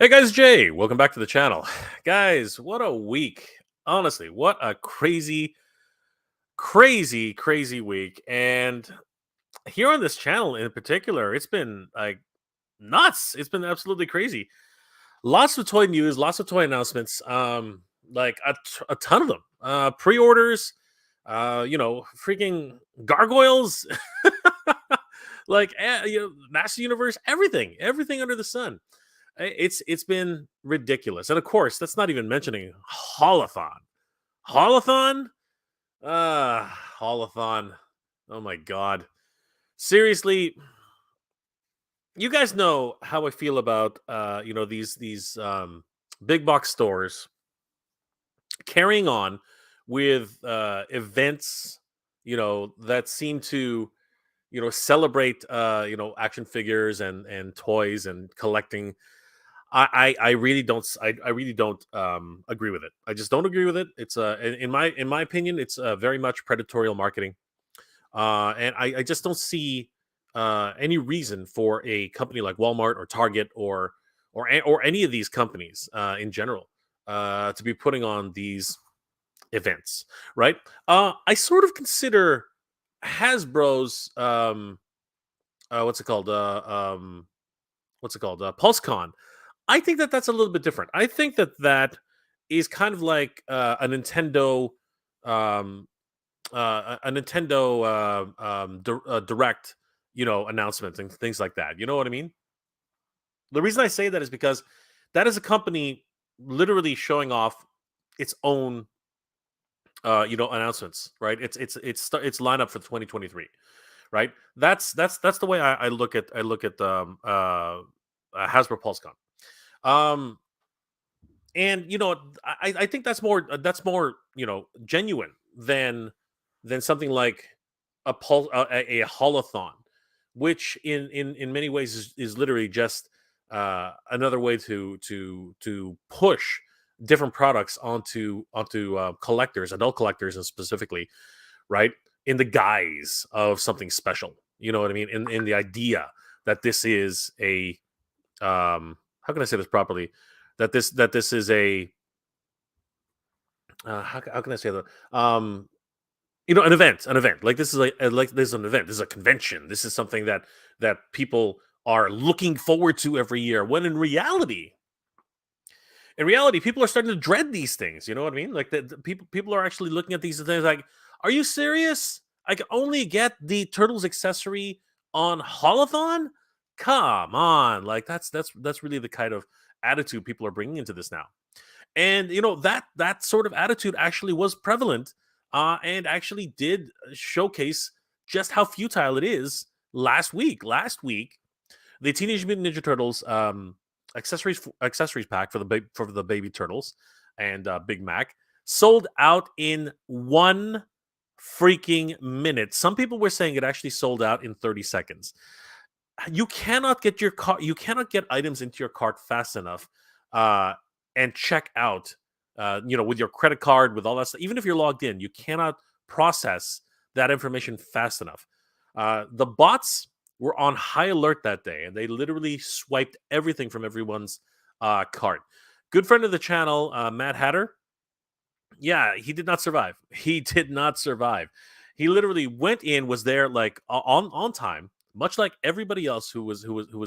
Hey guys, Jay, welcome back to the channel. Guys, what a week. Honestly, what a crazy week. And here on this channel in particular, it's been like nuts. It's been absolutely crazy. Lots of toy news, lots of toy announcements. Like a ton of them. Pre-orders, freaking gargoyles, Master Universe, everything under the sun. It's been ridiculous, and of course, that's not even mentioning Holothon. Holothon, Holothon. Oh my god! Seriously, you guys know how I feel about these big box stores carrying on with events, that seem to celebrate action figures and toys and collecting. I really don't I really don't agree with it. I just don't agree with it. It's in my opinion, it's very much predatory marketing, and I just don't see any reason for a company like Walmart or Target or any of these companies in general to be putting on these events, right? I sort of consider Hasbro's what's it called PulseCon. I think that that's a little bit different. I think that that is kind of like a Nintendo, um, a Nintendo direct, announcements and things like that. You know what I mean? The reason I say that is because that is a company literally showing off its own, announcements. Right? It's lineup for 2023. Right? That's the way I look at Hasbro PulseCon. Um, and I think that's more genuine than something like a holothon, which in many ways is literally just another way to push different products onto collectors, adult collectors, and specifically, right, in the guise of something special. You know what I mean? In the idea that this is a how can I say this properly? That this is a how can I say that? An event like this is like this is an event. This is a convention. This is something that people are looking forward to every year. When in reality, people are starting to dread these things. You know what I mean? Like the people are actually looking at these things like, are you serious? I can only get the Turtles accessory on Holothon. Come on, like that's really the kind of attitude people are bringing into this now. And that sort of attitude actually was prevalent, and actually did showcase just how futile it is last week. The Teenage Mutant Ninja Turtles accessories pack for the baby turtles and Big Mac sold out in 1 freaking minute. Some people were saying it actually sold out in 30 seconds. You cannot get items into your cart fast enough, uh, and check out, with your credit card, with all that stuff. Even if you're logged in, you cannot process that information fast enough. The bots were on high alert that day, and they literally swiped everything from everyone's cart. Good friend of the channel, Matt Hatter. Yeah, he did not survive. He did not survive. He literally went in, was there like on time, much like everybody else who was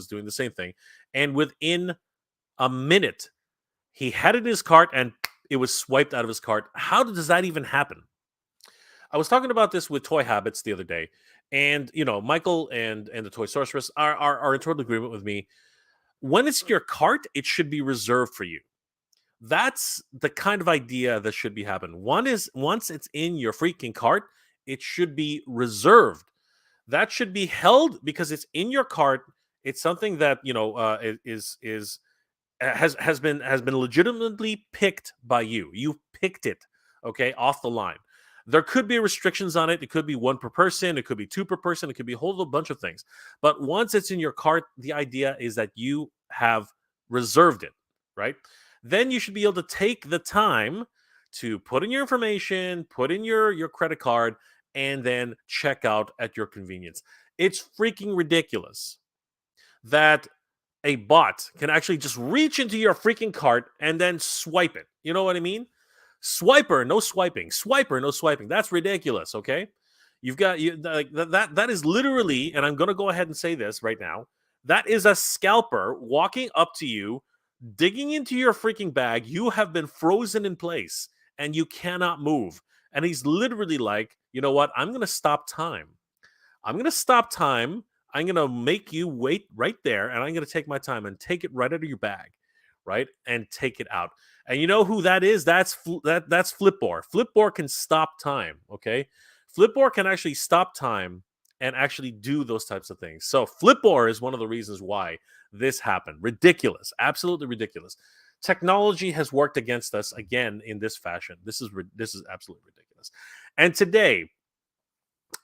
doing the same thing, and within a minute, he had it in his cart and it was swiped out of his cart. How does that even happen? I was talking about this with Toy Habits the other day, and Michael and the Toy Sorceress are in total agreement with me. When it's in your cart, it should be reserved for you. That's the kind of idea that should be happening. One is once it's in your freaking cart, it should be reserved. That should be held because it's in your cart. It's something that is has been legitimately picked by you. You picked it, okay, off the line. There could be restrictions on it. It could be one per person. It could be two per person. It could be a whole bunch of things. But once it's in your cart, the idea is that you have reserved it, right? Then you should be able to take the time to put in your information, put in your credit card, and then check out at your convenience. It's freaking ridiculous that a bot can actually just reach into your freaking cart and then swipe it. You know what I mean? Swiper, no swiping. Swiper, no swiping. That's ridiculous. Okay, you've got you like that is literally, and I'm gonna go ahead and say this right now. That is a scalper walking up to you, digging into your freaking bag. You have been frozen in place and you cannot move. And he's literally like, you know what? I'm gonna stop time. I'm going to stop time. I'm going to make you wait right there, and I'm going to take my time and take it right out of your bag, right, and take it out. And you know who that is? That's Flipboard. Flipboard can stop time. Okay, Flipboard can actually stop time and actually do those types of things. So Flipboard is one of the reasons why this happened. Ridiculous, absolutely ridiculous. Technology has worked against us again in this fashion. This is absolutely ridiculous. And today,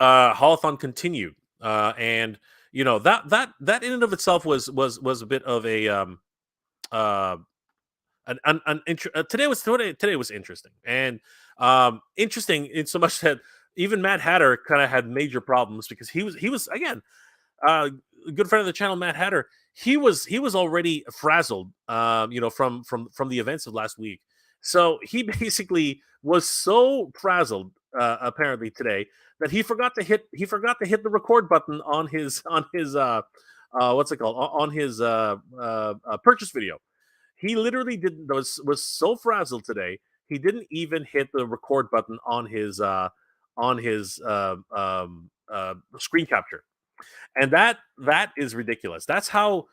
Holothon continued, and that in and of itself was a bit of a uh, today was interesting, and interesting in so much that even Mad Hatter kind of had major problems because he was again, a good friend of the channel, Matt Hatter. He was already frazzled, from the events of last week. So he basically was so frazzled, apparently today, that he forgot to hit the record button on his what's it called, on his purchase video. He literally didn't was so frazzled today. He didn't even hit the record button on his screen capture, and that is ridiculous. That's how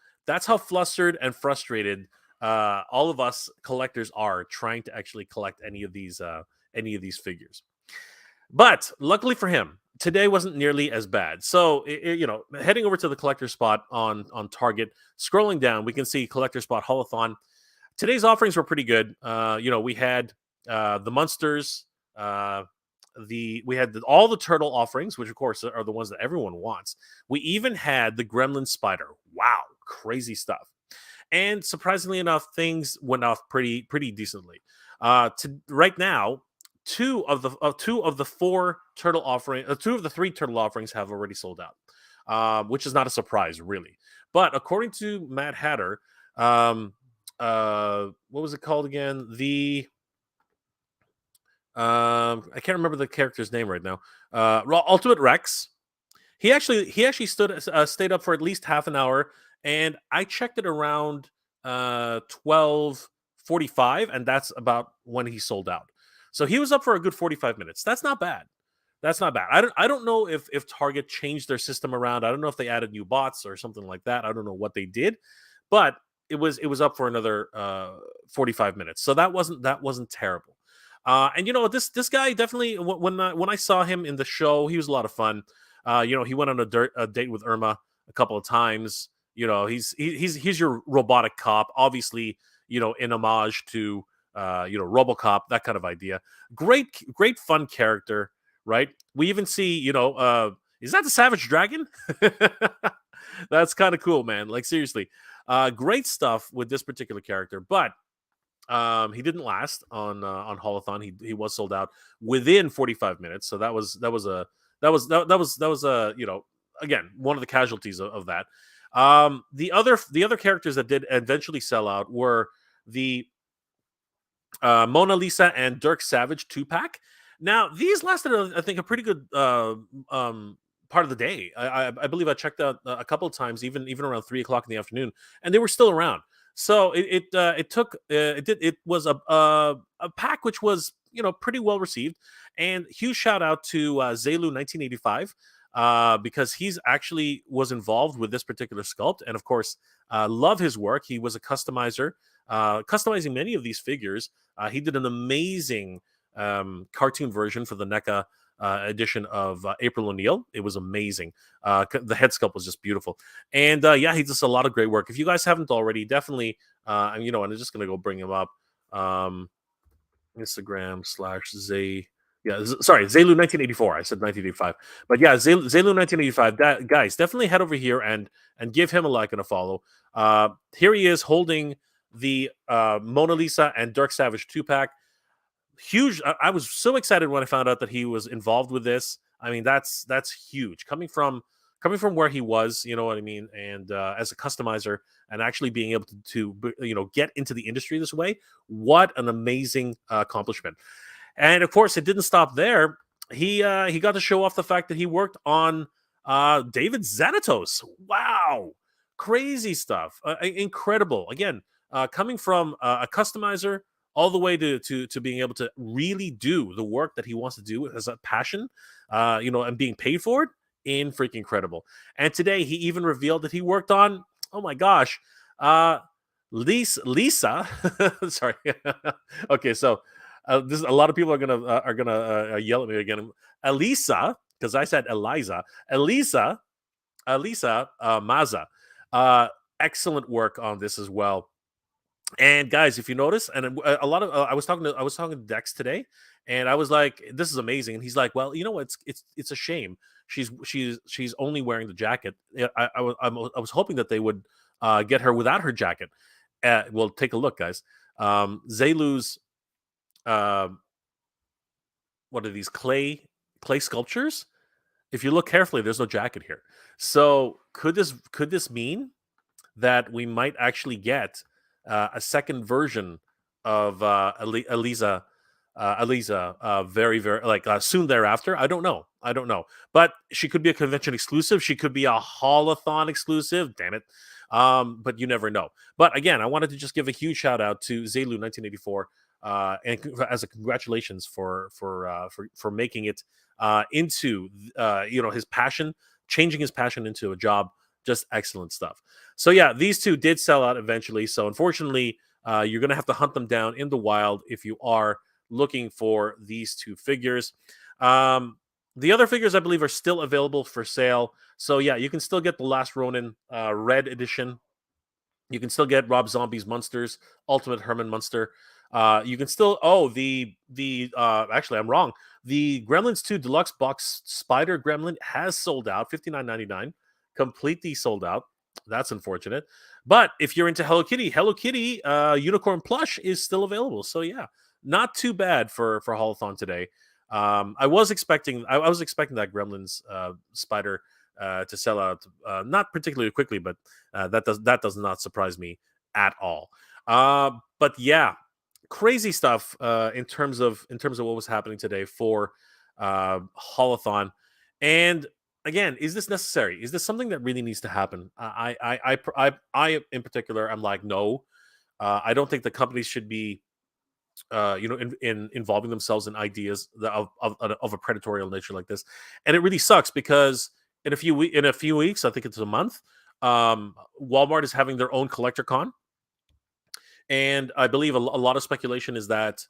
flustered and frustrated all of us collectors are trying to actually collect any of these figures. But luckily for him, today wasn't nearly as bad. So heading over to the collector spot on Target, scrolling down, we can see collector spot Holothon. Today's offerings were pretty good. We had the Munsters. We had all the turtle offerings, which of course are the ones that everyone wants. We even had the Gremlin Spider. Wow, crazy stuff. And surprisingly enough, things went off pretty decently. Right now, two of the three turtle offerings have already sold out, which is not a surprise, really. But according to Mad Hatter, what was it called again? I can't remember the character's name right now. Ultimate Rex. He actually stayed up for at least half an hour, and I checked it around 12:45, and that's about when he sold out. So he was up for a good 45 minutes. That's not bad. That's not bad. I don't know if Target changed their system around. I don't know if they added new bots or something like that. I don't know what they did, but it was up for another 45 minutes. So that wasn't terrible. And this guy definitely, when I saw him in the show, he was a lot of fun. He went on a date with Irma a couple of times. He's your robotic cop, obviously. In homage to RoboCop, that kind of idea. Great fun character, right? We even see, is that the Savage Dragon? That's kind of cool, man. Like seriously, great stuff with this particular character, but he didn't last on Holothon. He was sold out within 45 minutes. So that was again one of the casualties of that. The other characters that did eventually sell out were the Mona Lisa and Dirk Savage 2-pack. Now these lasted, I think, a pretty good part of the day. I believe I checked out a couple of times, even around 3 o'clock in the afternoon, and they were still around. So it was a pack which was pretty well received, and huge shout out to Zelu 1985, because he's actually was involved with this particular sculpt, and of course love his work. He was a customizer, customizing many of these figures. He did an amazing cartoon version for the NECA edition of April O'Neil. It was amazing. The head sculpt was just beautiful, and he does a lot of great work. If you guys haven't already, definitely, and I'm just gonna go bring him up. Instagram/Zay. Yeah, sorry, Zelu 1984. I said 1985, but yeah, Zelu 1985. That guys, definitely head over here and give him a like and a follow. Here he is holding the Mona Lisa and Dirk Savage 2-pack. Huge. I was so excited when I found out that he was involved with this. I mean, that's huge. Coming from coming from where he was, you know what I mean, and as a customizer, and actually being able to get into the industry this way, what an amazing accomplishment. And of course, it didn't stop there. He got to show off the fact that he worked on David Xanatos. Wow, crazy stuff, incredible. Again, coming from a customizer all the way to being able to really do the work that he wants to do as a passion, and being paid for it, in freaking incredible. And today he even revealed that he worked on, oh my gosh, uh, Lisa. Sorry. Okay, so this is, a lot of people are gonna yell at me again. Elisa, because I said Eliza. Elisa Maza. Uh, Excellent work on this as well. And guys, if you notice, and a lot of I was talking to Dex today, and I was like, "This is amazing." And he's like, "Well, you know what? It's a shame. She's only wearing the jacket. Yeah, I was hoping that they would get her without her jacket." Well, take a look, guys. Zelu's uh, what are these clay sculptures? If you look carefully, there's no jacket here. So could this mean that we might actually get a second version of Eliza, very, very like soon thereafter? I don't know. But she could be a convention exclusive. She could be a Holothon exclusive. Damn it. But you never know. But again, I wanted to just give a huge shout out to Zelu 1984, as a congratulations for making it into his passion, changing his passion into a job. Just excellent stuff. So yeah, these two did sell out eventually. So unfortunately, you're going to have to hunt them down in the wild if you are looking for these two figures. The other figures, I believe, are still available for sale. So yeah, you can still get the Last Ronin Red Edition. You can still get Rob Zombie's Monsters, Ultimate Herman Munster. You can still actually I'm wrong. The Gremlins 2 Deluxe Box Spider Gremlin has sold out, $59.99, completely sold out. That's unfortunate. But if you're into Hello Kitty Unicorn Plush is still available. So yeah, not too bad for Holothon today. I was expecting that Gremlins Spider to sell out, not particularly quickly, but that does not surprise me at all. But yeah, crazy stuff in terms of what was happening today for Holothon. And again, is this necessary? Is this something that really needs to happen? I in particular, I'm like, no. I don't think the companies should be in involving themselves in ideas of a predatorial nature like this. And it really sucks because in a few weeks, I think it's a month, Walmart is having their own collector con, and I believe a lot of speculation is that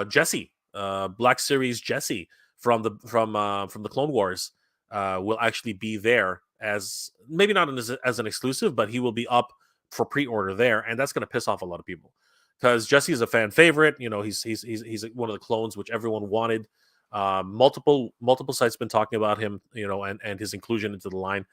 Jesse, Black Series Jesse from the Clone Wars, will actually be there, as maybe not as an exclusive, but he will be up for pre-order there, and that's going to piss off a lot of people because Jesse is a fan favorite. He's one of the clones which everyone wanted. Multiple sites been talking about him, and his inclusion into the line.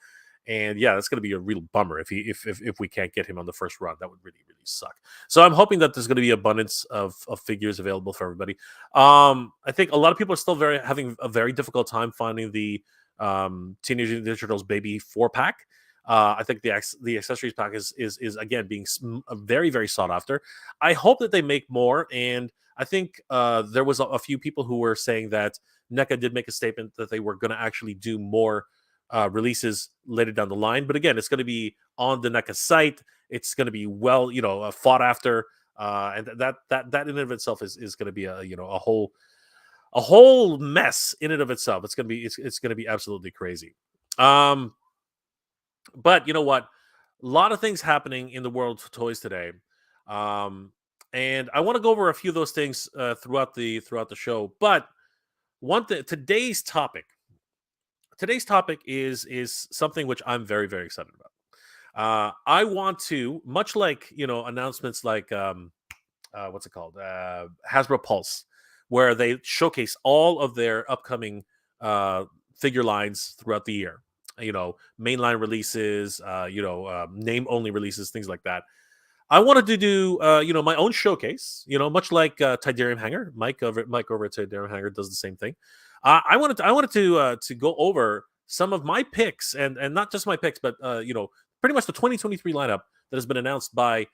And yeah, that's going to be a real bummer if we can't get him on the first run. That would really, really suck. So I'm hoping that there's going to be abundance of figures available for everybody. I think a lot of people are still having a very difficult time finding the Teenage Mutant Ninja Turtles Baby 4-pack. I think the accessories pack is again being very, very sought after. I hope that they make more, and I think there was a few people who were saying that NECA did make a statement that they were going to actually do more releases later down the line. But again, it's going to be on the NECA site. It's going to be fought after, and that in and of itself is going to be a whole mess in and of itself. It's going to be it's going to be absolutely crazy. But you know what? A lot of things happening in the world of toys today. And I want to go over a few of those things throughout the show. But today's topic is something which I'm very, very excited about. I want to, much like announcements like what's it called, Hasbro Pulse, where they showcase all of their upcoming figure lines throughout the year. Mainline releases, name only releases, things like that. I wanted to do, my own showcase. Much like Tidarium Hanger, Mike over at Tidarium Hanger does the same thing. I wanted to go over some of my picks, and not just my picks, but pretty much the 2023 lineup that has been announced by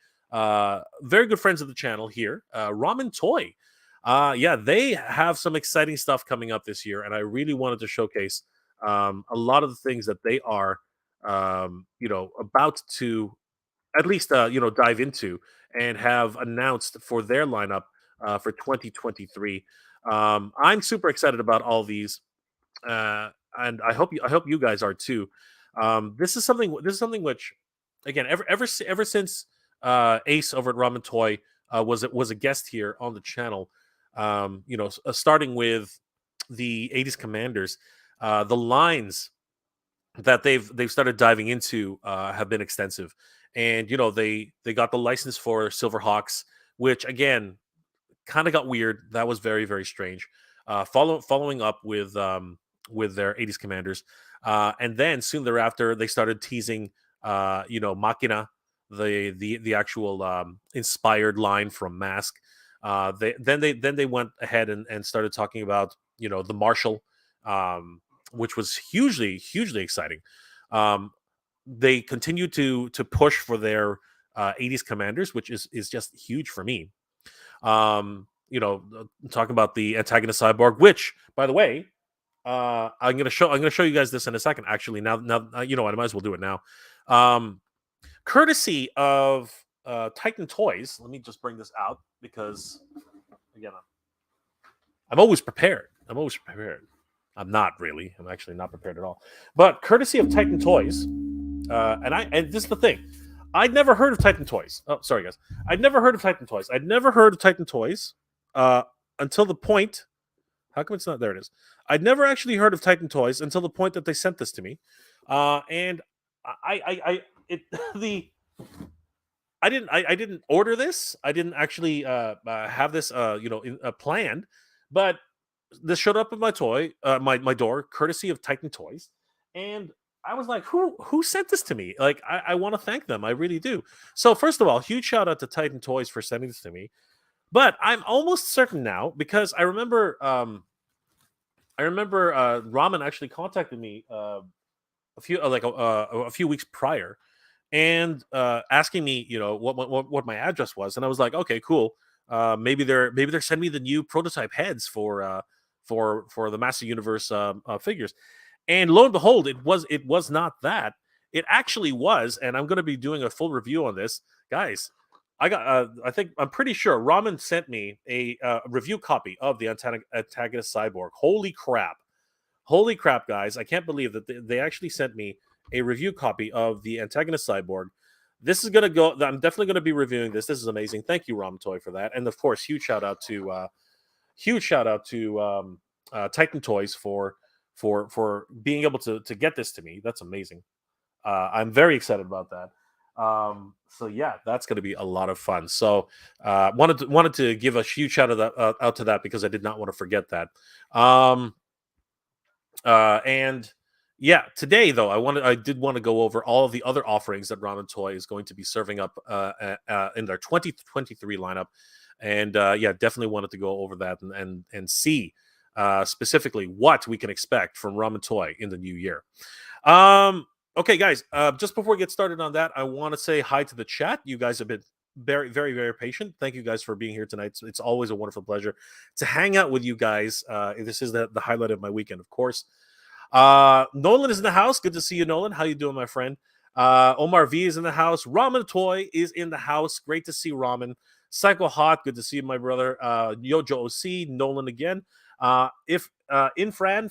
very good friends of the channel here, Ramen Toy. Yeah, they have some exciting stuff coming up this year, and I really wanted to showcase a lot of the things that they are, about to at least dive into and have announced for their lineup for 2023. I'm super excited about all these, uh, and I hope you guys are too. This is something which, again, ever since Ace over at Ramen Toy was a guest here on the channel. Starting with the '80s Commanders, the lines that they've started diving into have been extensive, and they got the license for Silverhawks, which again kind of got weird. That was very very strange. Following up with their '80s Commanders, and then soon thereafter they started teasing Machina, the actual inspired line from Mask. They went ahead and started talking about the Marshall, which was hugely exciting. Um, they continue to push for their '80s Commanders, which is just huge for me. Talking about the antagonist cyborg, which, by the way, I'm gonna show you guys this in a second. Actually, now you know what, I might as well do it now. Um, Courtesy of Titan Toys. Let me just bring this out because again, I'm always prepared. I'm always prepared. I'm not really. I'm actually not prepared at all. But courtesy of Titan Toys, and this is the thing. I'd never heard of Titan Toys. Oh, sorry guys. I'd never heard of Titan Toys. I'd never heard of Titan Toys uh, until the point. How come it's not there? It is. I'd never actually heard of Titan Toys until the point that they sent this to me, and it the I didn't order this. I didn't actually have this planned, but this showed up at my door, courtesy of Titan Toys, and I was like, who sent this to me? Like, I want to thank them. I really do. So first of all, huge shout out to Titan Toys for sending this to me. But I'm almost certain now because I remember Ramen actually contacted me a few weeks prior and asking me, what my address was, and I was like, okay, cool. Maybe they're sending me the new prototype heads for the Master Universe figures, and lo and behold, it was not that. It actually was, and I'm going to be doing a full review on this, guys. I'm pretty sure Ramen sent me a review copy of the antagonist cyborg. Holy crap, guys! I can't believe that they actually sent me a review copy of the antagonist cyborg. This is gonna go. I'm definitely gonna be reviewing this. This is amazing. Thank you, Toy, for that, and of course, huge shout out to Titan Toys for being able to get this to me. That's amazing. I'm very excited about that. So yeah, that's going to be a lot of fun. So wanted to give a huge shout out to that because I did not want to forget that. And yeah, today though, I did want to go over all of the other offerings that Ramen Toy is going to be serving up in their 2023 lineup, and yeah, definitely wanted to go over that and see specifically what we can expect from Ramen Toy in the new year. Okay, guys, just before we get started on that, I want to say hi to the chat. You guys have been very, very, very patient. Thank you guys for being here tonight. It's always a wonderful pleasure to hang out with you guys. This is the highlight of my weekend, of course. Nolan is in the house. Good to see you, Nolan. How you doing, my friend? Omar V is in the house. Ramen Toy is in the house. Great to see Ramen. Psycho Hot, good to see you, my brother. Yojo OC, Nolan again. If in Fran,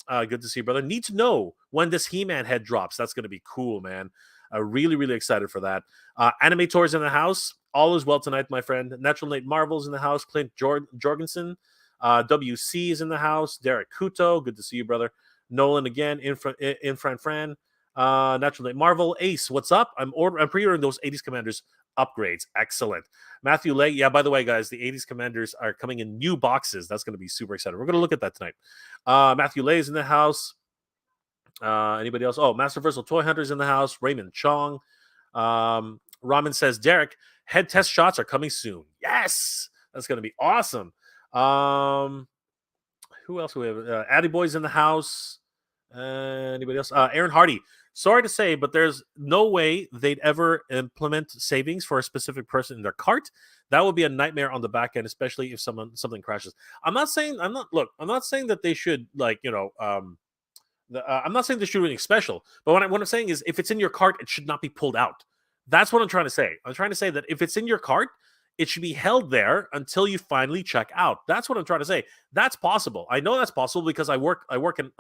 good to see you, brother. Need to know when this He-Man head drops. That's going to be cool, man. Really, really excited for that. Animator's in the house. All is well tonight, my friend. Natural Nate Marvel's in the house. Clint Jorgensen. WC is in the house. Derek Kuto, good to see you, brother. Nolan again. Fran. Natural Nate Marvel. Ace, what's up? I'm pre-ordering those '80s Commanders upgrades. Excellent. Matthew Lay. Yeah, by the way, guys, the '80s Commanders are coming in new boxes. That's going to be super exciting. We're going to look at that tonight. Matthew Lay is in the house. Anybody else? Oh, Master Versal Toy Hunter's in the house. Raymond Chong. Ramen says, Derek, head test shots are coming soon. Yes, that's going to be awesome. Who else do we have? Addy Boy's in the house. Anybody else? Aaron Hardy. Sorry to say, but there's no way they'd ever implement savings for a specific person in their cart. That would be a nightmare on the back end, especially if something crashes. I'm not saying that they should I'm not saying they should do anything special, but what I'm saying is if it's in your cart, it should not be pulled out. That's what I'm trying to say. I'm trying to say that if it's in your cart, it should be held there until you finally check out. That's what I'm trying to say. That's possible. I know that's possible because I work in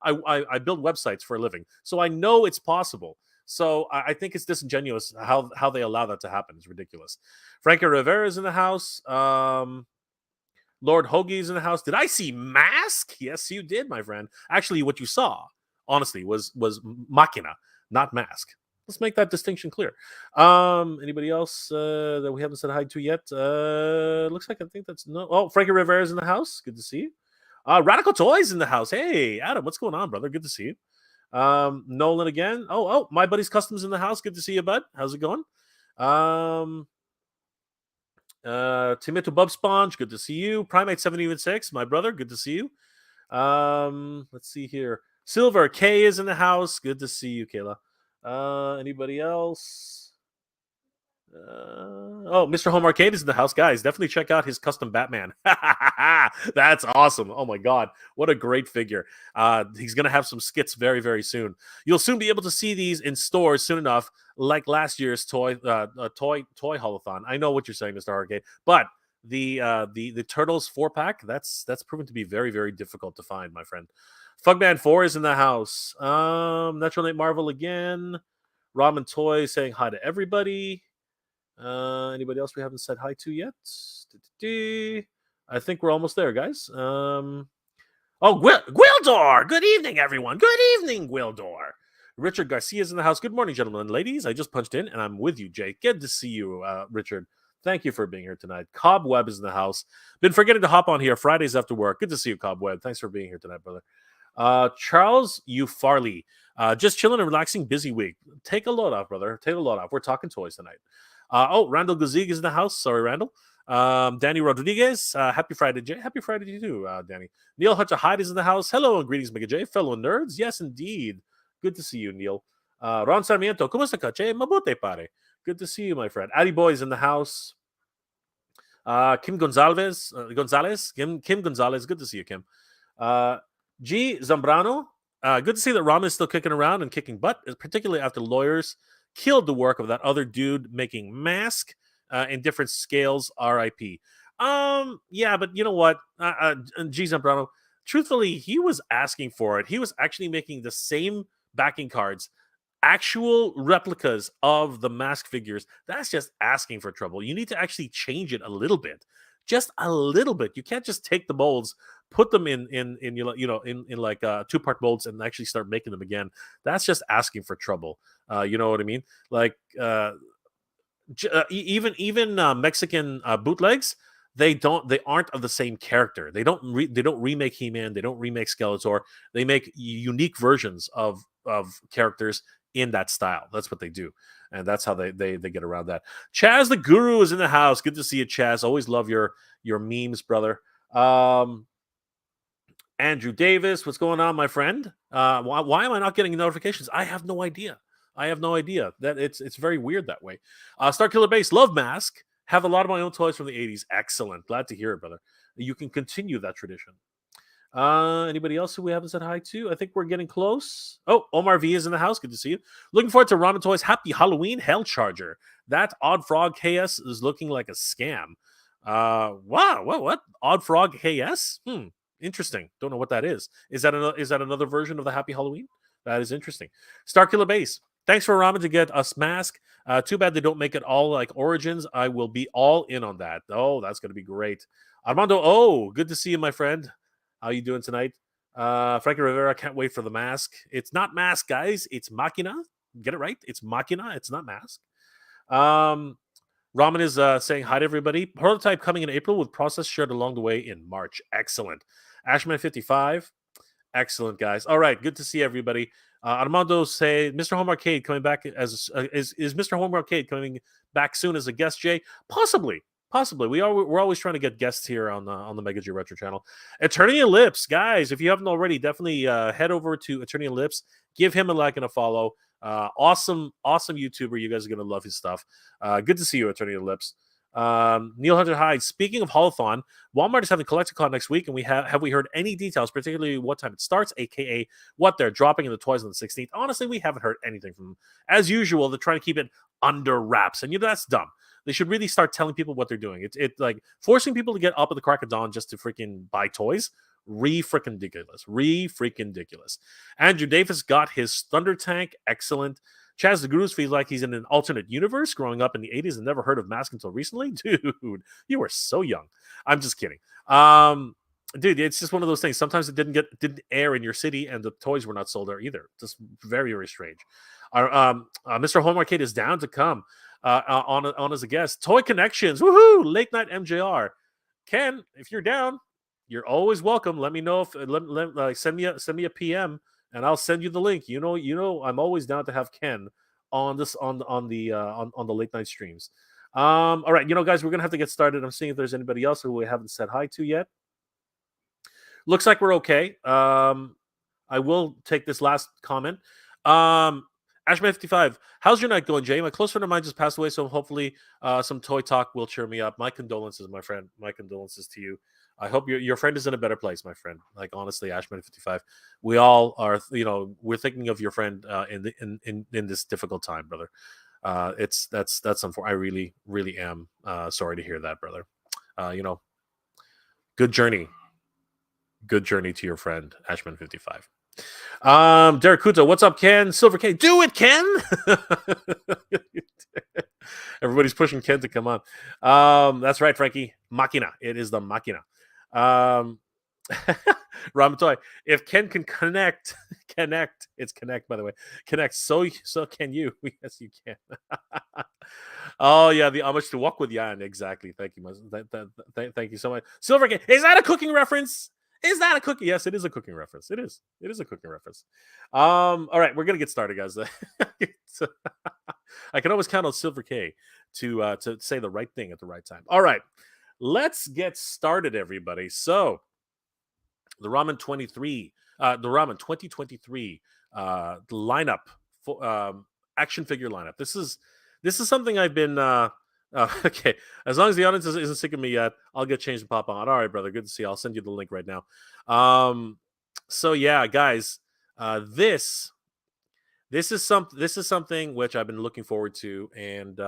I build websites for a living, so I know it's possible. So I think it's disingenuous how they allow that to happen. It's ridiculous. Frankie Rivera is in the house. Lord Hoagie's in the house. Did I see Mask? Yes, you did, my friend. Actually, what you saw, honestly, was Machina, not Mask. Let's make that distinction clear. Anybody else that we haven't said hi to yet? Looks like I think that's no. Oh, Frankie Rivera's in the house. Good to see you. Radical Toys in the house. Hey, Adam, what's going on, brother? Good to see you. Nolan again. Oh, my buddy's Customs in the house. Good to see you, bud. How's it going? Timito Bub Sponge, good to see you. Primate 776, my brother, good to see you. Let's see here. Silver K is in the house. Good to see you, Kayla. Anybody else? Mr. Home Arcade is in the house, guys. Definitely check out his custom Batman. That's awesome. Oh my god, what a great figure. He's gonna have some skits very, very soon. You'll soon be able to see these in stores soon enough, like last year's toy holothon. I know what you're saying, Mr. Arcade, but the Turtles 4-pack, that's proven to be very, very difficult to find, my friend. Fugman 4 is in the house. Natural Nate Marvel again. Ramen Toy saying hi to everybody. Anybody else we haven't said hi to yet? I think we're almost there, guys. Gwildor! Good evening, everyone. Good evening, Gwildor. Richard Garcia's in the house. Good morning, gentlemen and ladies. I just punched in, and I'm with you, Jake. Good to see you, Richard. Thank you for being here tonight. Cobweb is in the house. Been forgetting to hop on here Fridays after work. Good to see you, Cobweb. Thanks for being here tonight, brother. Charles U. Farley. Just chilling and relaxing. Busy week. Take a load off, brother. Take a load off. We're talking toys tonight. Randall Gazig is in the house. Sorry, Randall. Danny Rodriguez. Happy Friday, Jay. Happy Friday to you too, Danny. Neil Hutchahide is in the house. Hello and greetings, Mega J. Fellow nerds. Yes, indeed. Good to see you, Neil. Ron Sarmiento. Kumusta ka, Che? Mabuti, pare. Good to see you, my friend. Addy Boy is in the house. Kim Gonzalez. Kim Gonzalez. Good to see you, Kim. G. Zambrano. Good to see that Ramen is still kicking around and kicking butt, particularly after lawyers killed the work of that other dude making Mask in different scales. RIP. Yeah, but you know what? G. Zambrano, truthfully, he was asking for it. He was actually making the same backing cards, actual replicas of the Mask figures. That's just asking for trouble. You need to actually change it a little bit. Just a little bit. You can't just take the molds, put them in like 2-part molds and actually start making them again. That's just asking for trouble. You know what I mean? Like even Mexican bootlegs, they aren't of the same character. They don't remake He-Man. They don't remake Skeletor. They make unique versions of characters in that style. That's what they do, and that's how they get around that. Chaz the Guru is in the house. Good to see you, Chaz. Always love your memes, brother. Andrew Davis, what's going on, my friend? Why am I not getting notifications? I have no idea. That it's very weird that way. Starkiller Base, love Mask. Have a lot of my own toys from the 80s. Excellent. Glad to hear it, brother. You can continue that tradition. Anybody else who we haven't said hi to? I think we're getting close. Oh, Omar V is in the house. Good to see you. Looking forward to Ramen Toys. Happy Halloween, Hell Charger. That Odd Frog KS is looking like a scam. Wow, what? Odd Frog KS? Interesting. Don't know what that is. Is that another version of the Happy Halloween? That is interesting. Starkiller Base. Thanks for Ramen to get us Mask. Too bad they don't make it all like Origins. I will be all in on that. Oh, that's going to be great. Armando, good to see you, my friend. How you doing tonight? Frankie Rivera, can't wait for the Mask. It's not Mask, guys. It's Machina. Get it right. It's Machina. It's not Mask. Ramen is saying hi to everybody. Prototype coming in April with process shared along the way in March. Excellent. Ashman55. Excellent, guys. All right. Good to see everybody. Armando say Mr. Home Arcade coming back is Mr. Home Arcade coming back soon as a guest, Jay? Possibly. Possibly. We're always trying to get guests here on the Mega G Retro channel. Attorney Ellipse, guys, if you haven't already, definitely head over to Attorney Ellipse, give him a like and a follow. Awesome YouTuber. You guys are gonna love his stuff. Good to see you, Attorney Ellipse. Neil Hunter Hyde. Speaking of Holothon, Walmart is having Collecticon next week, and have we heard any details, particularly what time it starts, aka what they're dropping in the toys on the 16th? Honestly, we haven't heard anything from them. As usual, they're trying to keep it under wraps, and that's dumb. They should really start telling people what they're doing. It's like forcing people to get up at the crack of dawn just to freaking buy toys. Freaking ridiculous. Andrew Davis got his Thunder Tank. Excellent. Chaz the Gurus feels like he's in an alternate universe, growing up in the 80s and never heard of Mask until recently. Dude, you were so young. I'm just kidding. Dude, it's just one of those things. Sometimes it didn't air in your city, and the toys were not sold there either. Just very, very strange. Mr. Home Arcade is down to come on as a guest. Toy Connections, woohoo! Late night MJR. Ken, if you're down, you're always welcome. Let me know if send me a PM, and I'll send you the link. You know, I'm always down to have Ken on the late night streams. All right, guys, we're gonna have to get started. I'm seeing if there's anybody else who we haven't said hi to yet. Looks like we're okay. I will take this last comment. Ashman55, how's your night going, Jay? My close friend of mine just passed away, so hopefully some toy talk will cheer me up. My condolences, my friend. My condolences to you. I hope your friend is in a better place, my friend. Like, honestly, Ashman55, we all are. We're thinking of your friend in this difficult time, brother. That's unfortunate. I really, really am sorry to hear that, brother. Good journey to your friend, Ashman55. Derek Kuto, what's up, Ken? Silver K, do it, Ken. Everybody's pushing Ken to come on. That's right, Frankie. Machina. It is the Machina. Ramen Toy. If Ken can connect, it's connect, by the way. Connect, so can you. Yes, you can. Oh yeah, the homage to walk with Yan. Exactly. Thank you. Thank you so much. Silver K. Is that a cooking reference? Is that a cookie? Yes, it is a cooking reference. It is a cooking reference. All right, we're gonna get started, guys. I can always count on Silver K to say the right thing at the right time. All right, let's get started, everybody. So, the Ramen 2023 lineup for action figure lineup. This is something I've been. Okay, as long as the audience isn't sick of me yet, I'll get changed and pop on. All right, brother, good to see you. I'll send you the link right now. So yeah, guys, this is something which I've been looking forward to, and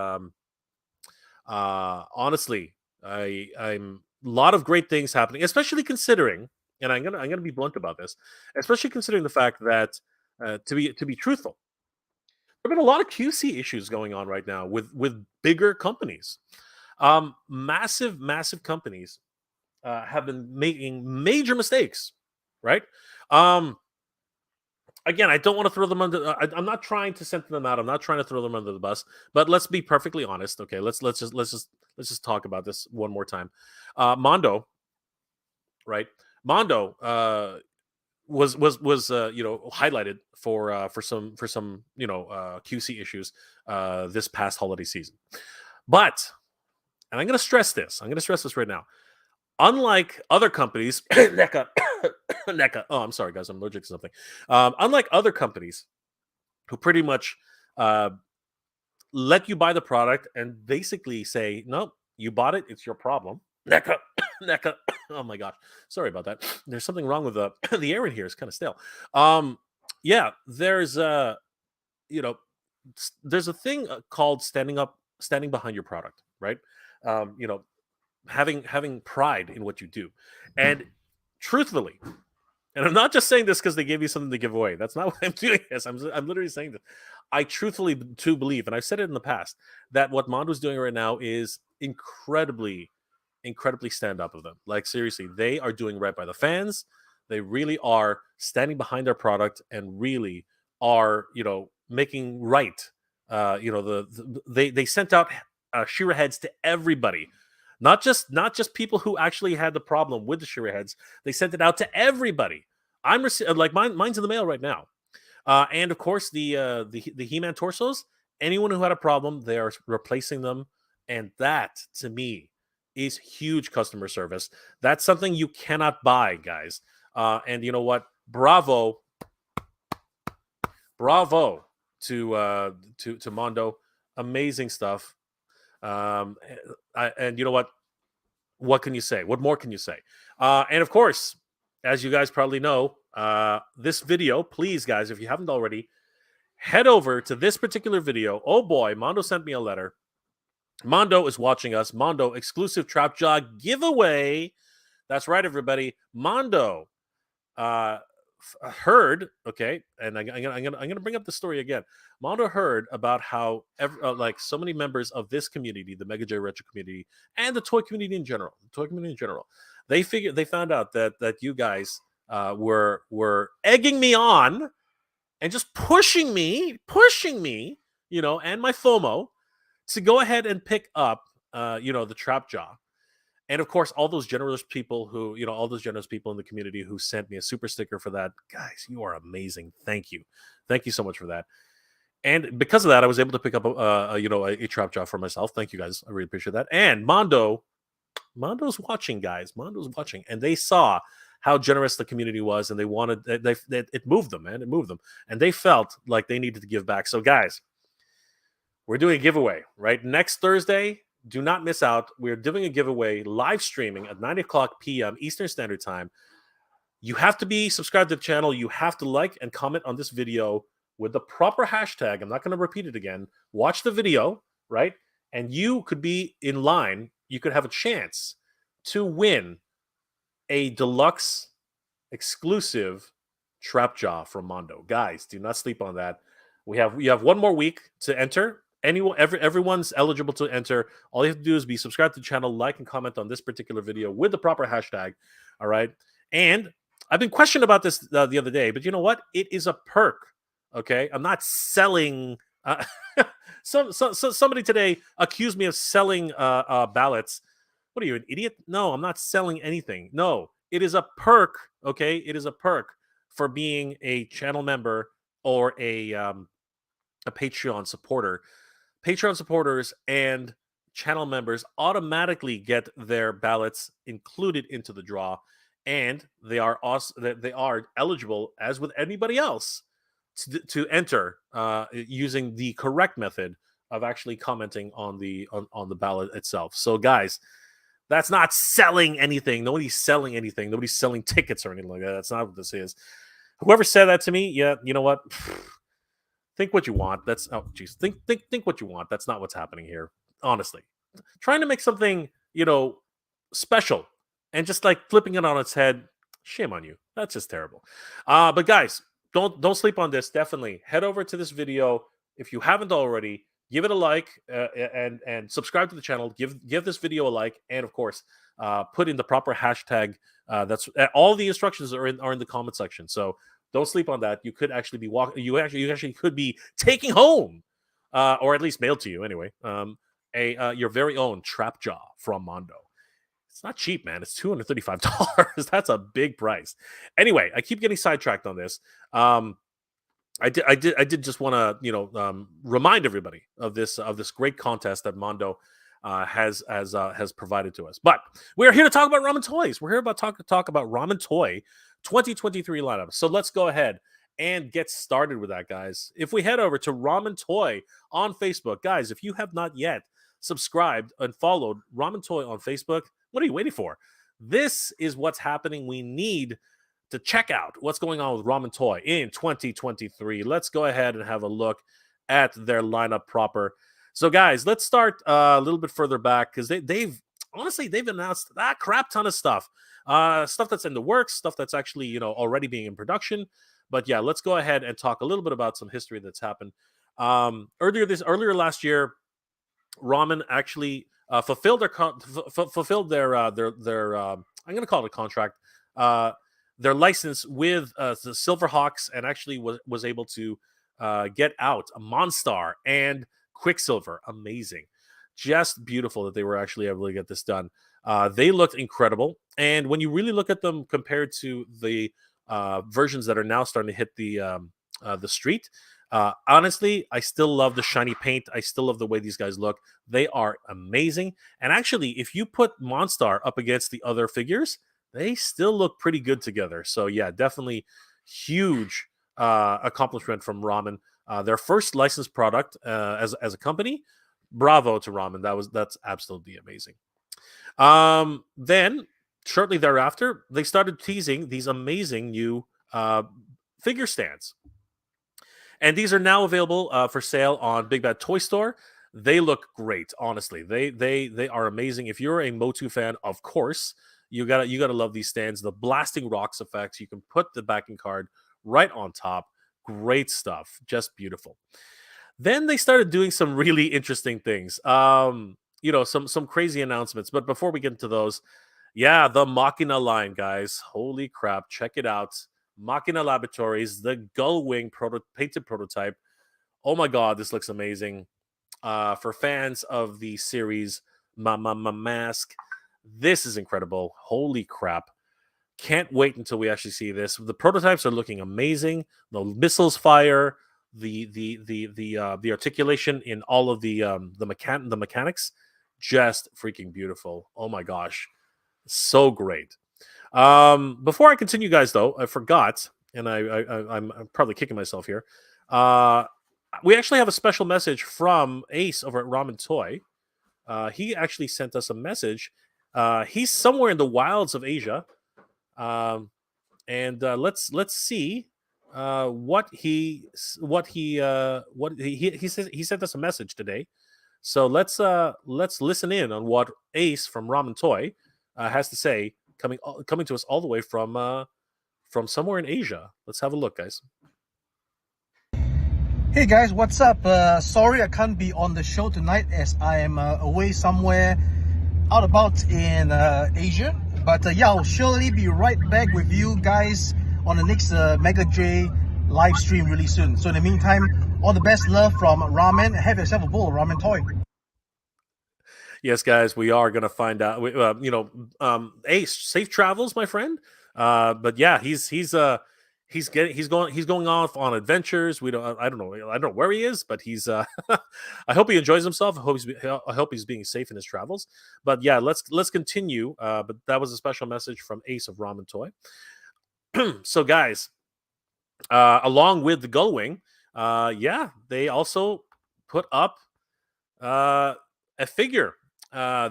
honestly, I'm a lot of great things happening, especially considering, and I'm gonna be blunt about this, especially considering the fact that to be truthful, there have been a lot of QC issues going on right now with bigger companies. Massive companies have been making major mistakes, right? Again, I don't want to throw them under. I'm not trying to send them out. I'm not trying to throw them under the bus. But let's be perfectly honest. Okay, let's just talk about this one more time. Mondo, right? Mondo was highlighted for some QC issues this past holiday season. But, and I'm going to stress this. I'm going to stress this right now. Unlike other companies, NECA. Oh, I'm sorry, guys. I'm allergic to something. Unlike other companies who pretty much let you buy the product and basically say, "No, you bought it. It's your problem." NECA. Oh my gosh, sorry about that. There's something wrong with the air in here. It's kind of stale. Yeah, there's there's a thing called standing behind your product, right? Having pride in what you do, and truthfully, and I'm not just saying this because they gave you something to give away. That's not what I'm doing. This, I'm literally saying this. I truthfully do believe, and I've said it in the past, that what Mondo's doing right now is incredibly stand up of them. Like, seriously, they are doing right by the fans. They really are standing behind their product and really are, making right. They sent out Shira heads to everybody. Not just people who actually had the problem with the Shira heads. They sent it out to everybody. I'm like mine's in the mail right now. And of course the He-Man torsos. Anyone who had a problem, they are replacing them, and that to me is huge customer service. That's something you cannot buy, guys. And you know what? Bravo to Mondo. Amazing stuff. And you know what? What can you say? What more can you say? And of course, as you guys probably know, this video, please, guys, if you haven't already, head over to this particular video. Oh boy, Mondo sent me a letter. Mondo is watching us. Mondo exclusive Trap Jaw giveaway. That's right, everybody. Mondo heard, okay, and I'm gonna bring up the story again. Mondo heard about how like so many members of this community, the Mega J Retro community, and the toy community in general, they found out that you guys were egging me on and just pushing me, and my FOMO to go ahead and pick up, the Trap Jaw. And of course, all those generous people in the community who sent me a super sticker for that. Guys, you are amazing. Thank you. Thank you so much for that. And because of that, I was able to pick up a Trap Jaw for myself. Thank you guys. I really appreciate that. And Mondo's watching, guys. Mondo's watching. And they saw how generous the community was, and they wanted it moved them, man. It moved them. And they felt like they needed to give back. So guys, we're doing a giveaway, right? Next Thursday, do not miss out. We're doing a giveaway live streaming at 9 o'clock p.m. Eastern Standard Time. You have to be subscribed to the channel. You have to like and comment on this video with the proper hashtag. I'm not going to repeat it again. Watch the video, right? And you could be in line. You could have a chance to win a deluxe exclusive Trap Jaw from Mondo. Guys, do not sleep on that. You have one more week to enter. Everyone's eligible to enter. All you have to do is be subscribed to the channel, like and comment on this particular video with the proper hashtag. All right. And I've been questioned about this the other day, but you know what? It is a perk. Okay. I'm not selling. Somebody today accused me of selling ballots. What are you, an idiot? No, I'm not selling anything. No, it is a perk. Okay. It is a perk for being a channel member or a Patreon supporter. Patreon supporters and channel members automatically get their ballots included into the draw, and they are eligible, as with anybody else, to enter using the correct method of actually commenting on the ballot itself. So, guys, that's not selling anything. Nobody's selling anything. Nobody's selling tickets or anything like that. That's not what this is. Whoever said that to me, yeah, you know what? Think what you want. Think what you want. That's not what's happening here. Honestly, trying to make something special and just like flipping it on its head. Shame on you. That's just terrible. But guys, don't sleep on this. Definitely head over to this video if you haven't already. Give it a like and subscribe to the channel. Give this video a like, and of course, put in the proper hashtag. That's all the instructions are in the comment section. So. Don't sleep on that. You could actually be walking. You actually could be taking home, or at least mailed to you anyway. Your very own Trap Jaw from Mondo. It's not cheap, man. It's $235. That's a big price. Anyway, I keep getting sidetracked on this. I did just want to remind everybody of this great contest that Mondo has provided to us. But we're here to talk about Ramen toys. We're here about talk about Ramen toy 2023 lineup. So let's go ahead and get started with that, guys. If we head over to Ramen Toy on Facebook, guys, if you have not yet subscribed and followed Ramen Toy on Facebook, what are you waiting for? This is what's happening. We need to check out what's going on with Ramen Toy in 2023. Let's go ahead and have a look at their lineup proper. So, guys, let's start a little bit further back because they've announced a crap ton of stuff. Stuff that's in the works, stuff that's actually already being in production. But yeah, let's go ahead and talk a little bit about some history that's happened. Earlier last year, Ramen actually fulfilled their I'm going to call it a contract. Their license with the Silverhawks, and actually was able to get out a Monstar and Quicksilver. Amazing. Just beautiful that they were actually able to get this done. They looked incredible. And when you really look at them compared to the versions that are now starting to hit the street, Honestly, I still love the shiny paint. I still love the way these guys look. They are amazing. And actually, if you put Monstar up against the other figures, they still look pretty good together. So yeah, definitely huge accomplishment from Ramen. Their first licensed product as a company. Bravo to Ramen. That's absolutely amazing. Then shortly thereafter, they started teasing these amazing new figure stands. And these are now available for sale on Big Bad Toy Store. They look great, honestly. They are amazing. If you're a MOTU fan, of course, you gotta love these stands. The blasting rocks effects. You can put the backing card right on top. Great stuff. Just beautiful. Then they started doing some really interesting things. Some crazy announcements. But before we get into those, yeah, the Machina line, guys. Holy crap! Check it out. Machina Laboratories, the Gullwing painted prototype. Oh my god, this looks amazing. For fans of the series Mask, this is incredible. Holy crap. Can't wait until we actually see this. The prototypes are looking amazing. The missiles fire, the articulation in all of the mechanics, just freaking beautiful. Oh my gosh, so great. Before I continue, guys, though, I forgot, and I'm probably kicking myself here. Uh, we actually have a special message from Ace over at Ramen Toy. He actually sent us a message. He's somewhere in the wilds of Asia, um, and let's see he sent us a message today. So let's listen in on what Ace from Ramen Toy has to say, coming to us all the way from somewhere in Asia. Let's have a look, guys. Hey guys, what's up? Sorry I can't be on the show tonight as I am away somewhere out about in Asia. But yeah, I'll surely be right back with you guys on the next Mega J live stream really soon. So in the meantime, all the best love from Ramen. Have yourself a bowl of Ramen Toy. Yes, guys, we are gonna find out. Ace, safe travels, my friend. But yeah, he's going off on adventures. I don't know where he is, but he's I hope he enjoys himself. I hope he's being safe in his travels. But yeah, let's continue. But that was a special message from Ace of Ramen Toy. So guys, along with the Gullwing, yeah, they also put up a figure.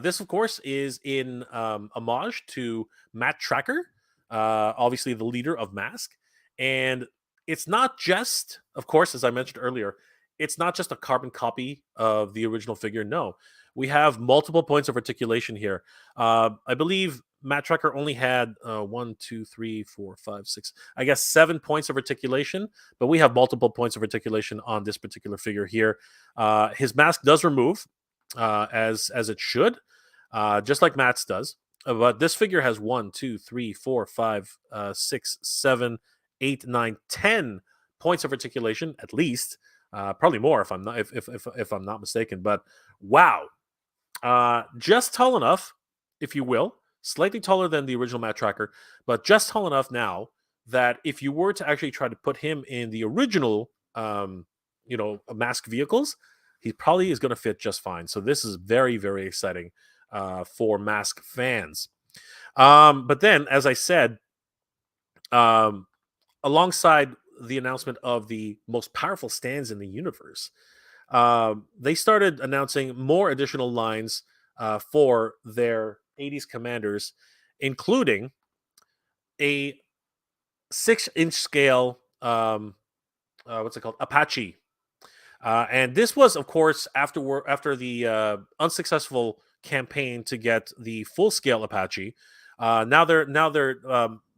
This, of course, is in homage to Matt Tracker, obviously the leader of Mask. And it's not just, of course, as I mentioned earlier, it's not just a carbon copy of the original figure. No, we have multiple points of articulation here. I believe Matt Tracker only had 1, 2, 3, 4, 5, 6, I guess 7 points of articulation, but we have multiple points of articulation on this particular figure here. His mask does remove, as it should, just like Matt's does. But this figure has 1, 2, 3, 4, 5, 6, 7, 8, 9, 10 points of articulation at least. Probably more if I'm not mistaken. But wow, just tall enough, if you will, slightly taller than the original Matt Tracker, but just tall enough now that if you were to actually try to put him in the original, mask vehicles, he probably is going to fit just fine. So this is very, very exciting for mask fans. But then, as I said, um, alongside the announcement of the most powerful stands in the universe, they started announcing more additional lines for their 80s commanders, including a 6-inch scale, what's it called? Apache. And this was, of course, after the unsuccessful campaign to get the full scale Apache. Now they're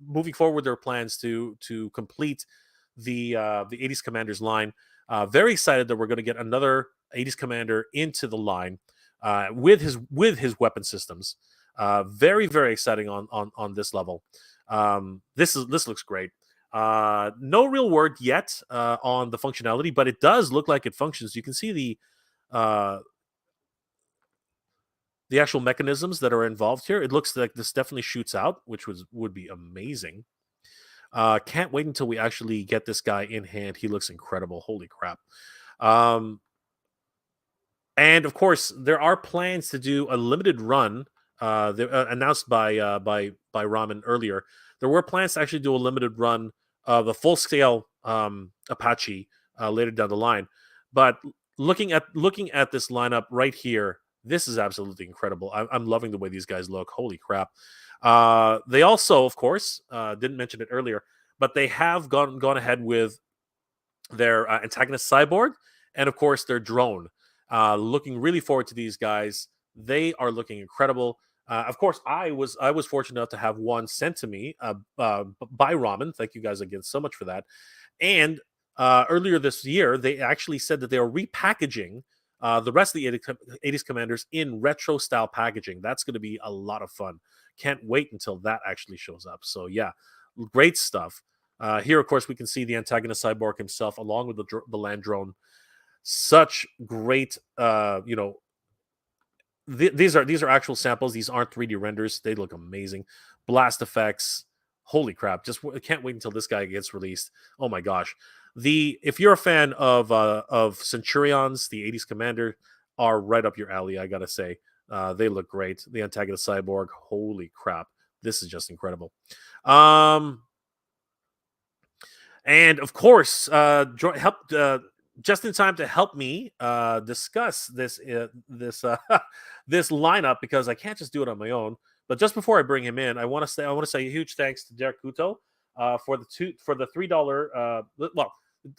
moving forward their plans to complete the 80s Commanders line. Very excited that we're going to get another 80s Commander into the line with his weapon systems. Very, very exciting on this level. This looks great. No real word yet on the functionality, but it does look like it functions. You can see uh, the actual mechanisms that are involved here. It looks like this definitely shoots out, which would be amazing. Can't wait until we actually get this guy in hand. He looks incredible. Holy crap. Um, and of course, there are plans to do a limited run. Announced by Ramen earlier. There were plans to actually do a limited run of the full scale Apache later down the line. But looking at this lineup right here, this is absolutely incredible. I'm loving the way these guys look. Holy crap! They also, of course, didn't mention it earlier, but they have gone ahead with their antagonist cyborg, and of course their drone. Looking really forward to these guys. They are looking incredible. Of course, I was fortunate enough to have one sent to me by Ramen. Thank you guys again so much for that. And earlier this year, they actually said that they are repackaging the rest of the 80s Commanders in retro style packaging. That's going to be a lot of fun. Can't wait until that actually shows up. So yeah, great stuff. Here, of course, we can see the antagonist cyborg himself along with the land drone. Such great, these are actual samples. These aren't 3D renders. They look amazing. Blast effects. Holy crap! Just can't wait until this guy gets released. Oh my gosh! If you're a fan of Centurions, the 80s Commander are right up your alley. I gotta say, they look great. The antagonist cyborg. Holy crap! This is just incredible. And of course, helped just in time to help me discuss this this lineup, because I can't just do it on my own. But just before I bring him in, I want to say a huge thanks to Derek Kuto for the $3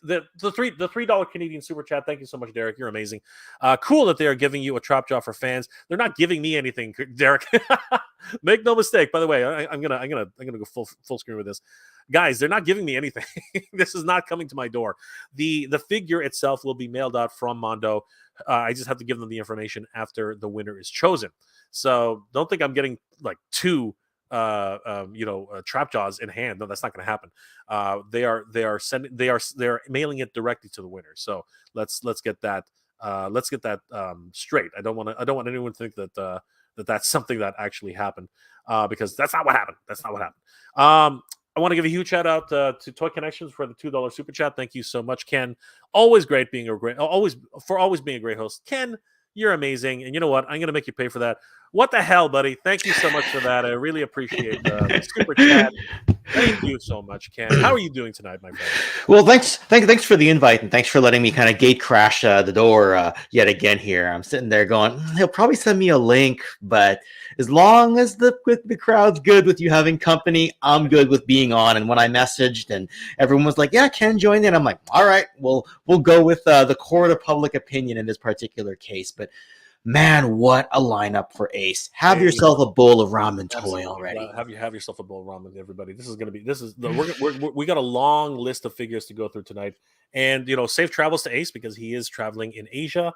the $3 Canadian super chat. Thank you so much, Derek. You're amazing. Cool that they are giving you a trap jaw for fans. They're not giving me anything, Derek. Make no mistake. By the way, I'm gonna go full screen with this. Guys, they're not giving me anything. This is not coming to my door. The figure itself will be mailed out from Mondo. I just have to give them the information after the winner is chosen. So don't think I'm getting like two trap jaws in hand. No, that's not going to happen. They are mailing it directly to the winner. So let's get that straight. I don't want anyone to think that that's something that actually happened, because that's not what happened. I want to give a huge shout out to Toy Connections for the $2 super chat. Thank you so much, Ken. Always being a great host. Ken, you're amazing. And you know what? I'm going to make you pay for that. What the hell, buddy? Thank you so much for that. I really appreciate the super chat. Thank you so much, Ken. How are you doing tonight, my friend? Well, thanks for the invite, and thanks for letting me kind of gate crash the door yet again here. I'm sitting there going, he'll probably send me a link, but as long as the crowd's good with you having company, I'm good with being on. And when I messaged and everyone was like, yeah, Ken joined in, I'm like, all right, we'll go with the court of public opinion in this particular case. But man, what a lineup for Ace. Have yourself a bowl of ramen toy already. Have yourself a bowl of ramen, everybody. We got a long list of figures to go through tonight. And, safe travels to Ace, because he is traveling in Asia.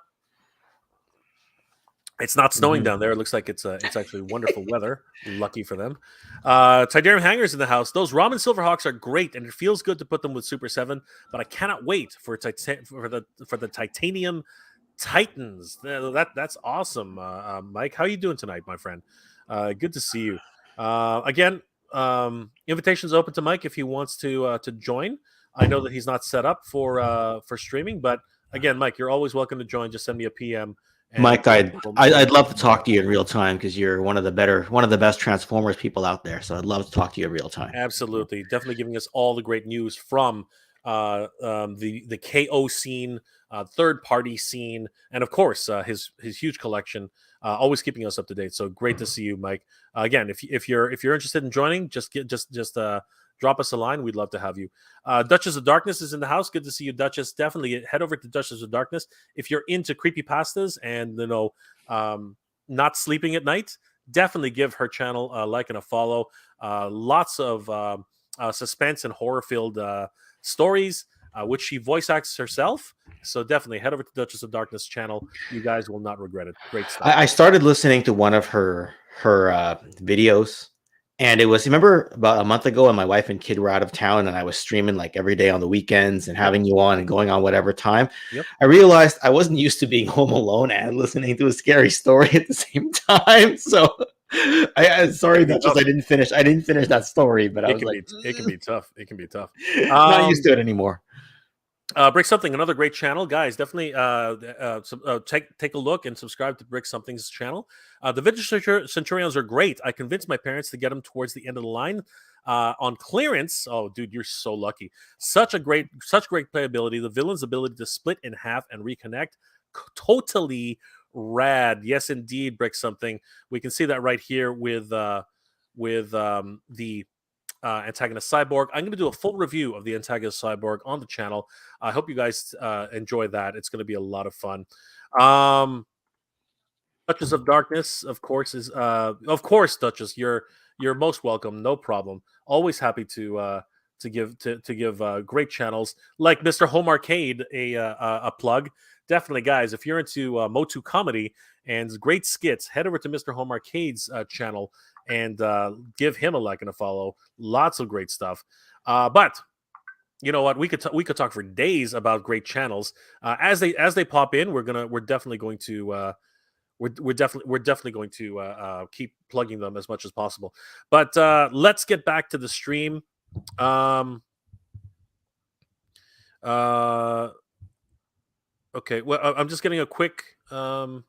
It's not snowing down there. It looks like it's actually wonderful weather. Lucky for them. Tidarium Hangers in the house. Those Ramen Silverhawks are great, and it feels good to put them with Super 7, but I cannot wait for the Titanium Titans. That's awesome. Mike, how are you doing tonight, my friend? Good to see you. Again, invitations open to Mike if he wants to join. I know that he's not set up for streaming, but again, Mike, you're always welcome to join. Just send me a PM. Mike, I'd love to talk to you in real time, because you're one of the best Transformers people out there. So I'd love to talk to you in real time. Absolutely, definitely giving us all the great news from the KO scene, third party scene, and of course his huge collection. Always keeping us up to date. So great to see you, Mike. Again, if you're interested in joining, just drop us a line. We'd love to have you. Duchess of Darkness is in the house. Good to see you, Duchess. Definitely head over to Duchess of Darkness if you're into creepypastas and not sleeping at night. Definitely give her channel a like and a follow. Lots of suspense and horror-filled stories, which she voice acts herself. So definitely head over to Duchess of Darkness channel. You guys will not regret it. Great stuff. I started listening to one of her videos, and it was, remember about a month ago when my wife and kid were out of town and I was streaming like every day on the weekends and having you on and going on whatever time. Yep. I realized I wasn't used to being home alone and listening to a scary story at the same time. So Sorry, It can be Duchess, tough. I didn't finish that story, but I was like, It can be tough. It can be tough. not used to it anymore. Brick Something, another great channel, guys. Definitely take a look and subscribe to Brick Something's channel. The Vintage Centurions are great. I convinced my parents to get them towards the end of the line on clearance. Oh, dude, you're so lucky. Such great playability. The villain's ability to split in half and reconnect, totally rad. Yes, indeed, Brick Something. We can see that right here with the antagonist cyborg. I'm going to do a full review of the antagonist cyborg on the channel. I hope you guys enjoy that. It's going to be a lot of fun. Duchess of Darkness, of course, is Duchess. You're most welcome. No problem. Always happy to give great channels like Mr. Home Arcade a plug. Definitely, guys. If you're into MOTU comedy and great skits, head over to Mr. Home Arcade's channel and give him a like and a follow. Lots of great stuff. But you know what? We could talk for days about great channels. As they pop in, we're definitely going to keep plugging them as much as possible. But let's get back to the stream. Okay. Well, I'm just getting a quick. All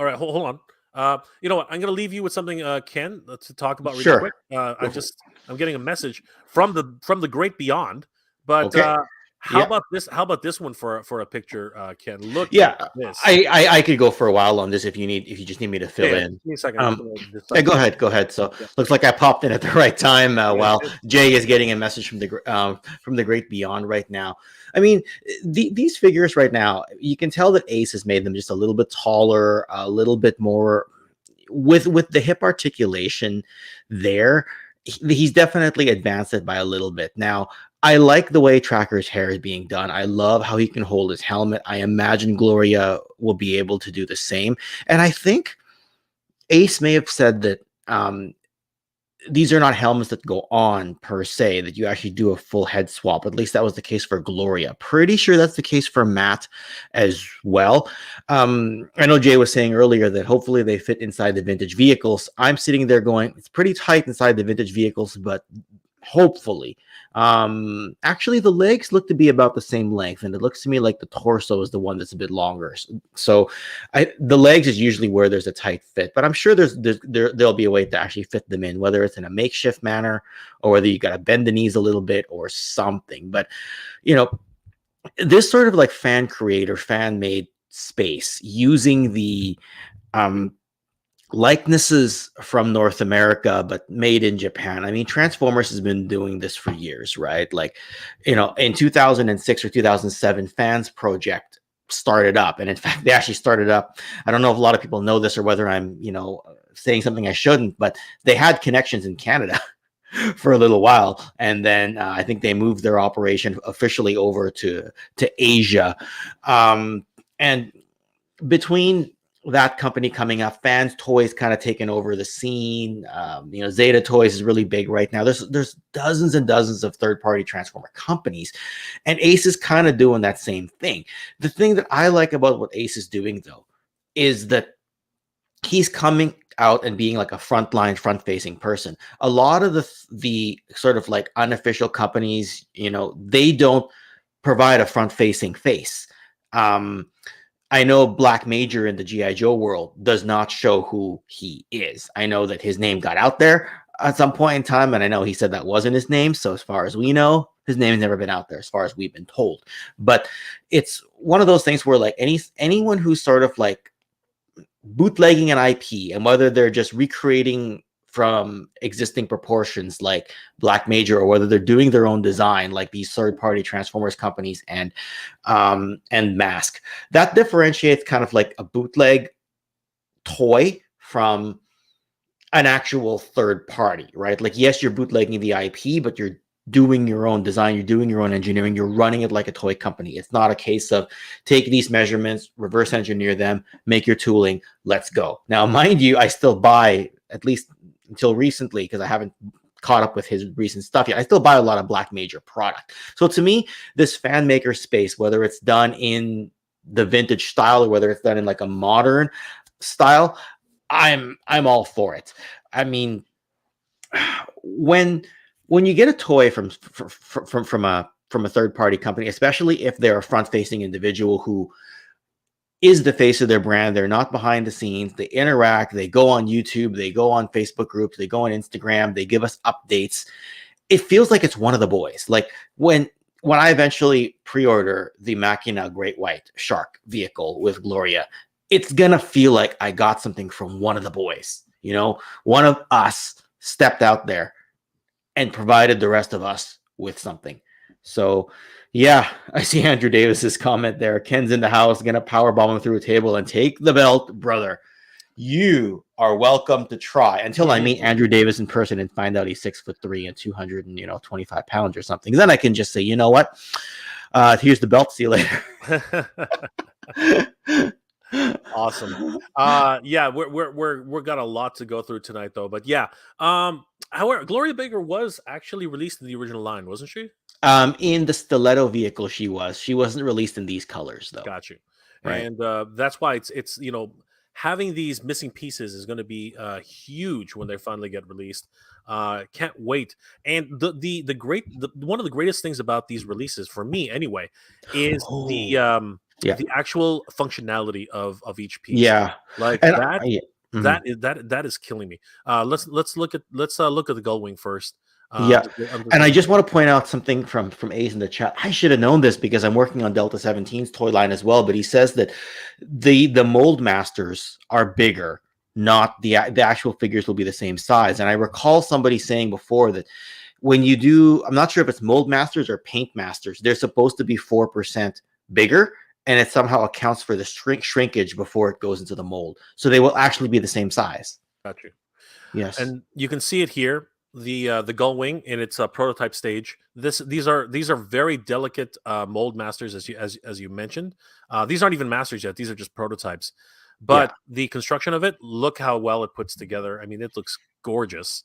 right, hold on. You know what? I'm going to leave you with something, Ken, to talk about really quick. I'm getting a message from the great beyond. But how about this? How about this one for a picture, Ken? Look. Yeah, at this. I could go for a while on this if you just need me to fill in. Give me a second. Go ahead. So looks like I popped in at the right time while Jay is getting a message from the great beyond right now. I mean, these figures right now, you can tell that Ace has made them just a little bit taller, a little bit more with the hip articulation there. He's definitely advanced it by a little bit. Now, I like the way Tracker's hair is being done. I love how he can hold his helmet. I imagine Gloria will be able to do the same. And I think Ace may have said that these are not helmets that go on per se, that you actually do a full head swap. At least that was the case for Gloria. Pretty sure that's the case for Matt as well. I know Jay was saying earlier that hopefully they fit inside the vintage vehicles. I'm sitting there going, it's pretty tight inside the vintage vehicles, but hopefully. Actually, the legs look to be about the same length, and it looks to me like the torso is the one that's a bit longer. So the legs is usually where there's a tight fit, but I'm sure there'll be a way to actually fit them in, whether it's in a makeshift manner or whether you got to bend the knees a little bit or something. But you know, this sort of like fan creator, fan made space using the likenesses from North America, but made in Japan. I mean, Transformers has been doing this for years, right? Like, you know, in 2006 or 2007, Fans Project started up. And in fact, they actually started up. I don't know if a lot of people know this or whether I'm, you know, saying something I shouldn't, but they had connections in Canada for a little while. And then I think they moved their operation officially over to Asia. And between that company coming up, Fans Toys kind of taking over the scene. You know, Zeta Toys is really big right now. There's dozens and dozens of third-party Transformer companies, and Ace is kind of doing that same thing. The thing that I like about what Ace is doing, though, is that he's coming out and being like a frontline, front-facing person. A lot of the sort of like unofficial companies, you know, they don't provide a front-facing face. I know Black Major in the G.I. Joe world does not show who he is. I know that his name got out there at some point in time, and I know he said that wasn't his name. So as far as we know, his name's never been out there as far as we've been told. But it's one of those things where like anyone who's sort of like bootlegging an IP, and whether they're just recreating from existing proportions like Black Major, or whether they're doing their own design like these third-party Transformers companies and Mask, that differentiates kind of like a bootleg toy from an actual third party, right? Like, yes, you're bootlegging the IP, but you're doing your own design, you're doing your own engineering, you're running it like a toy company. It's not a case of take these measurements, reverse engineer them, make your tooling, let's go. Now, mind you, I still buy, at least until recently, because I haven't caught up with his recent stuff yet, I still buy a lot of Black Major product. So to me, this fan maker space, whether it's done in the vintage style or whether it's done in like a modern style, I'm all for it. I mean, when you get a toy from a third party company, especially if they're a front facing individual who is the face of their brand, they're not behind the scenes, they interact, they go on YouTube, they go on Facebook groups, they go on Instagram, they give us updates. It feels like it's one of the boys. Like when I eventually pre-order the Machina Great White Shark vehicle with Gloria, it's gonna feel like I got something from one of the boys. You know, one of us stepped out there and provided the rest of us with something. So yeah, I see Andrew Davis's comment there. Ken's in the house, gonna power bomb him through a table and take the belt, brother. You are welcome to try until I meet Andrew Davis in person and find out he's 6'3" and 225 pounds or something. Then I can just say, you know what? Here's the belt. See you later. Awesome. Yeah, we're got a lot to go through tonight, though. But yeah, however, Gloria Baker was actually released in the original line, wasn't she? In the stiletto vehicle, she wasn't released in these colors, though. Got you. Right. And that's why it's having these missing pieces is going to be huge when they finally get released. Can't wait. And one of the greatest things about these releases, for me anyway, is the actual functionality of each piece. Yeah, like and that is killing me. Let's look at the Gullwing first. And I just want to point out something from Ace in the chat. I should have known this because I'm working on Delta 17's toy line as well. But he says that the mold masters are bigger, not the actual figures will be the same size. And I recall somebody saying before that when you do, I'm not sure if it's mold masters or paint masters, they're supposed to be 4% bigger, and it somehow accounts for the shrinkage before it goes into the mold. So they will actually be the same size. Got you. Yes, and you can see it here. The Gullwing in its prototype stage. These are very delicate mold masters, as you mentioned. These aren't even masters yet; these are just prototypes. But the construction of it, look how well it puts together. I mean, it looks gorgeous.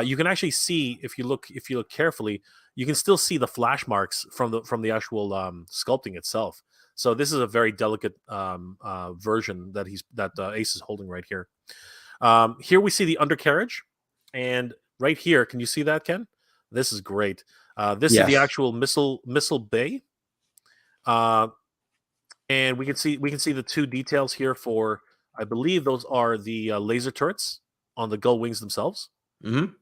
You can actually see if you look carefully, you can still see the flash marks from the actual sculpting itself. So this is a very delicate version that Ace is holding right here. Here we see the undercarriage, and right here, can you see that, Ken? This is great. This is the actual missile bay, and we can see the two details here for, I believe those are the laser turrets on the Gullwings themselves. Mm-hmm.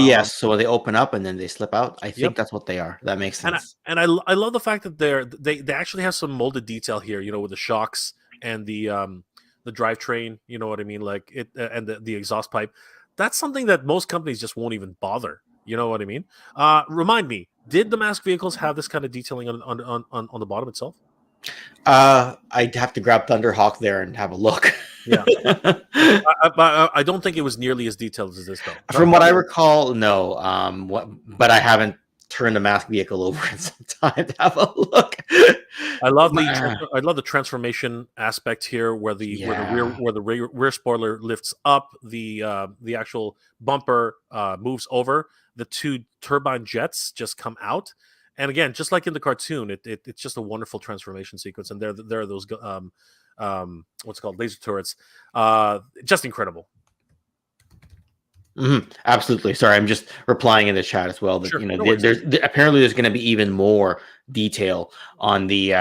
Yes. So they open up and then they slip out. I think that's what they are. That makes sense. And I love the fact that they actually have some molded detail here. You know, with the shocks and the drivetrain. You know what I mean? Like it and the exhaust pipe. That's something that most companies just won't even bother. You know what I mean? Remind me, did the mask vehicles have this kind of detailing on the bottom itself? I'd have to grab Thunderhawk there and have a look. Yeah, I don't think it was nearly as detailed as this, though. From what I recall, no. But I haven't turned a mask vehicle over in some time to have a look. I love the transformation aspect here, where the rear spoiler lifts up, the actual bumper moves over, the two turbine jets just come out, and again, just like in the cartoon, it's just a wonderful transformation sequence. And there are those what's called laser turrets, just incredible. Mm-hmm. Absolutely. Sorry, I'm just replying in the chat as well. That, apparently there's going to be even more detail on the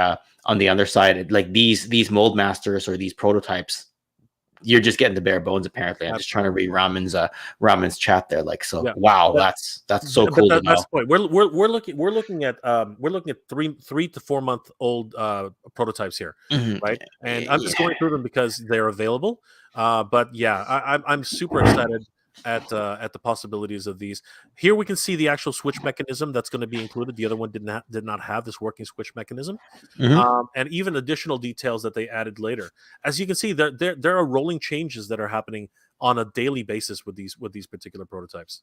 underside. Like these mold masters or these prototypes, you're just getting the bare bones. Apparently, I'm just trying to read Ramen's chat there. Like, so wow, that's so cool. That's the point. We're looking at 3 to 4 month old prototypes here, right? And I'm just going through them because they're available. But yeah, I'm super excited at the possibilities of these. Here we can see the actual switch mechanism that's going to be included. The other one did not have this working switch mechanism, and even additional details that they added later. As you can see, there are rolling changes that are happening on a daily basis with these particular prototypes.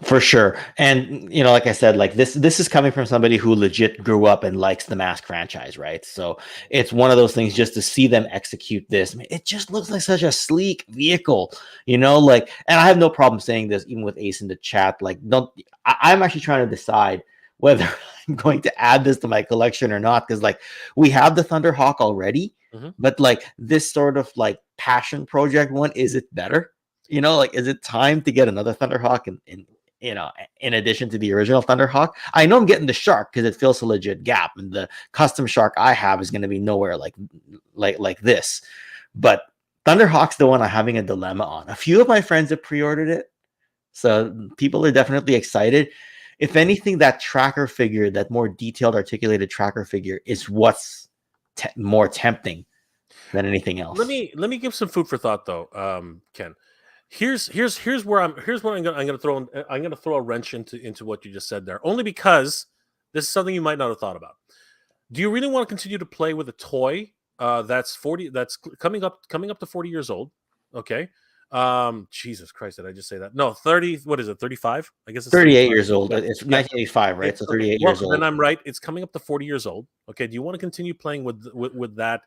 For sure. And like I said, like this is coming from somebody who legit grew up and likes the Mask franchise, right? So it's one of those things, just to see them execute this, it just looks like such a sleek vehicle, like, and I have no problem saying this even with Ace in the chat. Like, I'm actually trying to decide whether I'm going to add this to my collection or not, because like we have the Thunderhawk already, but like this sort of like passion project one, is it better? Like, is it time to get another Thunderhawk in addition to the original Thunderhawk? I know I'm getting the Shark because it fills a legit gap, and the custom Shark I have is going to be nowhere like this. But Thunderhawk's the one I'm having a dilemma on. A few of my friends have pre-ordered it, so people are definitely excited. If anything, that tracker figure, that more detailed, articulated tracker figure, is what's more tempting than anything else. Let me give some food for thought, though, Ken. Here's what I'm gonna throw a wrench into what you just said there, only because this is something you might not have thought about. Do you really want to continue to play with a toy that's coming up to 40 years old? Okay. Jesus Christ, did I just say that? No, 30. What is it? 35? I guess it's 38 years old. It's 1985, right? So 38 years old. Then I'm right. It's coming up to 40 years old. Okay. Do you want to continue playing with that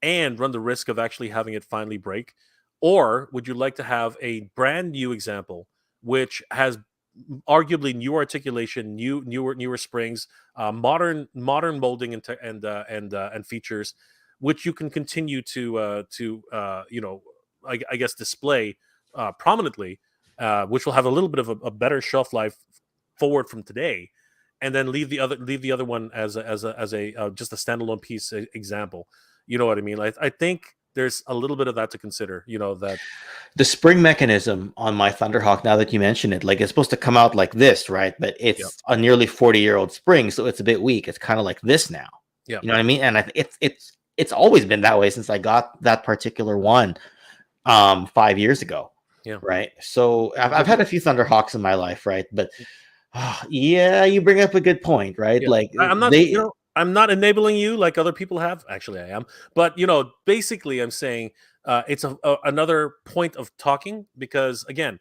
and run the risk of actually having it finally break? Or would you like to have a brand new example, which has arguably new articulation, newer springs, modern molding and features, which you can continue to I guess display prominently, which will have a little bit of a better shelf life forward from today, and then leave the other one as a just a standalone piece example. You know what I mean? I think there's a little bit of that to consider. That the spring mechanism on my Thunderhawk, now that you mention it, like, it's supposed to come out like this, right? But it's a nearly 40-year-old spring, so it's a bit weak. It's kind of like this now. Yeah, you know what I mean? And it's always been that way since I got that particular one 5 years ago. Yeah. Right. So I've had a few Thunderhawks in my life, right? But yeah, you bring up a good point, right? Yeah. Like, I'm not I'm not enabling you like other people have. Actually, I am. But basically, I'm saying it's another point of talking, because again,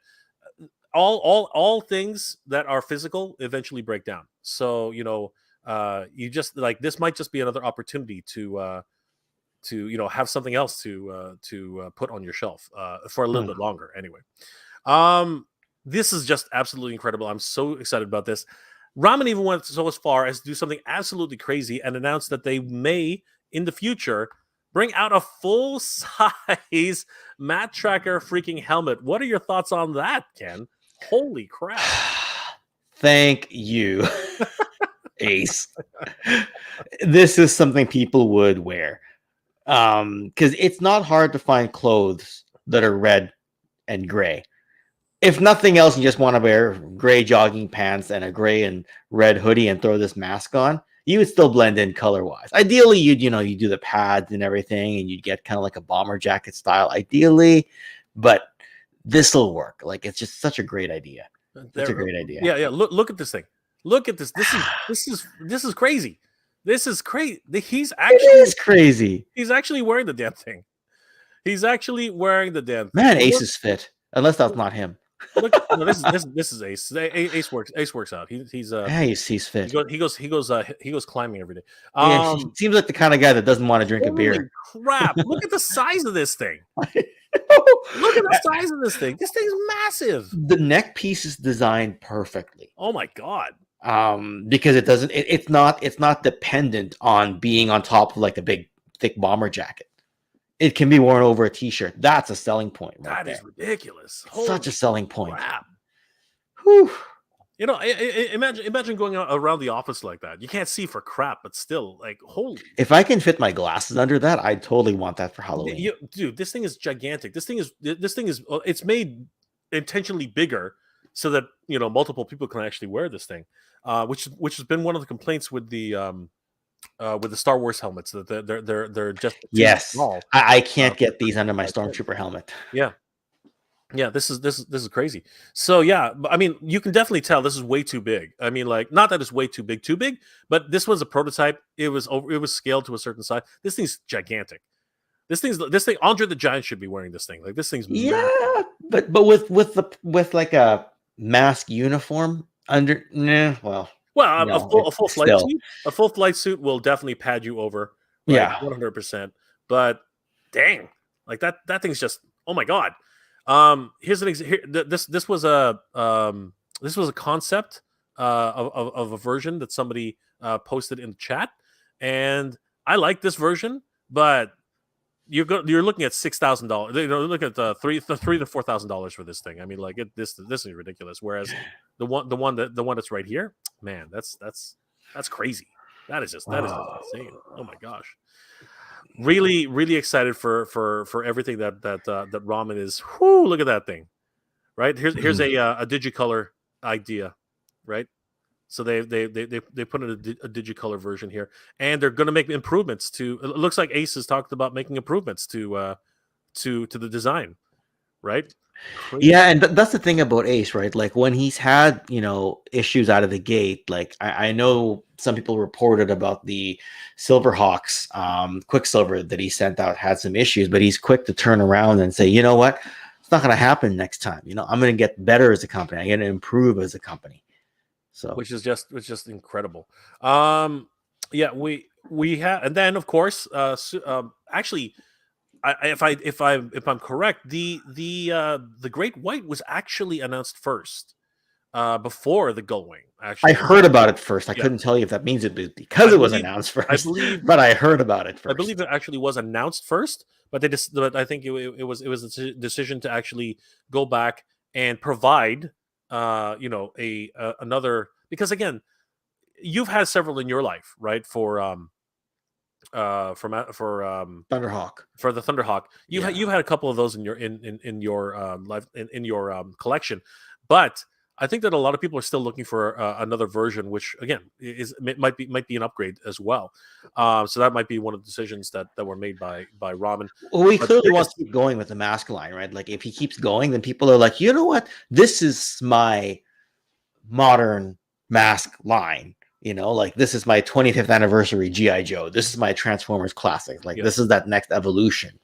all things that are physical eventually break down. So you just like, this might just be another opportunity to have something else to put on your shelf for a little bit longer. Anyway, this is just absolutely incredible. I'm so excited about this. Ramen even went so as far as to do something absolutely crazy and announce that they may, in the future, bring out a full-size Mat Tracker freaking helmet. What are your thoughts on that, Ken? Holy crap. Thank you, Ace. This is something people would wear. Because it's not hard to find clothes that are red and gray. If nothing else, you just want to wear gray jogging pants and a gray and red hoodie and throw this mask on, you would still blend in color-wise. Ideally, you do the pads and everything, and you'd get kind of like a bomber jacket style, ideally. But this will work. Like, it's just such a great idea. It's a great idea. Yeah. Look at this thing. Look at this. This is crazy. This is crazy. It is crazy. He's actually wearing the damn thing. He's actually wearing the damn thing. Man, Ace is fit. Unless that's not him. Look, no, this is Ace. Ace works out. He's fit. He goes climbing every day. Yeah, he seems like the kind of guy that doesn't want to drink a beer. Crap! Look at the size of this thing. Look at the size of this thing. This thing's massive. The neck piece is designed perfectly. Oh my god. Because it's not dependent on being on top of like a big thick bomber jacket. It can be worn over a t-shirt. That's a selling point. That is ridiculous. Such a selling point. Crap. Whew. Imagine going around the office like that. You can't see for crap, but still, like, holy. If I can fit my glasses under that, I totally want that for Halloween. Dude, this thing is gigantic. This thing is. It's made intentionally bigger so that multiple people can actually wear this thing, which has been one of the complaints with the Star Wars helmets, that they're just small. I can't get these under my Stormtrooper helmet. Yeah, this is crazy. So yeah, I mean, you can definitely tell this is way too big. I mean, like, not that it's way too big, but this was a prototype. It was scaled to a certain size. This thing's gigantic. This thing. Andre the Giant should be wearing this thing. Like, this thing's massive. but with like a mask uniform under. A full flight suit. A full flight suit will definitely pad you over. Like, 100%. But dang, like that thing's just, oh my god. Here's an example. This was a concept of a version that somebody posted in the chat, and I like this version, but you're looking at $6,000. You know, look at the three to $4,000 for this thing. I mean, like this is ridiculous. Whereas the one that's right here, man, that's crazy. That is just insane. Oh my gosh. Really, really excited for everything that Ramen is. Whoo, look at that thing. Right? Here's a Digicolor idea, right? So they put in a Digicolor version here, and they're going to make improvements to. It looks like Ace has talked about making improvements to the design, right? Crazy. Yeah, and that's the thing about Ace, right? Like when he's had issues out of the gate, like I know some people reported about the Silverhawks Quicksilver that he sent out had some issues, but he's quick to turn around and say, you know what, it's not going to happen next time. I'm going to get better as a company. I'm going to improve as a company. So which is just incredible. Yeah, we have, and then of course, actually, if I'm correct, the Great White was actually announced first, before the Gullwing. Actually, I heard about it first. I couldn't tell you if that means it because it was announced first. But I heard about it first. I believe it actually was announced first, but but I think it was a decision to actually go back and provide, another, because again, you've had several in your life, right? For Thunderhawk. For the Thunderhawk, you've had a couple of those in your life in your collection, but I think that a lot of people are still looking for another version, which again might be an upgrade as well. So that might be one of the decisions that were made by Ramen. Well, he clearly wants to keep going with the mask line, right? Like if he keeps going, then people are like, you know what, this is my modern mask line. Like this is my 25th anniversary G.I. Joe. This is my Transformers classic. Like this is that next evolution,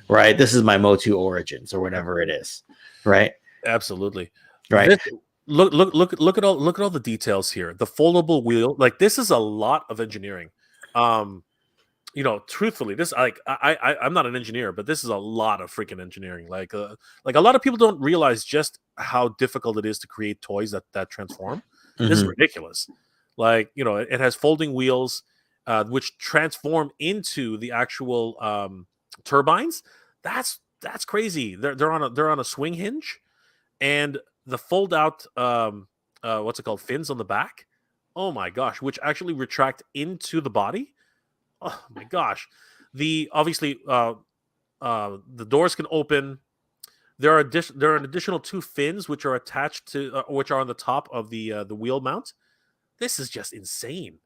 right? This is my MOTU Origins or whatever it is, right? Absolutely, right. Look at all the details here. The foldable wheel, like this is a lot of engineering. Truthfully, this I'm not an engineer, but this is a lot of freaking engineering. Like a lot of people don't realize just how difficult it is to create toys that transform. Mm-hmm. This is ridiculous. Like it has folding wheels, which transform into the actual turbines. That's crazy. They're on a swing hinge, and the fold out what's it called, fins on the back. Oh my gosh, which actually retract into the body. Oh my gosh. Obviously the doors can open. There are an additional 2 fins which are attached to which are on the top of the wheel mount. This is just insane.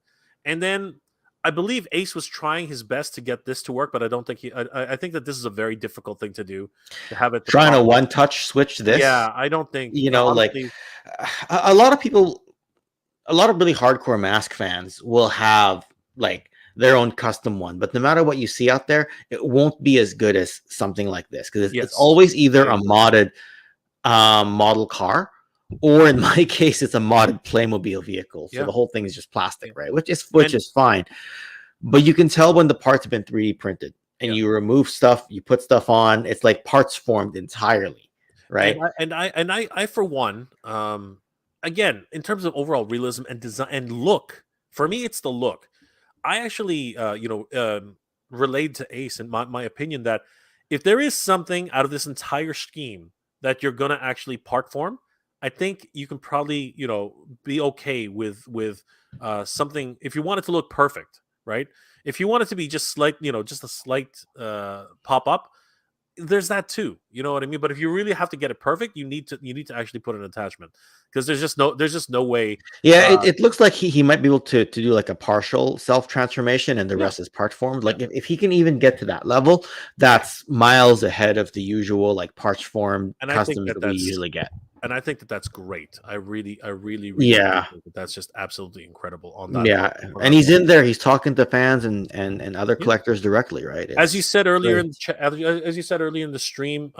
And then I believe Ace was trying his best to get this to work, but I don't think I think that this is a really difficult thing to do, to have it trying to one-touch switch this. Yeah, I don't think honestly, like a lot of people, a lot of really hardcore mask fans will have like their own custom one, but no matter what you see out there, it won't be as good as something like this because it's always either a modded model car, or in my case, it's a modded Playmobil vehicle. So the whole thing is just plastic, right? Which is fine. But you can tell when the parts have been 3D printed and you remove stuff, you put stuff on, it's like parts formed entirely, right? And I for one, again, in terms of overall realism and design and look, for me, it's the look. I actually, relayed to Ace in my opinion that if there is something out of this entire scheme that you're going to actually part form, I think you can probably, be okay with something. If you want it to look perfect, right? If you want it to be just slight, just a slight pop up, there's that too. You know what I mean? But if you really have to get it perfect, you need to actually put an attachment, because there's just no way. Yeah, it looks like he might be able to do like a partial self transformation, and the rest is part formed. Like if he can even get to that level, that's miles ahead of the usual like parts formed customs that we usually get. And I think that that's great. I really think that that's just absolutely incredible on that. Yeah, and he's in there. He's talking to fans and other collectors directly, right? As you said earlier in the as you said earlier in the stream,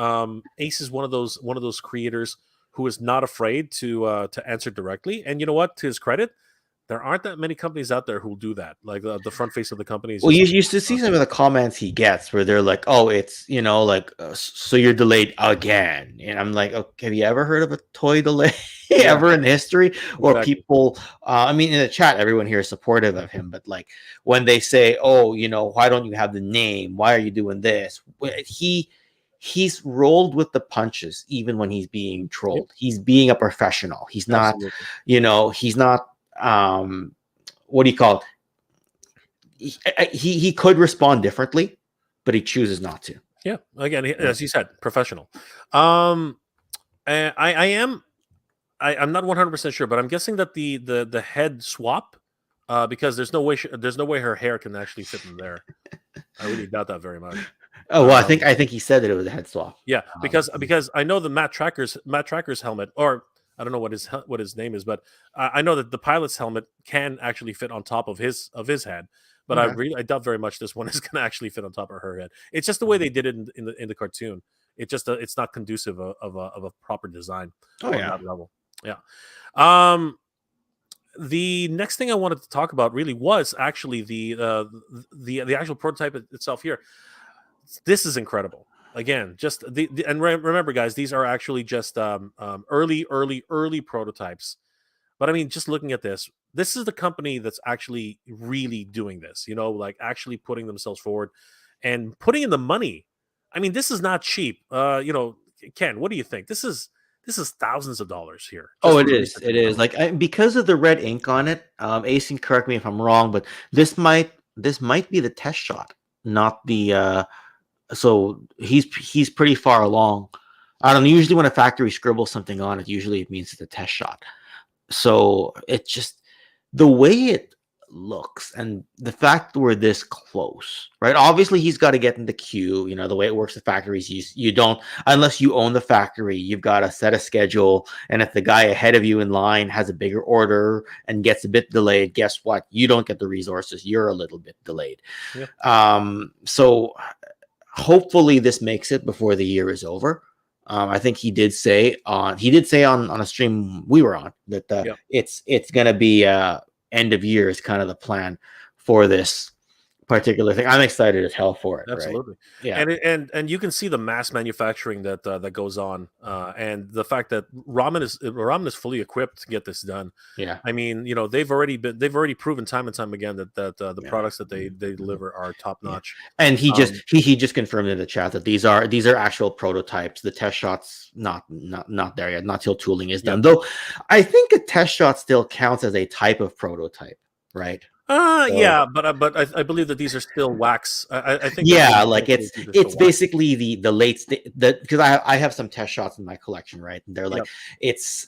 Ace is one of those creators who is not afraid to answer directly. And you know what? To his credit, there aren't that many companies out there who will do that. Like the front face of the company is Well, just you used to see some of the comments he gets where they're like, "Oh, it's like so you're delayed again," and I'm like, "Okay, have you ever heard of a toy delay Yeah. ever in history?" Or Exactly. people, I mean, in the chat, everyone here is supportive of him, but like when they say, "Oh, why don't you have the name? Why are you doing this?" He's rolled with the punches even when he's being trolled. Yep. He's being a professional. He's not, Absolutely. he's not. What do you call it? He could respond differently, but he chooses not to. Yeah. Again, as you said, professional. I'm not 100% sure, but I'm guessing that the head swap, because there's no way her hair can actually fit in there. I really doubt that very much. Oh well, I think he said that it was a head swap. Yeah, because I know the Matt Tracker's helmet, or I don't know what his name is, but I know that the pilot's helmet can actually fit on top of his head. But Okay. I doubt very much this one is going to actually fit on top of her head. It's just the way they did it in the cartoon. It's not conducive of a proper design Oh on yeah. that level. Yeah. The next thing I wanted to talk about really was actually the actual prototype itself here. This is incredible. Again, just remember, guys, these are actually just early prototypes. But I mean, just looking at this is the company that's actually really doing this. Like actually putting themselves forward and putting in the money. I mean, this is not cheap. Ken, what do you think? This is thousands of dollars here. Oh, Just it for is. research It and is development. like because of the red ink on it. Ace can correct me if I'm wrong, but this might be the test shot, not the. So he's pretty far along. I don't know. Usually, when a factory scribbles something on it, usually it means it's a test shot. So it just the way it looks and the fact that we're this close, right? Obviously, he's got to get in the queue. The way it works, the factories, you don't unless you own the factory. You've got to set a schedule, and if the guy ahead of you in line has a bigger order and gets a bit delayed, guess what? You don't get the resources. You're a little bit delayed. Yeah. So hopefully this makes it before the year is over. I think he did say on a stream we were on that Yep. it's gonna be end of year is kind of the plan for this particular thing. I'm excited as hell for it. Absolutely. Right? Yeah. And you can see the mass manufacturing that goes on, and the fact that Ramen is fully equipped to get this done. Yeah. I mean, they've already proven time and time again that the products that they deliver are top notch. And he just confirmed in the chat that these are actual prototypes. The test shots not there yet, not till tooling is done. Though I think a test shot still counts as a type of prototype, right? Yeah, but I believe that these are still wax. I think. Yeah, like it's basically the late because I have some test shots in my collection, right? And they're like it's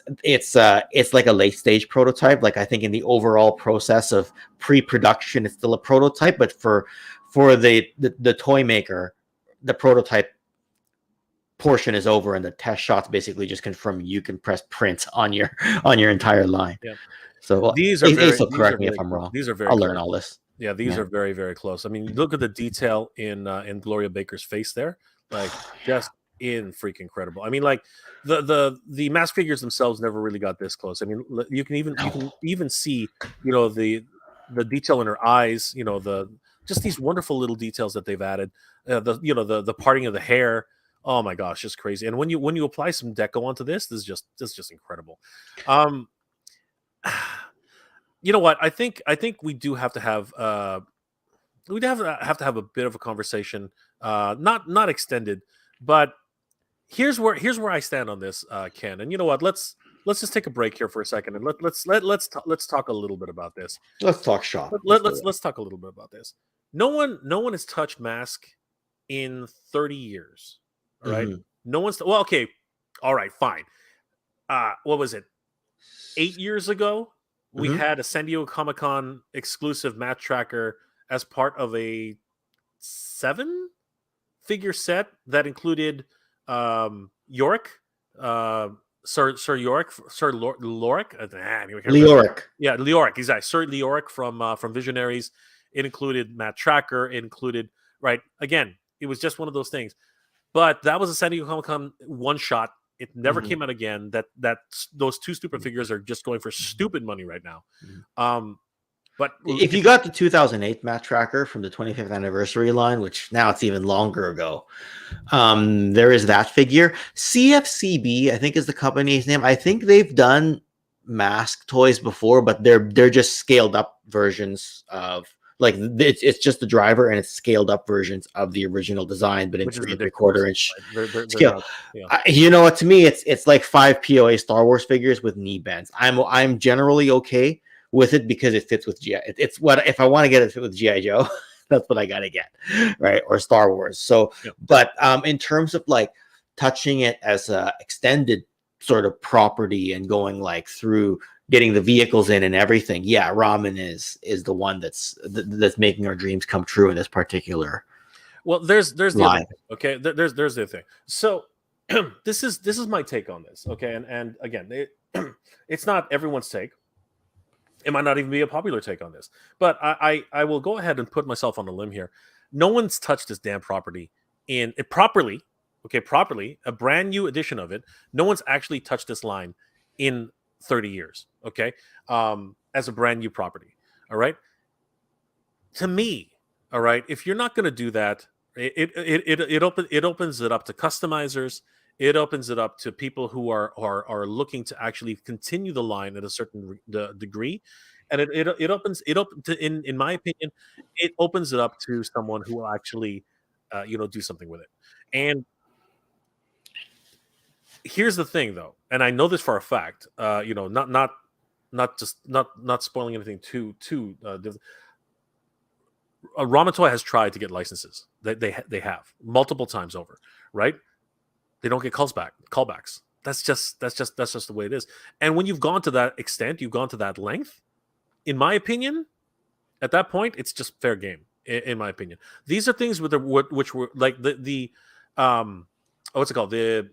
like a late stage prototype. Like I think in the overall process of pre-production, it's still a prototype, but for the toy maker, the prototype portion is over, and the test shots basically just confirm you can press print on your entire line. Yeah. So these are correct me if I'm wrong. These are very. I'll learn all this. Yeah, these are very, very close. I mean, look at the detail in Gloria Baker's face there, like just freaking incredible. I mean, like the mask figures themselves never really got this close. I mean, you can even see the detail in her eyes. Just these wonderful little details that they've added. The parting of the hair. Oh my gosh, just crazy. And when you apply some deco onto this is just incredible. You know what? I think we do have to have we'd have to have a bit of a conversation, not extended, but here's where I stand on this, Ken. And you know what? Let's just take a break here for a second and let's talk a little bit about this. Let's talk shop. Let's talk a little bit about this. No one has touched Mask in 30 years. All right. No one's okay. All right, fine. What was it? 8 years ago? We had a San Diego Comic-Con exclusive Matt Tracker as part of a 7-figure set that included Yorick, Sir Yorick, Sir Lorick, Leoric. Yeah, Leoric, exactly. Sir Leoric from Visionaries. It included Matt Tracker. It included again. It was just one of those things. But that was a San Diego Comic-Con one shot. It never Mhm. came out again. Those two stupid figures are just going for stupid money right now. But If you got the 2008 Match Tracker from the 25th anniversary line, which now it's even longer ago, there is that figure. CFCB, I think, is the company's name. I think they've done mask toys before, but they're just scaled up versions of, like, it's just the driver and it's scaled up versions of the original design, but in which is 3 ridiculous. quarter inch They're scale. not, yeah. You know what? To me, it's like 5 POA Star Wars figures with knee bends. I'm generally okay with it because it fits with GI. It's what, if I want to get it fit with GI Joe, that's what I gotta get, right? Or Star Wars. So, Yep. but in terms of like touching it as a extended sort of property and going like through getting the vehicles in and everything, yeah, Ramen is the one that's making our dreams come true in this particular. Well, there's the line. other thing, okay. There's the other thing. So this is my take on this, okay. And again, it's not everyone's take. It might not even be a popular take on this, but I will go ahead and put myself on a limb here. No one's touched this damn property in it properly. Okay, properly, a brand new edition of it. No one's actually touched this line in 30 years. Okay, as a brand new property. All right. To me, all right, if you're not going to do that, it opens it up to customizers. It opens it up to people who are looking to actually continue the line at a certain degree, and it opens to, in my opinion, it opens it up to someone who will actually do something with it. And here's the thing, though, and I know this for a fact. Not spoiling anything too. Ramen Toy has tried to get licenses. They have multiple times over, right? They don't get callbacks. That's just the way it is. And when you've gone to that extent, you've gone to that length, in my opinion, at that point, it's just fair game. In my opinion, these are things which were like what's it called, the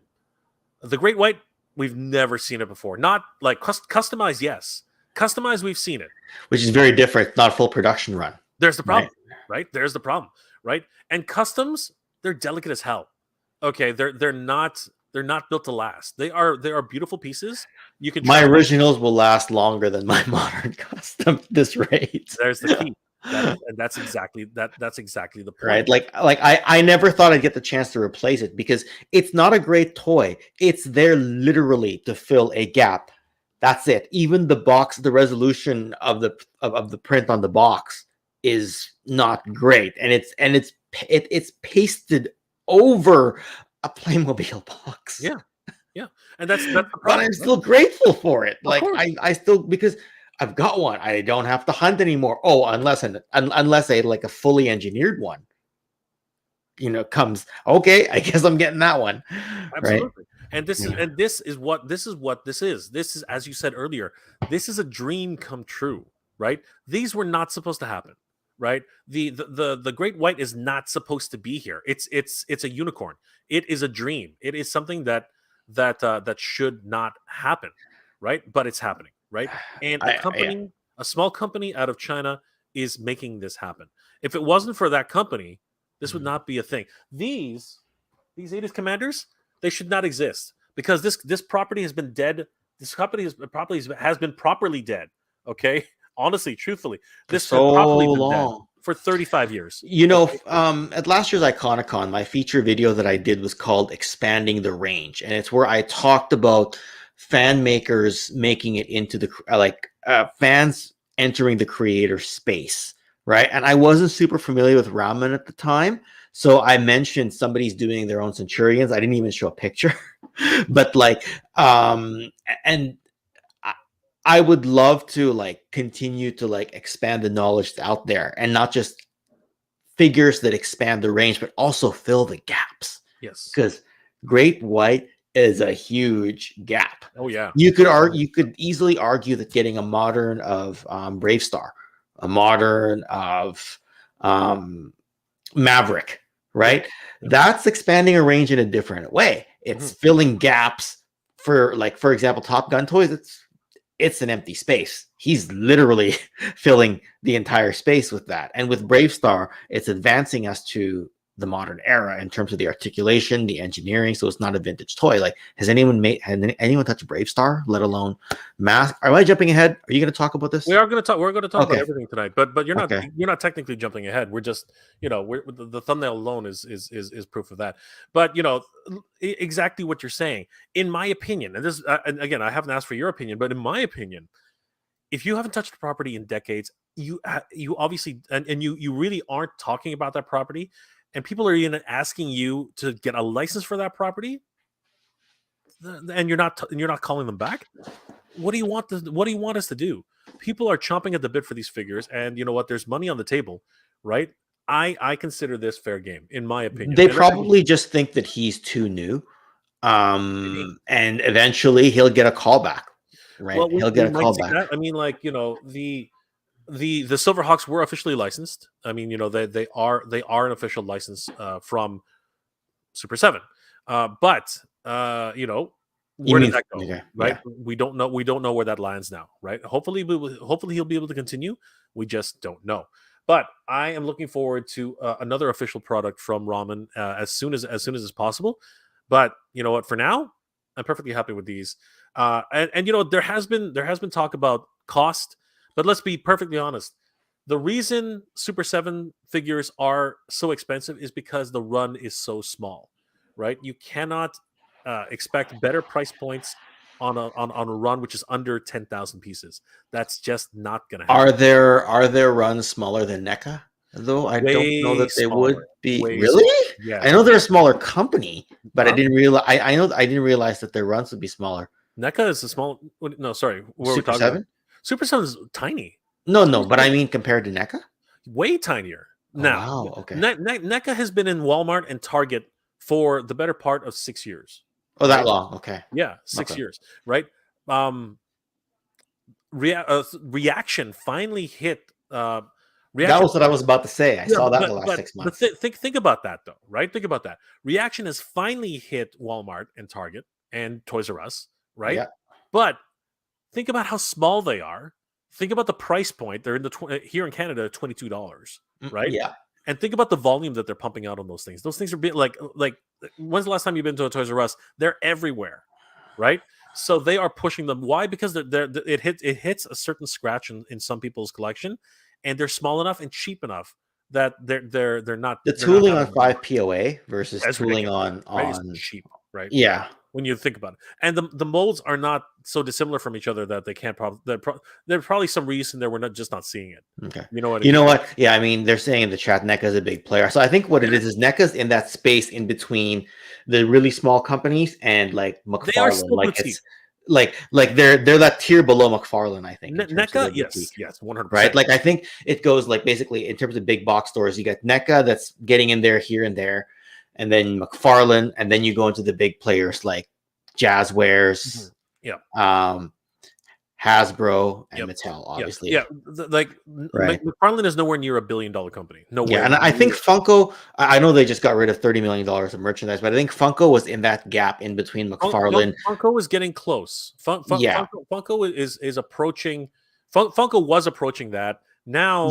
Great White. We've never seen it before. Not like customized. Yes, customized. We've seen it, which is very different. Not full production run. There's the problem, right? There's the problem, right? And customs, they're delicate as hell. Okay, they're not built to last. They are beautiful pieces. You can. My originals will last longer than my modern custom at this rate. There's the key, and that's exactly the point. Right? Like I never thought I'd get the chance to replace it because it's not a great toy. It's there literally to fill a gap. That's it. Even the box, the resolution of the print on the box is not great, and it's pasted over a Playmobil box. Yeah, and that's the problem, but I'm still grateful for it. Of like course. I still, because I've got one. I don't have to hunt anymore. Oh, unless a like a fully engineered one, comes. Okay, I guess I'm getting that one. Absolutely. Right? And this is what this is. This is, as you said earlier, this is a dream come true, right? These were not supposed to happen. Right, the Great White is not supposed to be here. It's a unicorn. It is a dream. It is something that should not happen, right? But it's happening, right? And a small company out of China is making this happen. If it wasn't for that company, this would not be a thing. These Aegis Commanders, they should not exist because this property has been dead. This company has been properly dead. Okay. Honestly, truthfully, this so has probably been long dead for 35 years. At last year's Iconicon, my feature video that I did was called Expanding the Range. And it's where I talked about fan makers making it into the fans entering the creator space. Right. And I wasn't super familiar with Ramen at the time. So I mentioned somebody's doing their own Centurions. I didn't even show a picture, but and I would love to continue to expand the knowledge out there, and not just figures that expand the range, but also fill the gaps. Yes, because Great White is a huge gap. Oh yeah, you could easily argue that getting a modern of Brave Star, a modern of Maverick, right? Yeah. That's expanding a range in a different way. It's filling gaps for example, Top Gun toys. It's an empty space. He's literally filling the entire space with that. And with Brave Star, it's advancing us to the modern era in terms of the articulation, the engineering. So it's not a vintage toy. Like, has anyone touched Brave Star, let alone Mask? Am I jumping ahead? Are you going to talk about this? We're going to talk about Okay. everything tonight, but you're not Okay. you're not technically jumping ahead. We're just, the thumbnail alone is proof of that. But exactly what you're saying, in my opinion, and this, and again, I haven't asked for your opinion, but in my opinion, if you haven't touched a property in decades, you obviously, and you really aren't talking about that property, and people are even asking you to get a license for that property, and you're not calling them back. What do you want us to do? People are chomping at the bit for these figures, and you know what? There's money on the table, right? I consider this fair game, in my opinion. They probably just think that he's too new, and eventually he'll get a call back, right? Well, He'll get a call back. That. I mean, like, the Silverhawks were officially licensed. I mean, they are an official license from Super 7, but where does that go? Okay, right? yeah. We don't know where that lands now, right? Hopefully he'll be able to continue. We just don't know. But I am looking forward to another official product from Ramen as soon as is possible. But you know what? For now, I'm perfectly happy with these. And there has been talk about cost, but let's be perfectly honest. The reason Super 7 figures are so expensive is because the run is so small, right? You cannot expect better price points on a run which is under 10,000 pieces. That's just not going to happen. Are there runs smaller than NECA? Though I don't know that they would be. Really? Yeah. I know they're a smaller company, but I didn't realize. I didn't realize that their runs would be smaller. NECA is a small. No, sorry. Super 7. Super 7 is tiny. No, but I mean compared to NECA, way tinier. Now, wow, okay. NECA has been in Walmart and Target for the better part of 6 years. Oh, that long? Okay. Yeah, 6 years, right? Reaction finally hit. That was what I was about to say. I saw that in the last 6 months. But think about that, though, right? Think about that. Reaction has finally hit Walmart and Target and Toys R Us, right? Yeah. But think about how small they are. Think about the price point. They're in here in Canada, $22, right? Yeah. And think about the volume that they're pumping out on those things. Those things are like. When's the last time you've been to a Toys R Us? They're everywhere, right? So they are pushing them. Why? Because it hits a certain scratch in some people's collection, and they're small enough and cheap enough that they're not. The tooling on 5 POA versus tooling on it's cheap, right? Yeah. When you think about it, and the molds are not so dissimilar from each other that they can't there's probably some reason that we're not seeing it. Okay. You know what? You know what? Yeah, I mean, they're saying in the chat NECA is a big player. So I think what it is NECA's in that space in between the really small companies and like McFarlane. They are still like boutique. it's like they're that tier below McFarlane, I think. NECA, yes, 100%. Right? Like I think it goes like basically in terms of big box stores, you get NECA that's getting in there here and there, and then McFarlane, and then you go into the big players like Jazzwares, Hasbro, and Mattel, obviously. Yeah. McFarlane is nowhere near $1 billion company. Nowhere. Yeah, and I think Funko, I know they just got rid of $30 million of merchandise, but I think Funko was in that gap in between McFarlane. Funko is getting close. Funko is approaching. Funko was approaching that. Now,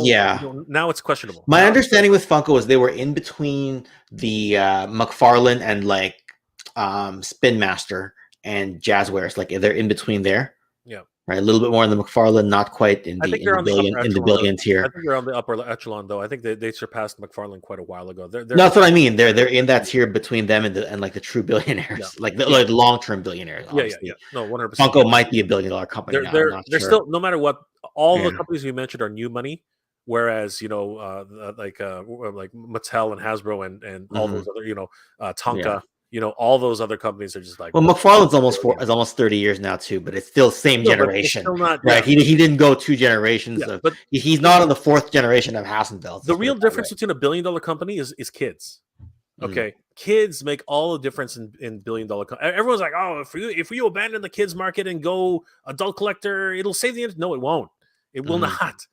now it's questionable. My understanding with Funko is they were in between the McFarlane and like Spin Master and Jazzwares, like they're in between there. Yeah, right. A little bit more in the McFarlane, not quite in the billion tier. I think they're on the upper echelon, though. I think they surpassed McFarlane quite a while ago. That's what I mean. They're in that tier between them and like the true billionaires, like long term billionaires. Obviously. Yeah. No, 100%. Funko might be $1 billion company. They're still, no matter what. All the companies you mentioned are new money, whereas like Mattel and Hasbro and all those other Tonka. All those other companies are just like. Well, McFarlane's almost 30 years now too, but it's still same generation, still not, right? Yeah. He didn't go 2 generations but he's not on the 4th generation of Hasselbelts. The real difference between $1 billion company is kids. Okay, kids make all the difference in $1 billion. Everyone's like, oh, if you abandon the kids market and go adult collector, it'll save the industry. No, it won't. It will not.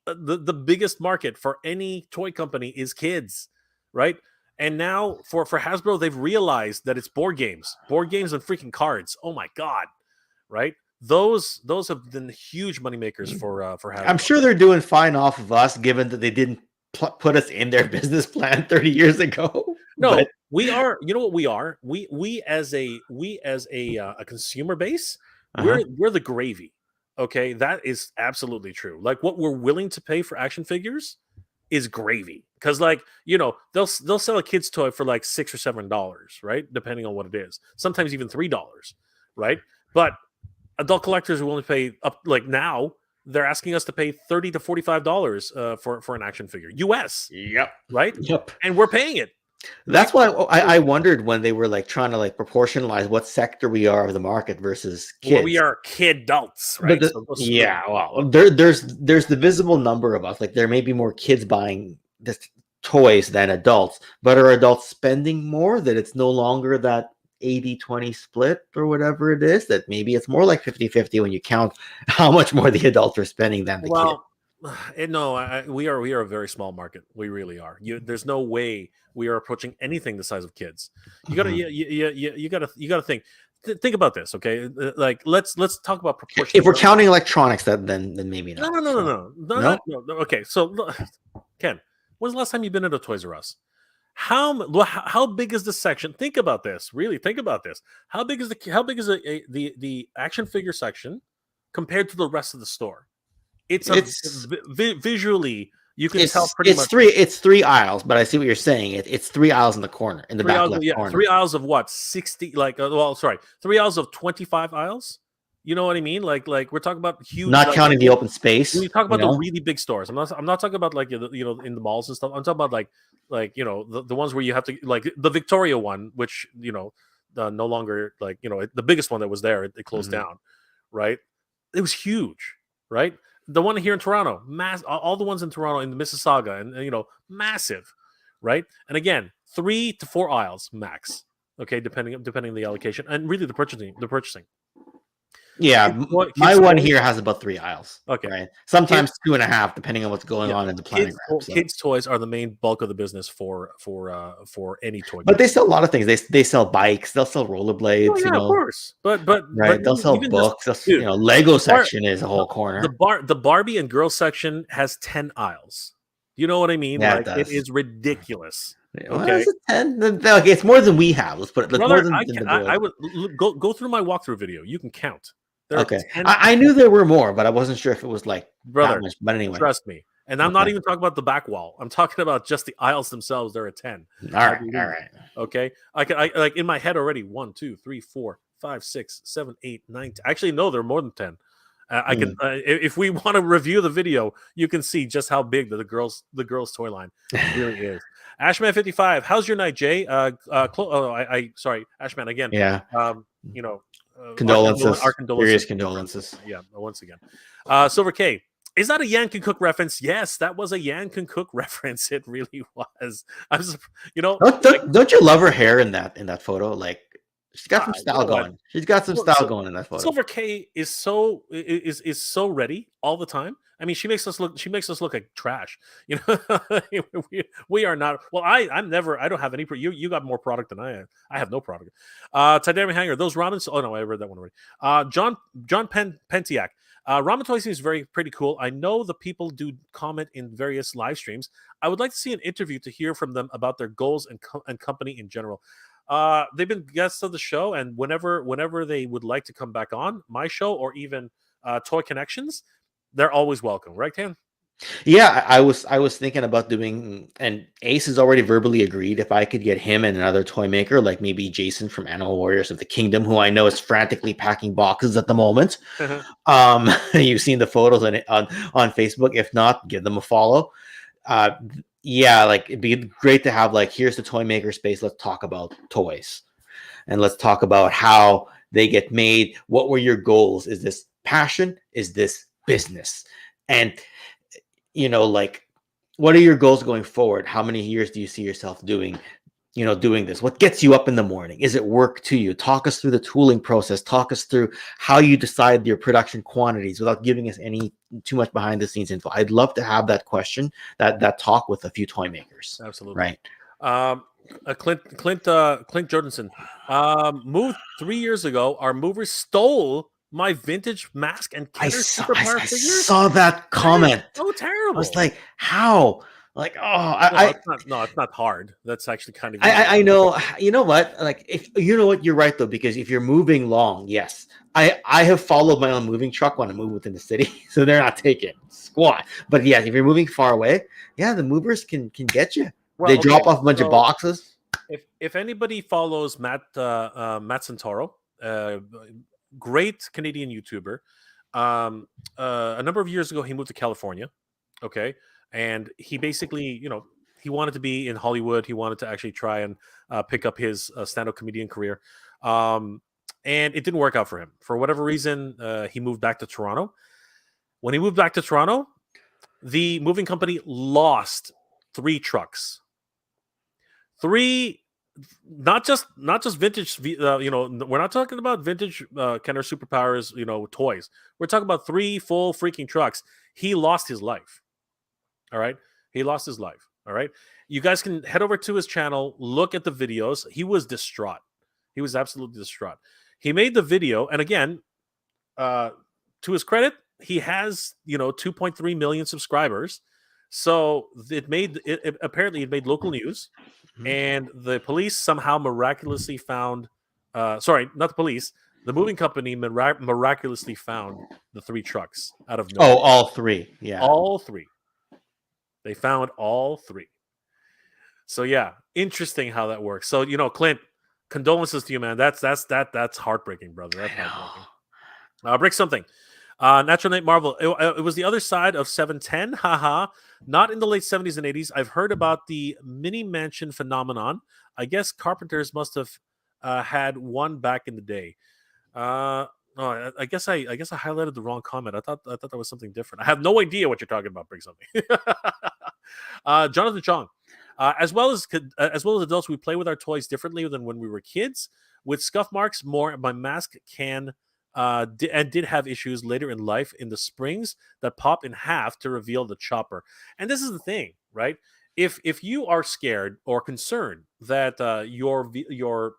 The biggest market for any toy company is kids, right? And now for Hasbro, they've realized that it's board games and freaking cards. Oh my god, right? Those have been huge moneymakers for Hasbro. I'm sure they're doing fine off of us, given that they didn't put us in their business plan 30 years ago. No, But we are. You know what we are? We as a consumer base, uh-huh. we're the gravy. Okay, that is absolutely true. Like what we're willing to pay for action figures is gravy. Because like they'll sell a kid's toy for like $6 or $7, right? Depending on what it is. Sometimes even $3, right? But adult collectors will only pay up like now. They're asking us to pay $30 to $45 for an action figure, US, Yep. right? Yep. And we're paying it. That's why I wondered when they were like trying to like proportionalize what sector we are of the market versus kids. Well, we are kid adults, right? Yeah, well, there's the visible number of us. Like there may be more kids buying this toys than adults, but are adults spending more? That it's no longer that 80-20 split or whatever it is, that maybe it's more like 50-50 when you count how much more the adults are spending than the kids. No, we are a very small market. We really are. There's no way we are approaching anything the size of kids. You gotta, you gotta think. Think about this, okay? Like let's talk about proportion. If we're counting electronics, then maybe not. No. Okay, so Ken, when's the last time you've been at a Toys R Us? How big is the section? Think about this. Really, think about this. How big is the action figure section compared to the rest of the store? It's visually you can tell pretty much. It's three aisles, but I see what you're saying. It's 3 aisles in the corner, in the back left corner. 3 aisles of what? 60 like 3 aisles of 25 aisles. You know what I mean? Like we're talking about huge. Not counting the open space. When you talk about the really big stores, I'm not talking about like in the malls and stuff. I'm talking about like the ones where you have to, like the Victoria one, which no longer, like the biggest one that was there, it closed down, right? It was huge, right? The one here in Toronto, all the ones in Toronto, in the Mississauga, and massive, right? And again, 3 to 4 aisles max. Okay, depending on the allocation and really the purchasing. Yeah, my one here has about 3 aisles. Okay, right? Sometimes 2.5, depending on what's going on in the planogram. Kids' toys are the main bulk of the business for any toy. But they sell a lot of things. They sell bikes. They'll sell rollerblades. Of course. But right, they'll sell books. Lego section is a whole corner. The Barbie and girl section has 10 ails. You know what I mean? Yeah, it is ridiculous. Okay, it's more than we have. Let's put it. Brother, I would go through my walkthrough video. You can count. Okay, I knew there were more, but I wasn't sure if it was like brother. Much, but anyway, trust me. And I'm not even talking about the back wall. I'm talking about just the aisles themselves. They're at 10. All right. Okay, I like in my head already. 1, 2, 3, 4, 5, 6, 7, 8, 9. Actually, no, there are more than 10. I can if we want to review the video, you can see just how big the girls toy line really is. Ashman 55, how's your night, Jay? Sorry, Ashman again. Yeah. Condolences. Our serious condolences. Yeah, once again. Silver K, is that a Yan Can Cook reference? Yes, that was a Yan Can Cook reference. It really was. Don't you love her hair in that photo? Like, she's got some style going. She's got some style going in that photo. Silver K is so ready all the time. I mean, she makes us look like trash. We are not. Well, I don't have any. You got more product than I have. I have no product. Titanium Hanger, those ramen. Oh no, I read that one already. John Pentiak. Ramen Toy seems pretty cool. I know the people do comment in various live streams. I would like to see an interview to hear from them about their goals and company in general. They've been guests of the show, and whenever they would like to come back on my show or even Toy Connections, they're always welcome, right, Tan? Yeah, I was thinking about doing, and Ace has already verbally agreed if I could get him and another toy maker, like maybe Jason from Animal Warriors of the Kingdom, who I know is frantically packing boxes at the moment. You've seen the photos on Facebook. If not, give them a follow. Yeah, like it'd be great to have like, here's the toy maker space. Let's talk about toys, and let's talk about how they get made. What were your goals? Is this passion? Is this business? And like, what are your goals going forward? How many years do you see yourself doing this? What gets you up in the morning? Is it work to you? Talk us through the tooling process. Talk us through how you decide your production quantities without giving us any too much behind the scenes info. I'd love to have that question, that talk with a few toy makers. Absolutely. Right. Clint Jordanson moved 3 years ago. Our movers stole my vintage mask and Kenner Superpower figures. I saw that comment. So terrible. I was like, how? Like, oh, It's not hard. That's actually kind of easy. I know. You know what? Like, if you know what, you're right though, because if you're moving long, yes, I have followed my own moving truck when I move within the city, so they're not taking squat. But yes, if you're moving far away, yeah, the movers can get you. Well, They okay. drop off a bunch of So boxes. if anybody follows Matt Santoro, great Canadian YouTuber, a number of years ago he moved to California. Okay, and he basically, he wanted to be in Hollywood. He wanted to actually try and pick up his stand-up comedian career, and it didn't work out for him for whatever reason. He moved back to Toronto. When he moved back to Toronto, the moving company lost 3 trucks. 3, not just vintage. We're not talking about vintage Kenner Superpowers, toys. We're talking about 3 full freaking trucks. He lost his life. All right. He lost his life. All right. You guys can head over to his channel, look at the videos. He was distraught. He was absolutely distraught. He made the video. And again, to his credit, he has, 2.3 million subscribers. So apparently it made local news. And the police somehow miraculously found, sorry, not the police, the moving company miraculously found the 3 trucks out of nowhere. Oh, all 3. Yeah. All 3. They found all 3. So yeah, interesting how that works. So Clint, condolences to you, man. That's heartbreaking, brother. That's heartbreaking. Break something. Natural Night Marvel. It was the other side of 710. Haha. Not in the late 70s and 80s. I've heard about the mini mansion phenomenon. I guess carpenters must have had one back in the day. Oh, I guess I highlighted the wrong comment. I thought that was something different. I have no idea what you're talking about. Bring something. Jonathan Chong. As well as adults, we play with our toys differently than when we were kids. With scuff marks, my mask can did have issues later in life in the springs that pop in half to reveal the chopper. And this is the thing, right? If you are scared or concerned that your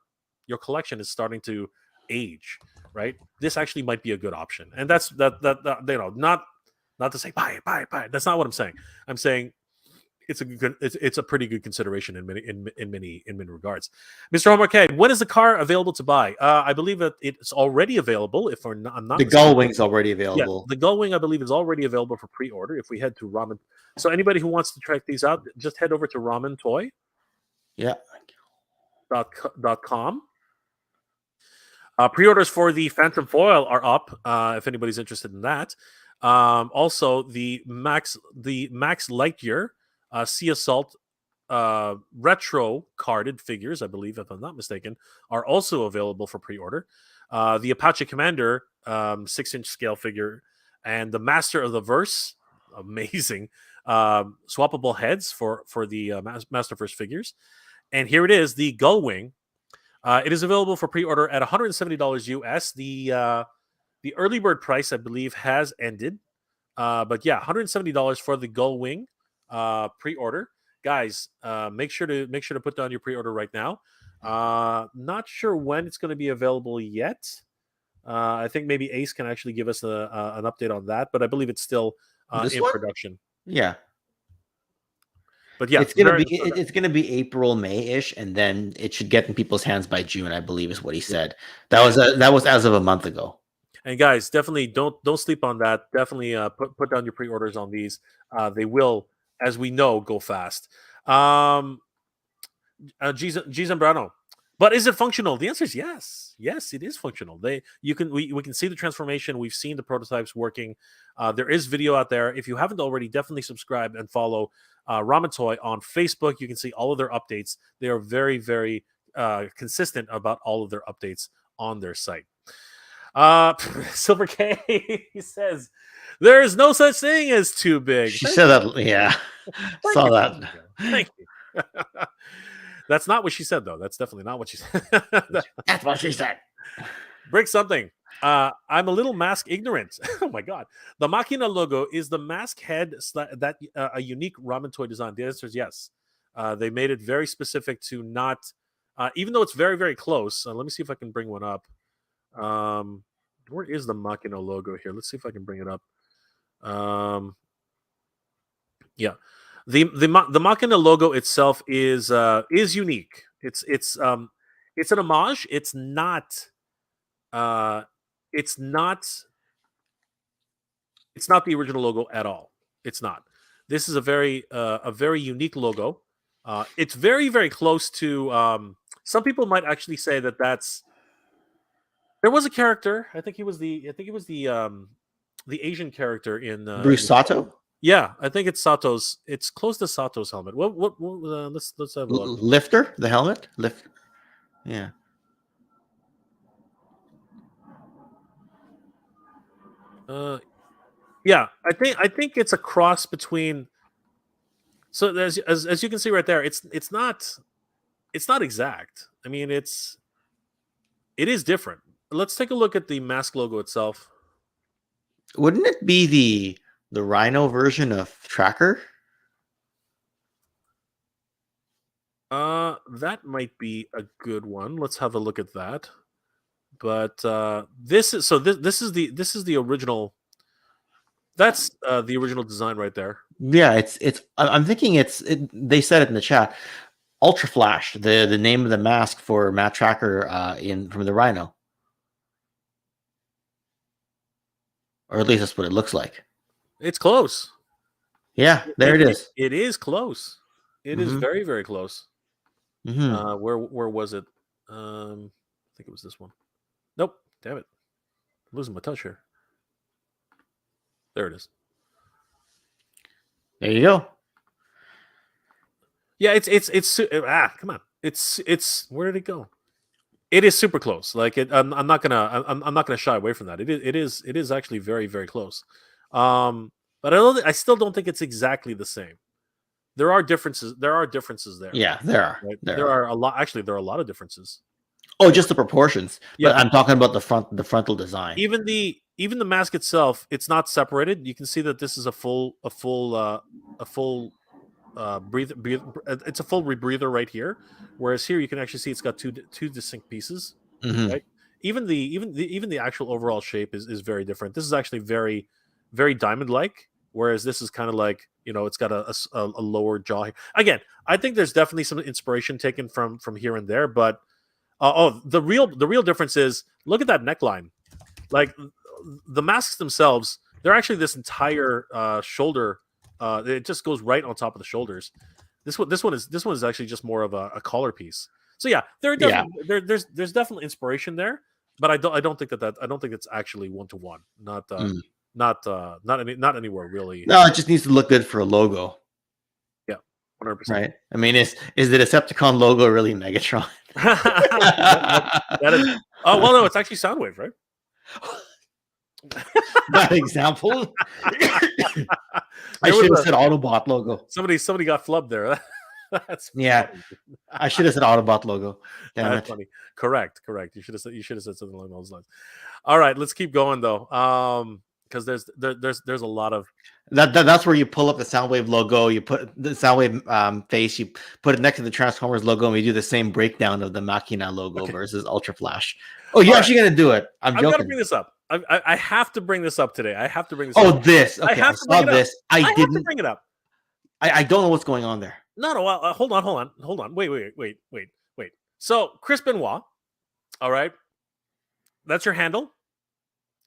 collection is starting to age, right? This actually might be a good option. And that's not to say buy it. That's not what I'm saying. I'm saying it's a pretty good consideration in many regards. Mr. Homarcade, when is the car available to buy? I believe that it's already available. If I'm not the Gullwing's already available. Yeah, the Gullwing, I believe, is already available for pre-order. If we head to Ramen, so anybody who wants to check these out, just head over to Ramen Toy. Yeah. .com. Pre-orders for the Phantom Foil are up. If anybody's interested in that. Also, the Max Lightyear Sea Assault retro carded figures, I believe, if I'm not mistaken, are also available for pre-order. The Apache Commander 6-inch scale figure and the Master of the Verse, amazing swappable heads for the Masterverse figures. And here it is, the Gullwing. It is available for pre-order at $170 US. The early bird price, I believe, has ended. But yeah, $170 for the Gullwing pre-order. Guys, make sure to put down your pre-order right now. Not sure when it's going to be available yet. I think maybe Ace can actually give us an update on that, but I believe it's still in production. Yeah. But yeah, it's gonna be April, May-ish, and then it should get in people's hands by June, I believe, is what he said. That was as of a month ago. And guys, definitely don't sleep on that. Definitely put down your pre-orders on these. They will, as we know, go fast. G Zambrano. But is it functional? The answer is yes. Yes, it is functional. We can see the transformation. We've seen the prototypes working. There is video out there. If you haven't already, definitely subscribe and follow Ramen Toy on Facebook. You can see all of their updates. They are very, very consistent about all of their updates on their site. Silver K says there is no such thing as too big. She said that. Yeah, saw that. Thank you. That's not what she said, though. That's definitely not what she said. That's what she said. Break something. I'm a little mask ignorant. Oh my god. The Machina logo is the mask head that a unique Ramen Toy design. The answer is yes. They made it very specific to not, even though it's very, very close. Let me see if I can bring one up. Where is the Machina logo here? Let's see if I can bring it up. Yeah. The Machina logo itself is unique. It's an homage. It's not it's not the original logo at all. It's not. This is a very unique logo. It's very, very close to. Some people might actually say that that's. There was a character. I think he was the Asian character in Bruce Sato? Yeah, I think it's Sato's. It's close to Sato's helmet. What let's have a look. Lifter, the helmet, lift. Yeah. Yeah, I think it's a cross between. So as you can see right there, it's not exact. I mean, it is different. Let's take a look at the mask logo itself. Wouldn't it be the Rhino version of Tracker? That might be a good one. Let's have a look at that. But this is the original. That's the original design right there. Yeah, it's. I'm thinking they said it in the chat. Ultra Flash, the name of the mask for Matt Tracker from the Rhino, or at least that's what it looks like. It's close. Yeah, there it is. It is close. It is very, very close. Mm-hmm. Where was it? I think it was this one. Nope. Damn it. I'm losing my touch here. There it is. There you go. Yeah, come on. It's where did it go? It is super close. Like I'm not gonna shy away from that. It is actually very, very close. But I still don't think it's exactly the same. There are differences. There are differences there. Yeah, there are. Right? There are a lot. Actually, there are a lot of differences. Oh, just the proportions. Yeah. But I'm talking about the frontal design. Even the mask itself, it's not separated. You can see that this is a full breather. It's a full rebreather right here. Whereas here, you can actually see it's got two distinct pieces. Mm-hmm. Right. Even the actual overall shape is very different. This is actually very, very diamond-like. Whereas this is kind of like, it's got a lower jaw here. Again, I think there's definitely some inspiration taken from here and there, but the real difference is, look at that neckline. Like the masks themselves, they're actually this entire shoulder. It just goes right on top of the shoulders. This one is actually just more of a collar piece. So yeah, there's definitely inspiration there, but I don't think it's actually 1-to-1. Not anywhere really. No, it just needs to look good for a logo. Yeah, 100%. Right. I mean, is the Decepticon logo really Megatron? that is. Oh well, no, it's actually Soundwave, right? That example. I should have said Autobot logo. Somebody got flubbed there. That's yeah. funny. I should have said Autobot logo. Damn That's it. funny. Correct. You should have said something along those lines. All right, let's keep going though. Because there's a lot of that's where you pull up the Soundwave logo, you put the Soundwave face, you put it next to the Transformers logo, and we do the same breakdown of the Machina logo versus Ultra Flash. Oh, you're actually gonna do it? I'm joking. I've got to bring this up. I have to bring this up today. I have to bring this. Oh, up. this. Okay, I saw this. I didn't have to bring it up. I don't know what's going on there. No. Hold on. Wait. So Chris Benoit. All right, that's your handle.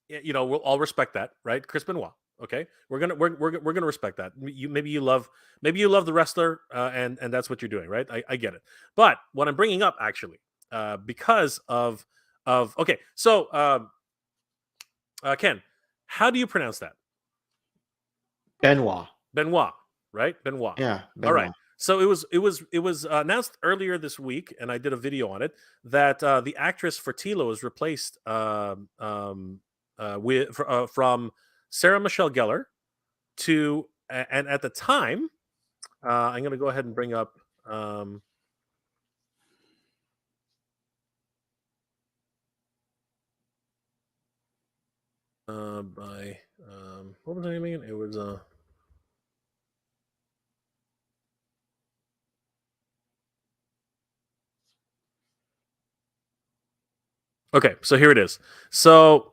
We'll all respect that, right? Chris Benoit. Okay, we're gonna respect that. Maybe you love the wrestler, and that's what you're doing, right? I get it. But what I'm bringing up actually, because of okay, so Ken, how do you pronounce that? Benoit, right? Benoit. Yeah. Benoit. All right. So it was announced earlier this week, and I did a video on it, that the actress for Tilo is replaced from Sarah Michelle Gellar to, and at the time, I'm going to go ahead and bring up what was the name again? It was okay, so here it is. So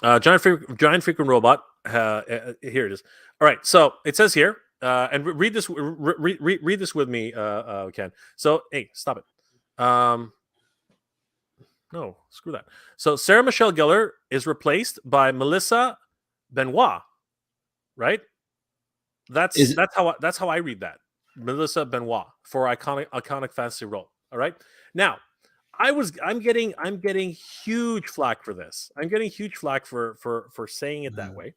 giant freaking robot. Here it is. All right, so it says here, and read this. Read this with me, Ken. So, hey, stop it. No, screw that. So, Sarah Michelle Gellar is replaced by Melissa Benoit. Right? That's how I read that. Melissa Benoit for iconic fantasy role. All right. Now, I'm getting huge flack for this. I'm getting huge flack for saying it that way.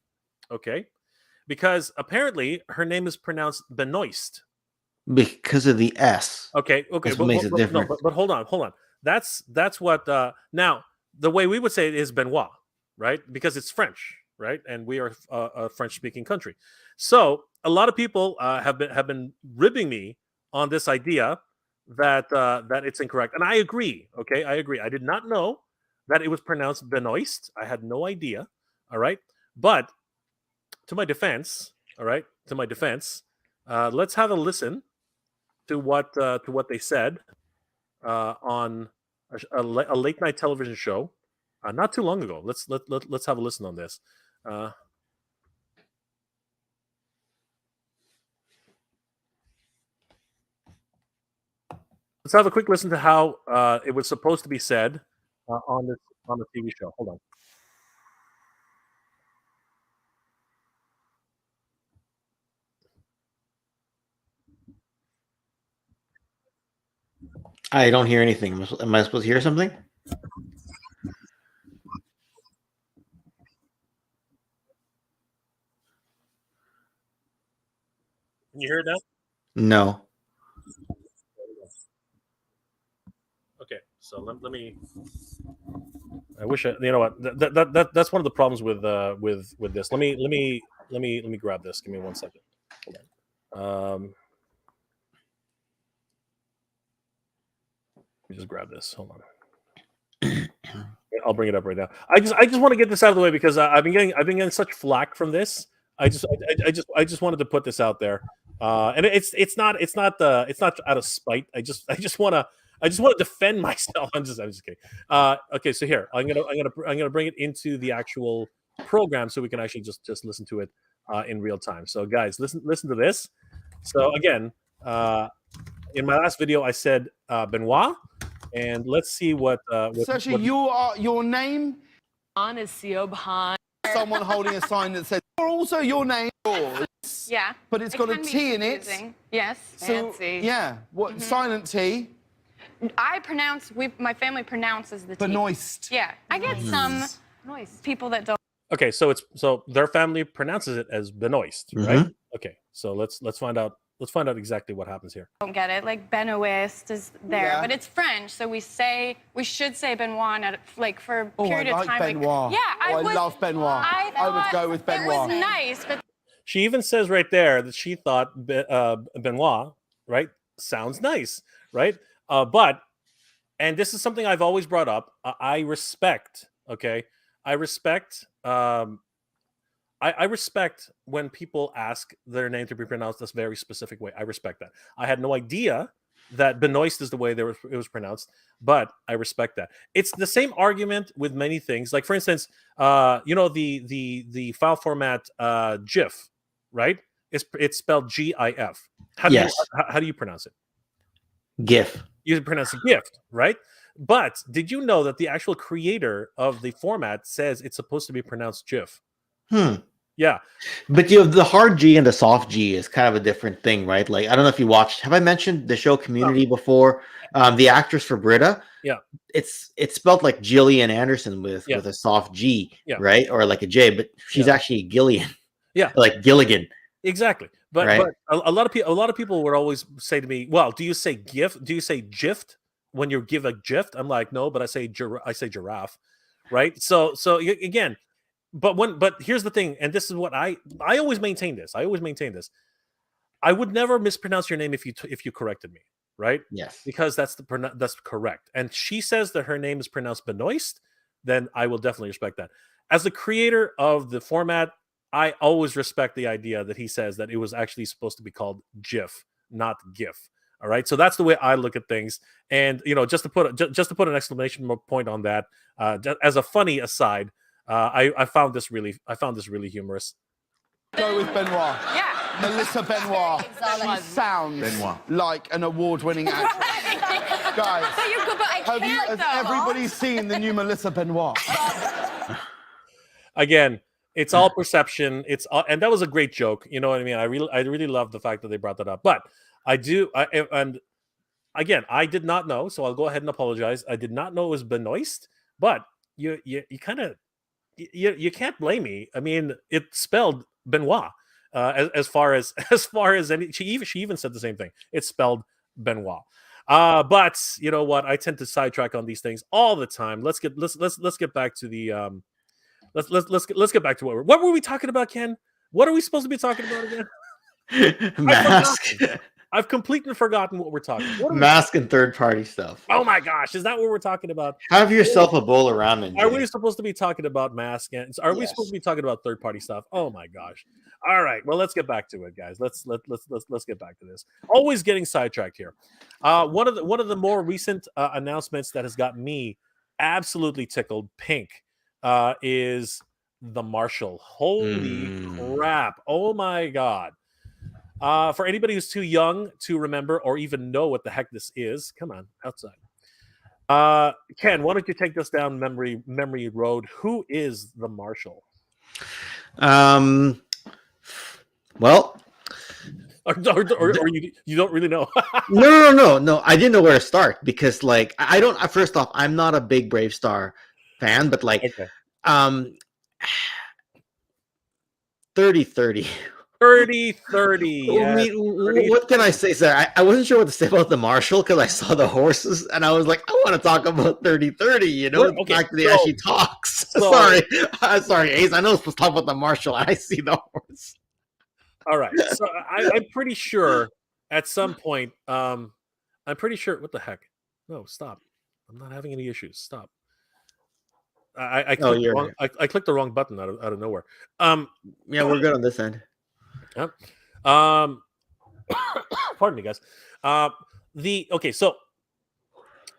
Okay. Because apparently her name is pronounced Benoist. Because of the S. Okay. That's what makes it different. But hold on. That's what now the way we would say it is Benoit, right? Because it's French, right? And we are a French-speaking country. So a lot of people have been ribbing me on this idea that it's incorrect, and I agree. Okay, I agree. I did not know that it was pronounced Benoist. I had no idea. All right, but to my defense, let's have a listen to what they said on a late night television show not too long ago. Let's have a listen on this. Let's have a quick listen to how it was supposed to be said on the TV show. Hold on. I don't hear anything. Am I supposed to hear something? Can you hear it now? No. Okay, so let me. I wish you know what that's one of the problems with this. Let me grab this. Give me 1 second. Hold on. Let me just grab this. Hold on. I'll bring it up right now. I just want to get this out of the way because I've been getting such flack from this. I just wanted to put this out there, and it's not out of spite. I just want to defend myself. I'm just kidding. Okay, so here I'm gonna bring it into the actual program so we can actually just listen to it in real time. So guys, listen to this. So again, in my last video I said Benoit, and let's see what. Saoirse, your name on is CEO behind. Someone holding a sign that says also your name. Yeah. But it's got a T in it. Yes. So, fancy. yeah. What silent T? My family pronounces the T. Benoist. Yeah. I get some people that don't. Okay, so their family pronounces it as Benoist, right? Okay, so let's find out. Let's find out exactly what happens here. Don't get it. Like Benoist is there, but it's French, so we should say Benoit for a period of time. Benoit. Yeah, I love Benoit. I would go with Benoit. It was nice, but she even says right there that she thought Benoit, right, sounds nice, right? And this is something I've always brought up. I respect. Okay, I respect. I respect when people ask their name to be pronounced this very specific way. I respect that. I had no idea that Benoist is the way it was pronounced, but I respect that. It's the same argument with many things. Like for instance, the file format GIF, right? It's spelled GIF. How do you pronounce it? GIF. You pronounce it gift, right? But did you know that the actual creator of the format says it's supposed to be pronounced GIF? Yeah. But the hard G and the soft G is kind of a different thing, right? Like, I don't know if you watched, have I mentioned the show Community before? The actress for Britta. Yeah. It's spelled like Gillian Anderson with a soft G, right? Or like a J, but she's actually Gillian. Yeah. Like Gilligan. Exactly. But a lot of people would always say to me, well, do you say GIF? Do you say GIFT when you give a GIFT? I'm like, no, but I say giraffe. Right. So again, but here's the thing, and this is what I always maintain this. I would never mispronounce your name if you corrected me, right? Yes. Because that's correct. And she says that her name is pronounced Benoist, then I will definitely respect that. As the creator of the format, I always respect the idea that he says that it was actually supposed to be called GIF, not GIF. All right, so that's the way I look at things. And just to put an exclamation point on that, as a funny aside, I found this really humorous. Go with Benoit. Yeah. Melissa Benoit. She sounds like an award-winning actress. Guys, has everybody seen the new Melissa Benoit? Again, it's all perception. It's all, and that was a great joke. You know what I mean? I really love the fact that they brought that up. But and again, I did not know, so I'll go ahead and apologize. I did not know it was Benoist, but you kind of you can't blame me. I mean, it's spelled Benoit. As far as any, she even said the same thing. It's spelled Benoit. But you know what? I tend to sidetrack on these things all the time. Let's get back to the let's get back to what were we talking about, Ken? What are we supposed to be talking about again? Mask. I've completely forgotten what we're talking about. Mask and third-party stuff. Oh my gosh, is that what we're talking about? Have yourself a bowl of ramen. Are Jay. we supposed to be talking about mask and we supposed to be talking about third-party stuff? Oh my gosh. All right, well, let's get back to it, guys. Let's get back to this. Always getting sidetracked here. One of the more recent announcements that has got me absolutely tickled pink is the Marshall. Holy crap. Oh my god. For anybody who's too young to remember or even know what the heck this is, come on, outside. Ken, why don't you take this down memory road? Who is the Marshall? Well, or you don't really know. no. I didn't know where to start because, like, I don't. First off, I'm not a big Brave Star fan, but like, Okay. 30-30. 30-30. I mean, what can I say, sir? I wasn't sure what to say about the Marshall because I saw the horses and I was like, I want to talk about 30-30. You know, the fact that he actually talks. Sorry, Ace. I know I'm supposed to talk about the Marshall, and I see the horse. All right. So I'm pretty sure at some point, I'm pretty sure. What the heck? No, stop. I'm not having any issues. Stop. I clicked the wrong button out of nowhere. Yeah, we're good on this end. Yep. Pardon me, guys. So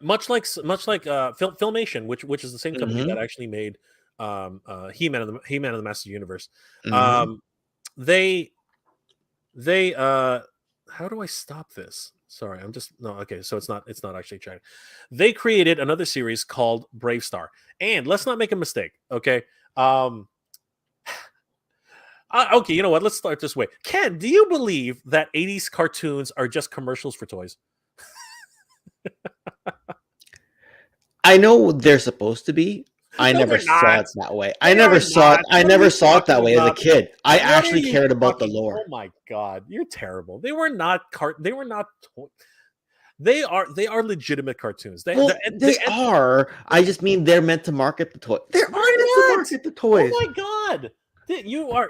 much like Filmation, which is the same company that actually made He-Man and the Master Universe. They how do I stop this? Sorry, so it's not actually trying. They created another series called Brave Star. And let's not make a mistake, okay? Okay, you know what? Let's start this way. Ken, do you believe that 80s cartoons are just commercials for toys? I know they're supposed to be. I never saw it that way. I never saw it that way as a kid. I actually cared about the lore. Oh my god, you're terrible. They were not They are legitimate cartoons. They are. I just mean they're meant to market the toy. They're meant to market the toys. Oh my god. You are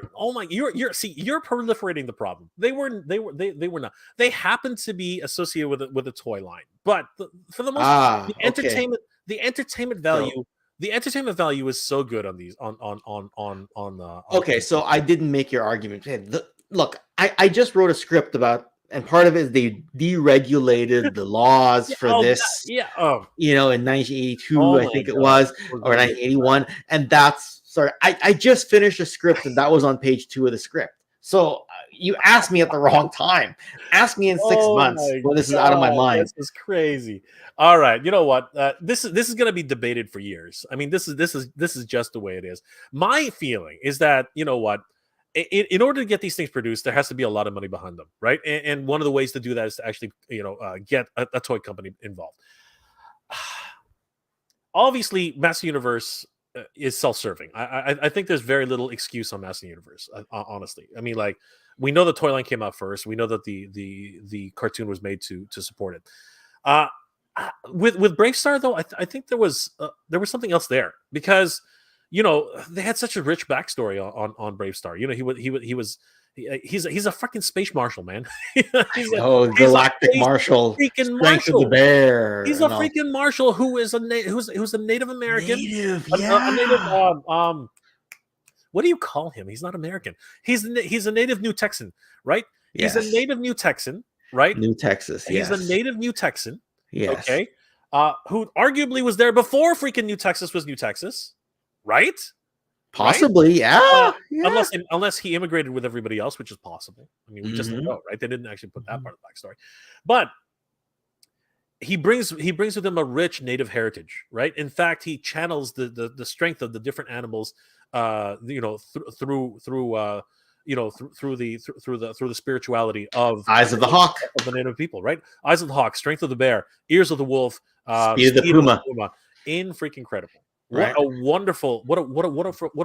you're proliferating the problem. They were not. They happen to be associated with a toy line, but for the most part, the entertainment value is so good on these okay, so I didn't make your argument. Look, I just wrote a script about, and part of it is they deregulated the laws for this. Yeah. You know, in 1982, I think it was, or 1981, and that's. Sorry, I just finished a script and that was on page 2 of the script. So you asked me at the wrong time. Ask me in 6 months when this is out of my mind. This is crazy. All right, you know what? This is going to be debated for years. I mean, this is just the way it is. My feeling is that, you know what? In order to get these things produced, there has to be a lot of money behind them, right? And one of the ways to do that is to actually, get a toy company involved. Obviously, Master Universe is self-serving. I think there's very little excuse on Master Universe. Honestly, I mean, like, we know the toy line came out first. We know that the cartoon was made to support it. With Brave Star though, I think there was something else there because they had such a rich backstory on Brave Star. He's a fucking space marshal, man. Galactic marshal, freaking strength of the bear. He's a freaking marshal who's a Native American. What do you call him? He's not American. He's a native New Texan, right? Yes. He's a native New Texan, right? New Texas. He's a native New Texan. Yes. Okay. Who arguably was there before freaking New Texas was New Texas, right? Possibly, right? yeah. Unless he immigrated with everybody else, which is possible. I mean, we just don't Mhm. know, right? They didn't actually put that part of the backstory, but he brings with him a rich native heritage, right? In fact, he channels the strength of the different animals, through the spirituality Eyes of the hawk, of the native people, right? Eyes of the hawk, strength of the bear, ears of the wolf, speed of the speed of the puma, puma. In freaking incredible! What right? a wonderful, what a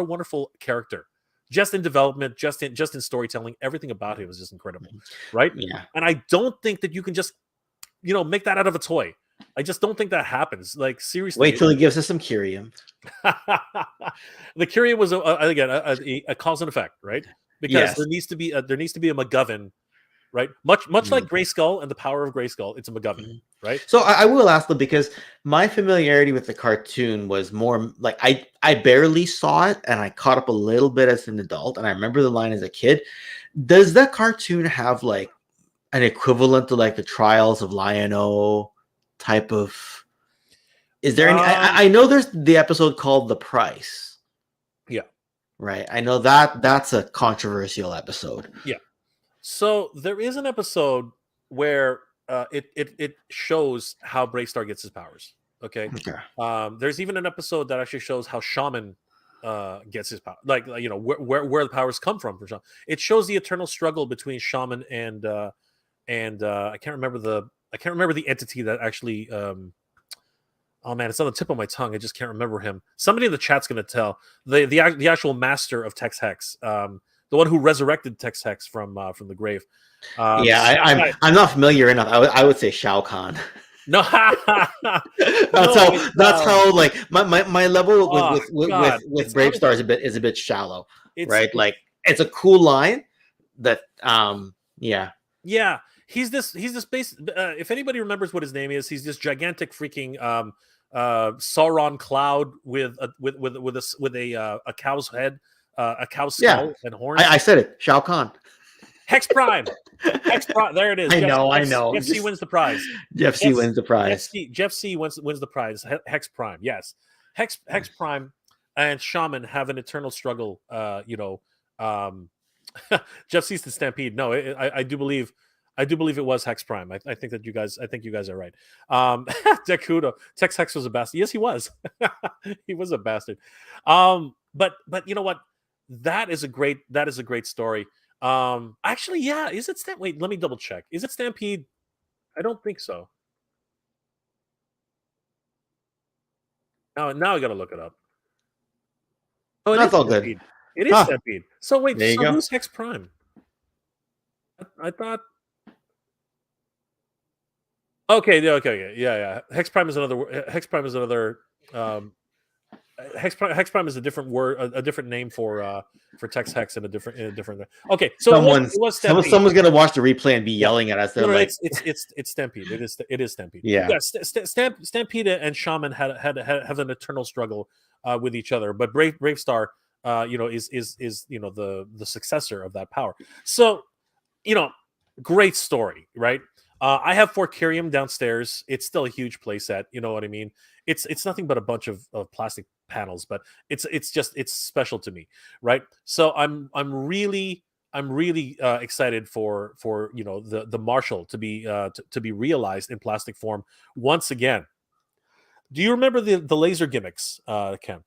wonderful character. Just in development, just in storytelling, everything about him is just incredible, right? Yeah. And I don't think that you can just make that out of a toy. I just don't think that happens. Like seriously, Wait till he gives us some curium. the Curia was again a cause and effect, right? Because Yes. there needs to be a MacGuffin, right? Much like Grayskull and the power of Grayskull, it's a MacGuffin, right? So I will ask them, because my familiarity with the cartoon was more like I barely saw it, and I caught up a little bit as an adult, and I remember the line as a kid. Does that cartoon have like an equivalent to like the Trials of Lion-O type of? Is there any? I know there's the episode called The Price. Yeah. Right. I know that's a controversial episode. Yeah. So there is an episode where it shows how Bravestar gets his powers. Okay. There's even an episode that actually shows how Shaman gets his power, like where the powers come from for Shaman. It shows the eternal struggle between Shaman and I can't remember the entity that actually. Oh man, it's on the tip of my tongue. I just can't remember him. Somebody in the chat's going to tell the actual master of Tex Hex, the one who resurrected Tex Hex from the grave. I'm not familiar enough. I would say Shao Kahn. No, that's how like my level with Brave Star is a bit shallow, right? Like it's a cool line that yeah. He's this base. If anybody remembers what his name is, he's this gigantic freaking Sauron cloud with a cow's head, a cow's skull and horns. I said it, Shao Kahn. Hex Prime. There it is. I know. Jeff C wins the prize. Jeff C wins the prize. Jeff C wins the prize. Hex Prime. Yes. Hex Prime and Shaman have an eternal struggle. Jeff C's the Stampede. No, I do believe it was Hex Prime. I think you guys are right. Dekudo. Tex Hex was a bastard. Yes, he was. He was a bastard. But you know what? That is a great story. Actually, yeah. Is it Wait, let me double check. Is it Stampede? I don't think so. Now I gotta look it up. Oh, that's all good. It is Stampede. So wait, who's Hex Prime? I thought. Okay, yeah. Hex Prime is another. Hex Prime is a different word, a different name for Tex Hex in a different. Okay, so it was Stampede. Someone's gonna watch the replay and be yelling at us. It's Stampede. It is Stampede. Yeah. Stampede and Shaman have an eternal struggle with each other, but Brave Star, is the successor of that power. So, great story, right? I have Fort Curium downstairs. It's still a huge playset. You know what I mean? It's nothing but a bunch of plastic panels, but it's special to me, right? So I'm really excited for the Marshall to be realized in plastic form once again. Do you remember the laser gimmicks, Ken?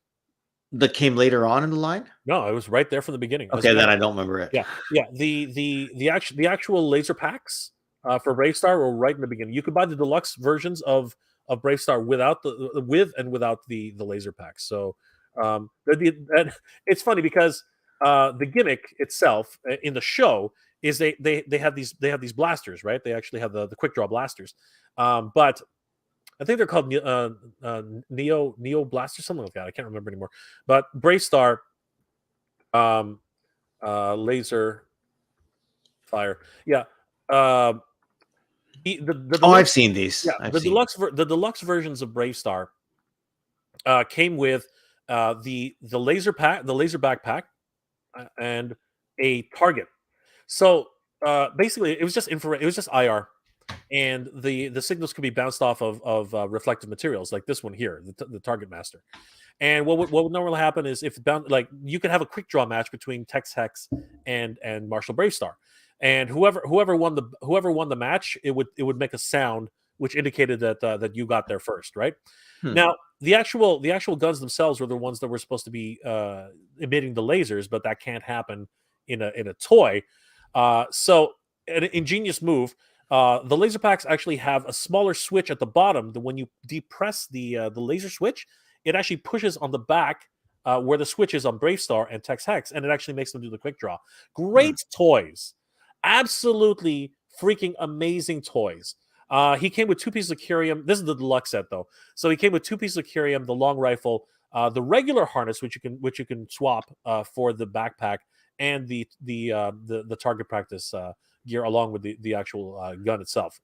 That came later on in the line? No, it was right there from the beginning. Okay, then I don't remember it. Yeah. The actual laser packs for Bravestar were right in the beginning. You could buy the deluxe versions of Bravestar without the laser packs. So it's funny because the gimmick itself in the show is they have these blasters, right? They actually have the quick draw blasters, but I think they're called Neo Blaster, something like that. I can't remember anymore. But Bravestar laser fire, yeah. I've seen these. Yeah, the deluxe versions of Bravestar came with the laser pack, the laser backpack, and a target. So basically, it was just infrared. It was just IR. and the signals can be bounced off of reflective materials like this one here, the Target Master. And what would normally happen is if like you could have a quick draw match between Tex Hex and Marshall Bravestar, and whoever won the match, it would make a sound which indicated that you got there first, right? Now the actual guns themselves were the ones that were supposed to be emitting the lasers, but that can't happen in a toy. So an ingenious move. The laser packs actually have a smaller switch at the bottom. That when you depress the laser switch, it actually pushes on the back where the switch is on Bravestar and Tex Hex, and it actually makes them do the quick draw. Great toys. Absolutely freaking amazing toys. He came with 2 pieces of curium. This is the deluxe set, though. So he came with 2 pieces of curium, the long rifle, the regular harness, which you can swap for the backpack, and the target practice gear along with the actual gun itself.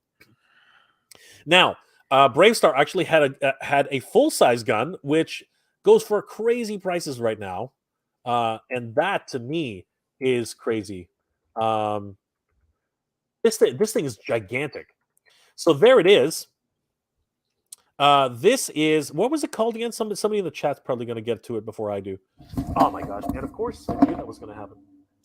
Now, Bravestar actually had a full-size gun, which goes for crazy prices right now, and that to me is crazy. This thing is gigantic. So there it is. This is, what was it called again? Somebody in the chat's probably going to get to it before I do. Oh my gosh! And of course, I knew that was going to happen.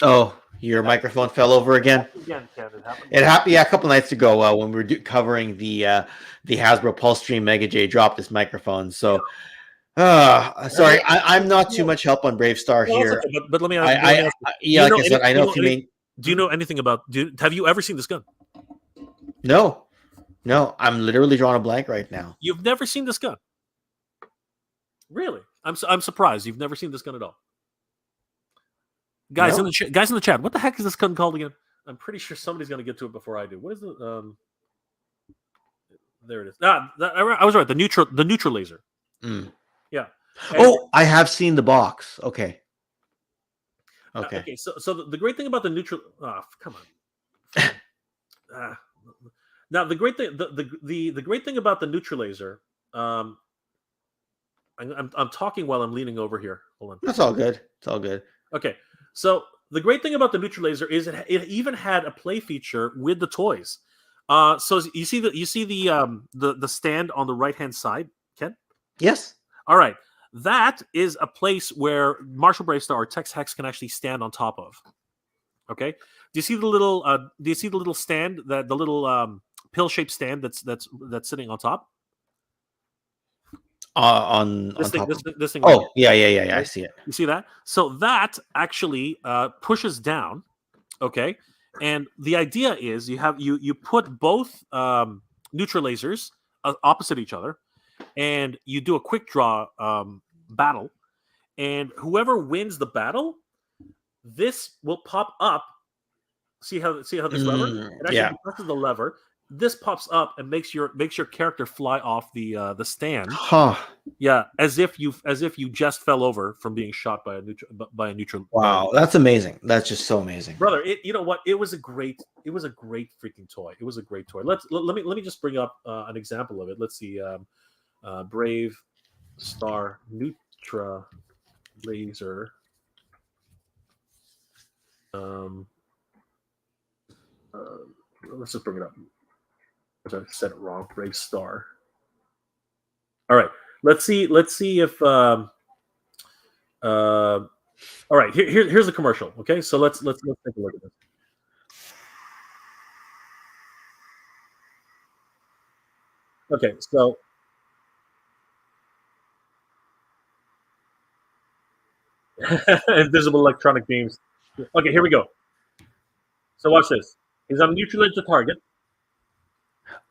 Oh, your microphone fell over again. Again, Ken, it happened. It happened, yeah, a couple nights ago when we were covering the Hasbro Pulse Stream. Mega J dropped his microphone, so sorry, I'm not too much help on Bravestar here. Okay, but let me ask. Like I said, I know if you mean. Do you know anything about? Have you ever seen this gun? No, I'm literally drawing a blank right now. You've never seen this gun? Really? I'm surprised you've never seen this gun at all. Guys in the chat, what the heck is this gun called again? I'm pretty sure somebody's going to get to it before I do. What is it? There it is. I was right. The neutral laser. Yeah. And, I have seen the box. Okay. Okay. So the great thing about the neutral. Oh, come on. Now the great thing the great thing about the neutral laser. I'm talking while I'm leaning over here. Hold on. That's all good. It's all good. Okay. So the great thing about the neutral laser is it even had a play feature with the toys. So you see the stand on the right hand side, Ken? Yes. All right. That is a place where Marshall Bravestar or Tex Hex can actually stand on top of. Okay. Do you see the little stand, the little pill-shaped stand that's sitting on top? On this thing. Oh, right yeah. I see it. You see that? So that actually pushes down. Okay. And the idea is you put both neutral lasers opposite each other, and you do a quick draw battle, and whoever wins the battle, this will pop up. See how this lever? It actually presses the lever. This pops up and makes your character fly off the stand. Huh. Yeah, as if you just fell over from being shot by a neutral. Wow, that's amazing. That's just so amazing, brother. You know what? It was a great freaking toy. It was a great toy. Let me just bring up an example of it. Let's see. Brave Star Nutra Laser. Let's just bring it up. I said it wrong. Brave Star. All right. Let's see if. All right. Here's the commercial. Okay. So let's take a look at this. Okay. So. Invisible electronic beams. Okay. Here we go. So watch this. He's on a neutral edge of target.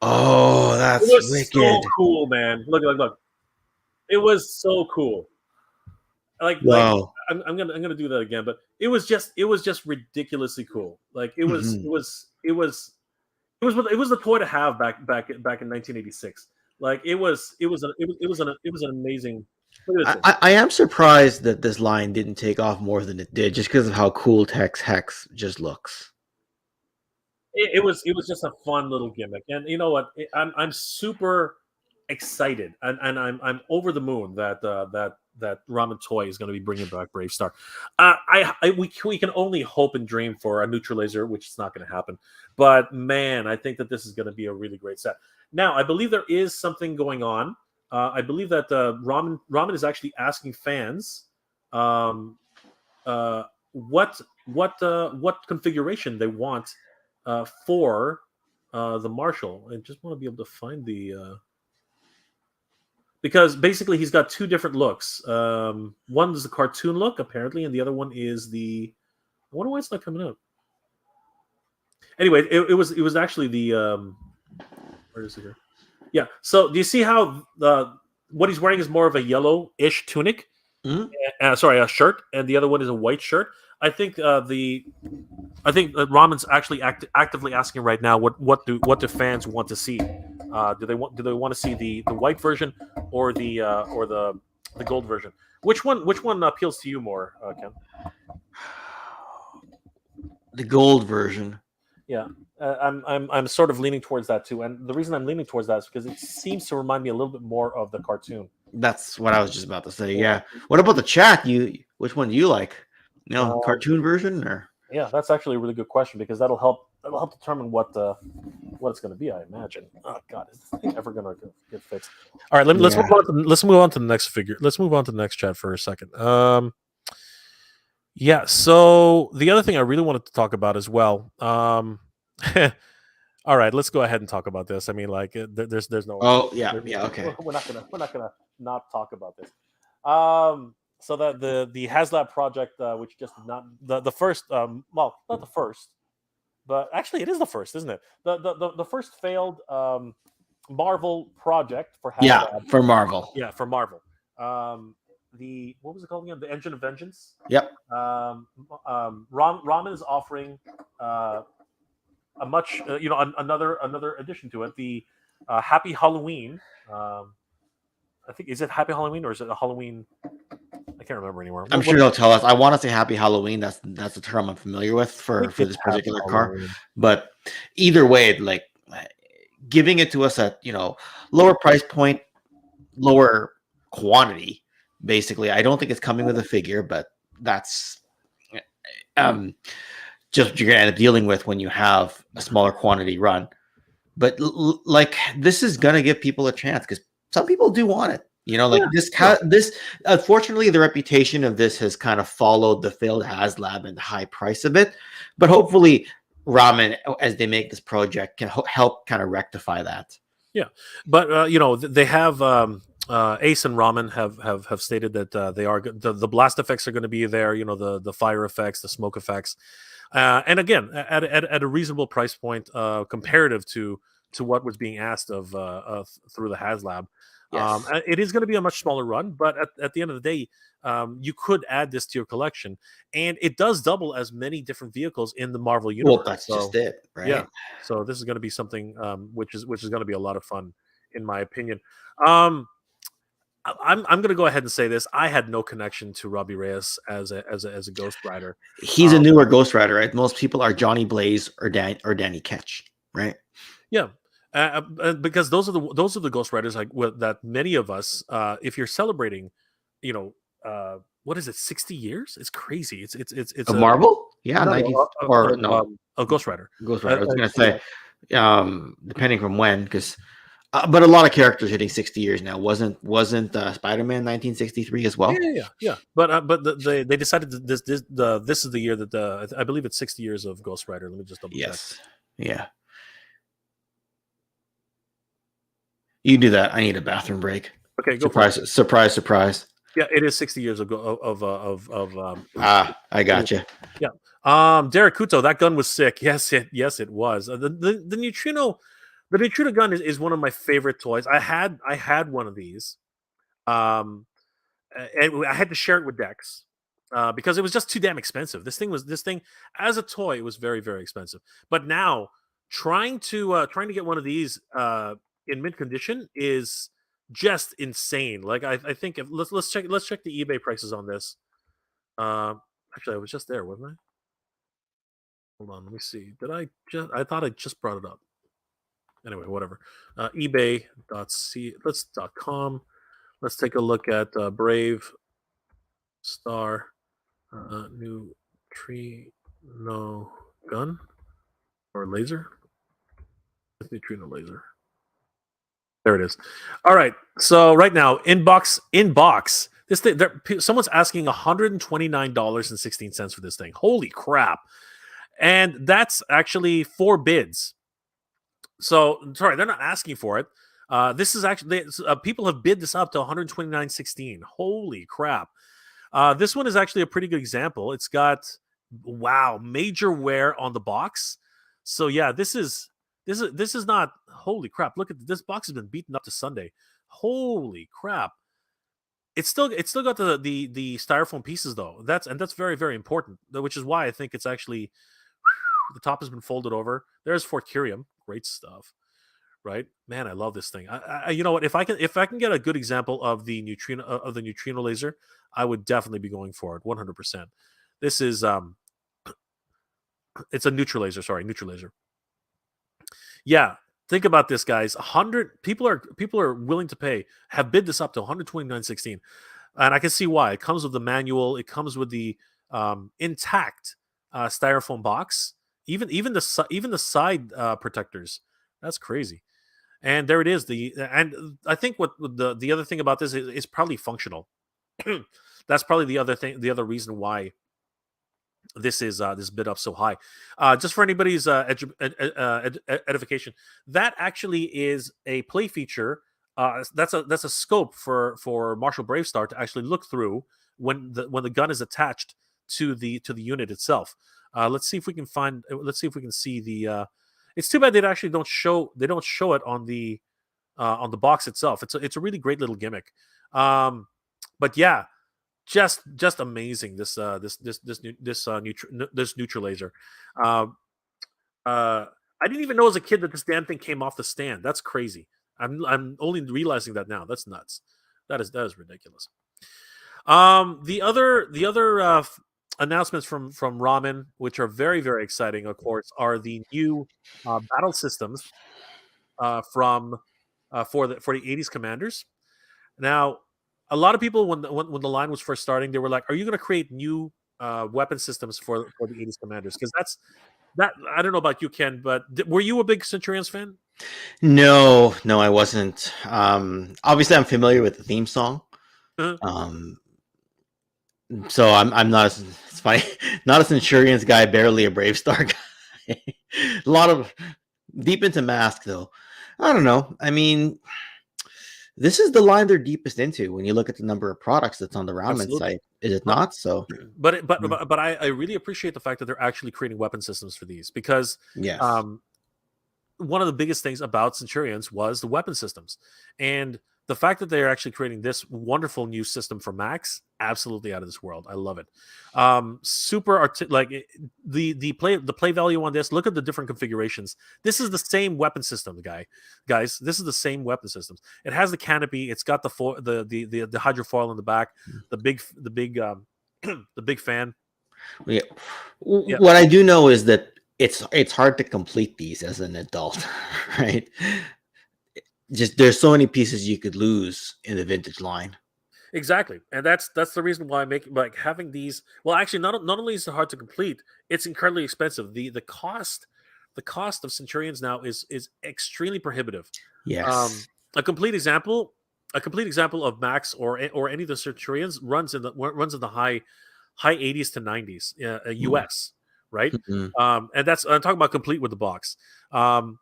Oh, that's wicked. So cool, man. Look. It was so cool. Wow. I'm gonna do that again, but it was just ridiculously cool. Like it was the toy to have back in 1986. Like it was an amazing. I am surprised that this line didn't take off more than it did, just because of how cool Tex Hex just looks. It was just a fun little gimmick, and you know what? I'm super excited, and I'm over the moon that that Ramen Toy is going to be bringing back Brave Star. We can only hope and dream for a neutralizer, which is not going to happen. But man, I think that this is going to be a really great set. Now, I believe there is something going on. I believe that Ramen is actually asking fans what configuration they want for the Marshall. I just want to be able to find the because basically he's got two different looks. One is the cartoon look apparently, and the other one is the. I wonder why it's not coming up. Anyway, it was actually the where is it here? Yeah. So do you see how what he's wearing is more of a yellow-ish tunic? Sorry, a shirt, and the other one is a white shirt. I think Ramen's actually actively asking right now what do fans want to see? Do they want to see the white version or the gold version? Which one appeals to you more, Ken? The gold version. Yeah, I'm sort of leaning towards that too, and the reason I'm leaning towards that is because it seems to remind me a little bit more of the cartoon. That's what I was just about to say. Yeah. What about the chat? Which one do you like? Cartoon version or? Yeah, that's actually a really good question because that'll help determine what it's going to be. I imagine. Oh God, is this thing ever going to get fixed? All right, let's move on to the next figure. Let's move on to the next chat for a second. Yeah. So the other thing I really wanted to talk about as well. All right, let's go ahead and talk about this. I mean, like, there's no. Oh yeah, okay. We're not gonna not talk about this. So that the HasLab project, which just not the first, well, not the first, but actually it is the first, isn't it? The first failed Marvel project for HasLab. Yeah, for Marvel. Yeah, for Marvel. The what was it called again? The Engine of Vengeance. Yep. Ramen is offering a much another addition to it. The Happy Halloween. I think is it Happy Halloween or is it a Halloween? I can't remember anymore. I'm sure they'll tell us. I want to say Happy Halloween. That's the term I'm familiar with for this particular car. But either way, like giving it to us at lower price point, lower quantity. Basically, I don't think it's coming with a figure, but that's just what you're gonna end up dealing with when you have a smaller quantity run. But like this is gonna give people a chance because some people do want it. This unfortunately the reputation of this has kind of followed the failed HasLab and the high price of it. But hopefully Ramen, as they make this project, can help kind of rectify that. Yeah, but they have Ace and Ramen have stated that they are the blast effects are going to be there. The fire effects, the smoke effects, and again at a reasonable price point comparative to what was being asked of through the HasLab. Yes. It is going to be a much smaller run, but at the end of the day, you could add this to your collection, and it does double as many different vehicles in the Marvel universe. Well, that's just it, right? Yeah. So this is going to be something which is going to be a lot of fun, in my opinion. I'm going to go ahead and say this: I had no connection to Robbie Reyes as a Ghost Rider. He's a newer Ghost Rider, right? Most people are Johnny Blaze or Danny Ketch, right? Yeah. Because those are the Ghost Riders that many of us, if you're celebrating, what is it, 60 years? It's crazy. It's a Marvel, yeah, a Ghost Rider. Ghost Rider. I was gonna say, depending from when, because, but a lot of characters hitting 60 years now. Wasn't Spider-Man 1963 as well? Yeah. But they decided that this is the year that I believe it's 60 years of Ghost Rider. Let me just double check. Yeah. You do that. I need a bathroom break. Okay, go surprise. Yeah, it is 60 years ago I got you. Yeah. Derek Kuto, that gun was sick. Yes, it was. The neutrino gun is one of my favorite toys. I had one of these. And I had to share it with Dex. Because it was just too damn expensive. This thing as a toy, it was very, very expensive. But now trying to get one of these in mint condition is just insane. Like I think let's check the eBay prices on this. Actually, I was just there, wasn't I? Hold on, let me see. I thought I just brought it up. Anyway, whatever. ebay.com. Let's take a look at Brave Star neutrino gun or laser. Neutrino laser. There it is. All right. So right now, inbox. This thing, someone's asking $129.16 for this thing. Holy crap! And that's actually 4 bids. So sorry, they're not asking for it. This is actually people have bid this up to 129.16. Holy crap! This one is actually a pretty good example. It's got major wear on the box. So yeah, this is not, holy crap. Look at this box has been beaten up to Sunday. Holy crap. It's still got the styrofoam pieces though. That's very, very important, which is why I think it's actually the top has been folded over. There's Fort Curium. Great stuff. Right? Man, I love this thing. I you know what? If I can get a good example of the neutrino laser, I would definitely be going for it 100%. This is it's a neutral laser, neutral laser. Yeah, think about this, guys. 100 people are willing to pay, have bid this up to 129.16. And I can see why. It comes with the manual, it comes with the intact styrofoam box, even the side protectors. That's crazy. And there it is. And I think what the other thing about this is probably functional. That's probably the other reason why this is this bid up so high. Just for anybody's edification, that actually is a play feature. That's a scope for Marshall Bravestar to actually look through when the gun is attached to the unit itself. Let's see if we can see the. It's too bad they actually don't show it on the box itself. It's a really great little gimmick. But yeah, just amazing this neutral laser. I didn't even know as a kid that this damn thing came off the stand. That's crazy. I'm only realizing that now. That's nuts. That is ridiculous. The other announcements from Ramen, which are very, very exciting, of course, are the new battle systems for the 80s commanders. Now, a lot of people when the line was first starting, they were like, "Are you going to create new weapon systems for the 80s commanders?" Because that I don't know about you, Ken, but were you a big Centurions fan? No, I wasn't. Obviously, I'm familiar with the theme song. So I'm not as, it's funny, not a Centurions guy, barely a Brave Star guy. A lot of deep into Mask though. I don't know. I mean, this is the line they're deepest into when you look at the number of products that's on the Ramen site. Is it not? So, but I really appreciate the fact that they're actually creating weapon systems for these, because yes. One of the biggest things about Centurions was the weapon systems, and the fact that they're actually creating this wonderful new system for Max, absolutely out of this world. I love it. Super the play value on this. Look at the different configurations. This is the same weapon system, guys. This is the same weapon systems. It has the canopy. It's got the hydrofoil in the back. The big the big fan. Yeah. What I do know is that it's hard to complete these as an adult, right? Just there's so many pieces you could lose in the vintage line. Exactly, and that's the reason why having these. Well, actually, not only is it hard to complete, it's incredibly expensive. The cost of Centurions now is extremely prohibitive. Yes. A complete example of Max or any of the Centurions runs in the high 80s to 90s US, right? Mm-hmm. And that's, I'm talking about complete with the box. And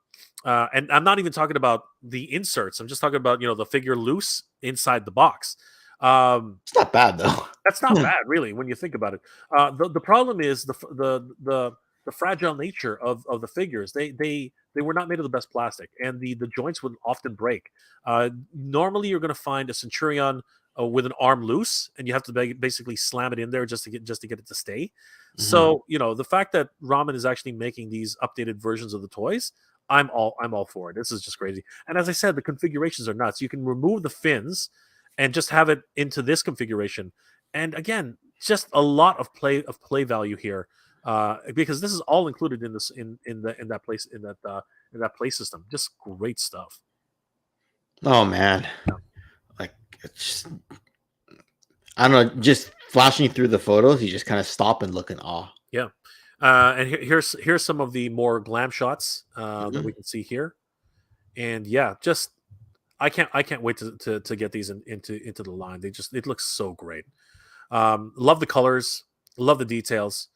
I'm not even talking about the inserts. I'm just talking about the figure loose inside the box. It's not bad though. That's not bad, really, when you think about it. The problem is the fragile nature of the figures. They were not made of the best plastic, and the joints would often break. Normally, you're going to find a Centurion with an arm loose, and you have to basically slam it in there just to get it to stay. Mm-hmm. So the fact that Ramen is actually making these updated versions of the toys, I'm all for it. This is just crazy. And as I said, the configurations are nuts. You can remove the fins and just have it into this configuration. And again, just a lot of play value here, because this is all included in this in that play system. Just great stuff. Oh man, like it's just, I don't know, just flashing through the photos, you just kind of stop and look in awe. Yeah. And here's some of the more glam shots that we can see here. And yeah, just I can't wait to get these into the line. It looks so great. Love the colors, love the details.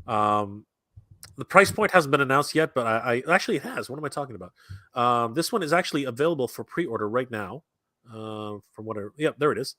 The price point hasn't been announced yet, but I actually it has. What am I talking about? This one is actually available for pre-order right now. From what there it is.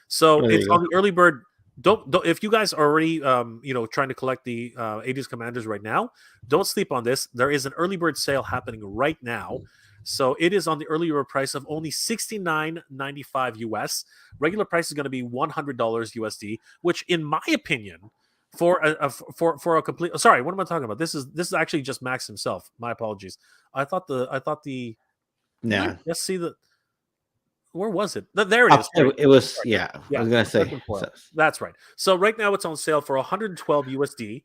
So Oh, there it's you on go. the early bird. Don't if you guys are already trying to collect the 80s Commanders right now, don't sleep on this. There is an early bird sale happening right now. So it is on the early bird price of only $69.95 US. Regular price is going to be $100 USD, which in my opinion for a complete sorry, what am I talking about? This is actually just Max himself. My apologies. I thought the Yeah. let's see the where was it? There it is. It was, yeah. I was gonna say. second foil. That's right. So right now it's on sale for 112 USD.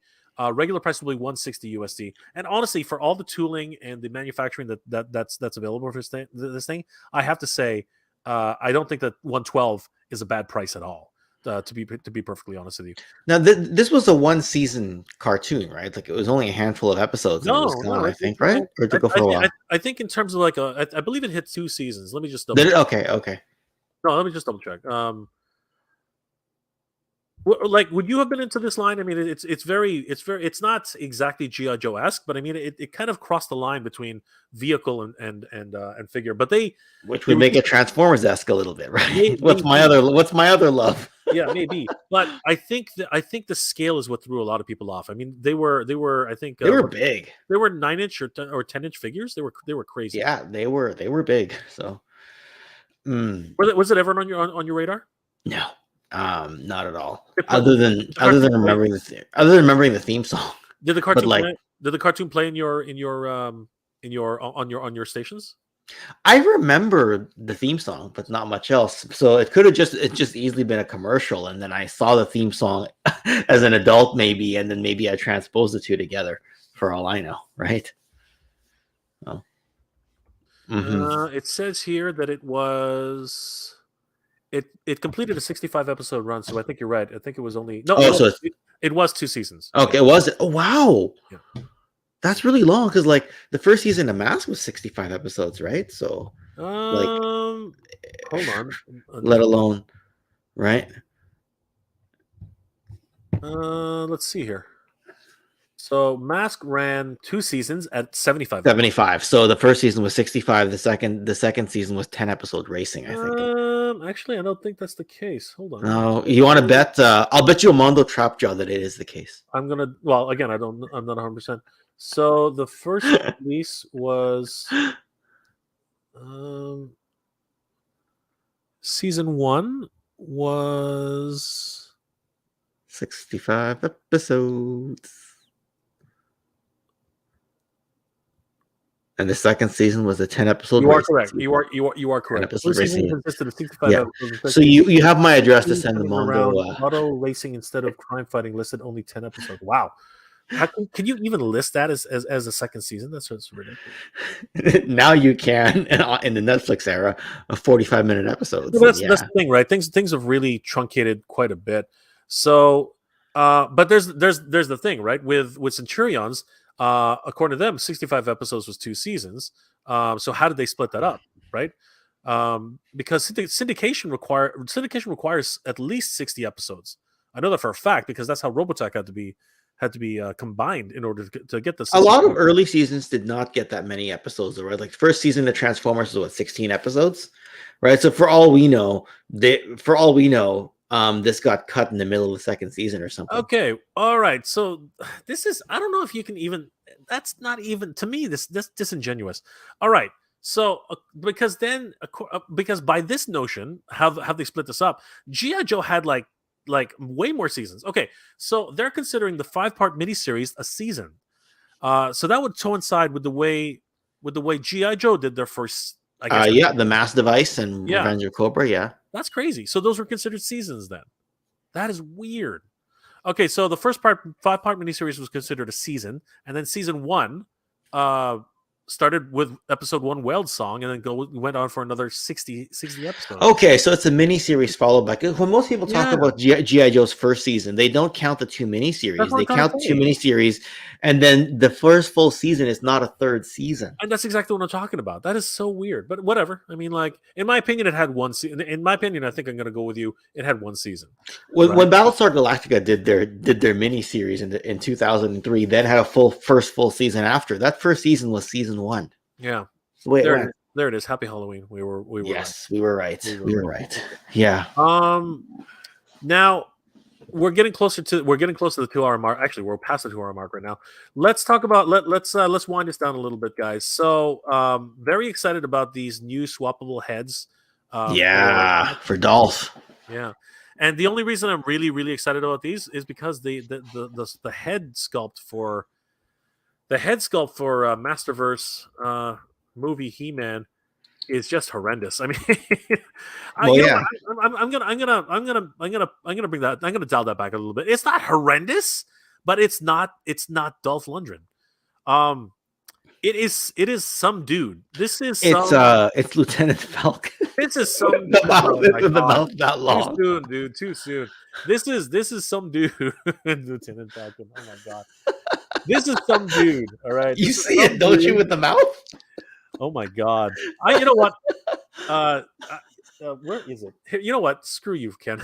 Regular price will be 160 USD. And honestly, for all the tooling and the manufacturing that's available for this thing, I have to say, I don't think that 112 is a bad price at all. To be perfectly honest with you. Now, this was a one season cartoon, right? Like it was only a handful of episodes. And it was gone, I think, right? Or did it go for a while? I think in terms of like I believe it hit 2 seasons. Let me just Did it? Okay. No, let me just double check. Like, would you have been into this line? I mean, it's not exactly GI Joe-esque, but I mean, it kind of crossed the line between vehicle and figure. But which would make it Transformers-esque a little bit, right? What's my other love? Yeah, maybe. But I think the scale is what threw a lot of people off. I mean, they were I think they were big. They were 9-inch or 10-inch figures. They were crazy. Yeah, they were big. So, was it ever on your radar? No. Not at all. Other than remembering the theme song. Did the cartoon play in your stations? I remember the theme song, but not much else. So it could have just easily been a commercial, and then I saw the theme song as an adult, maybe, and then maybe I transposed the two together. For all I know, right? Oh. It says here that it was. It completed a 65 episode run, so I think you're right. I think it was only it was 2 seasons. Okay, yeah. It was. Oh wow, yeah. That's really long because like the first season of Mask was 65 episodes, right? So hold on. Let alone, right? Let's see here. So Mask ran 2 seasons at 75. 75. So the first season was 65. The second season was 10 episode racing, I think. Actually, I don't think that's the case. Hold on. No, you want to bet? I'll bet you a Mondo Trap Jaw that it is the case. I'm gonna. Well, again, I'm not 100%. So the first release was season 1 was 65 episodes. And the second season was a 10 episode. You are correct. You are correct. The first season consisted of 65 episodes. So you have my address to send the Mondo. Auto racing instead of crime fighting listed only 10 episodes. Wow. Can you even list that as a second season? That's ridiculous. Now you can in the Netflix era of 45-minute episodes. Well, that's the thing, right? Things have really truncated quite a bit. So, but there's the thing, right? With Centurions. According to them, 65 episodes was 2 seasons. So how did they split that up, right? Because syndication requires at least 60 episodes. I know that for a fact because that's how Robotech had to be combined in order to get this. A lot of early seasons did not get that many episodes, right? Like first season of Transformers was 16 episodes, right? So for all we know, this got cut in the middle of the second season or something. Okay, all right. So this is I don't know if you can even. That's not even to me. This disingenuous. All right. So because by this notion, how they split this up? GI Joe had like way more seasons. Okay, so they're considering the 5-part miniseries a season. So that would coincide with the way GI Joe did their first. I guess, the Mass Device and Revenge of Cobra. Yeah. That's crazy. So those were considered seasons then. That is weird. Okay, so the first 5-part miniseries was considered a season, and then season 1 started with episode 1 Weld Song and then went on for another 60 episodes. Okay, so it's a miniseries followed by. When most people talk about G.I. Joe's first season, they don't count the 2 miniseries. They count the 2 miniseries, and then the first full season is not a third season. And that's exactly what I'm talking about. That is so weird, but whatever. I mean, like, in my opinion, it had 1 season. In my opinion, I think I'm going to go with you. It had 1 season. When Battlestar Galactica did their miniseries in 2003, then had a first full season after. That first season was season 1. Yeah. Wait, there it is. Happy Halloween. We were yes, right. we were right. We were right. Yeah. Now we're getting closer to the 2-hour mark. Actually, we're past the 2-hour mark right now. Let's talk about let's wind this down a little bit, guys. So very excited about these new swappable heads. For Dolph. Yeah. And the only reason I'm really, really excited about these is because the head sculpt for Masterverse movie He-Man is just horrendous. I mean, I'm gonna bring that. I'm gonna dial that back a little bit. It's not horrendous, but it's not Dolph Lundgren. It is some dude. This is it's Lieutenant Falcon. This is some the mouth that long. Too soon, dude. Too soon. This is some dude. Lieutenant Falcon. Oh my god. This is some dude. All right. You see it, don't you, with the mouth? Oh my god. You know what? Where is it? You know what? Screw you, Ken.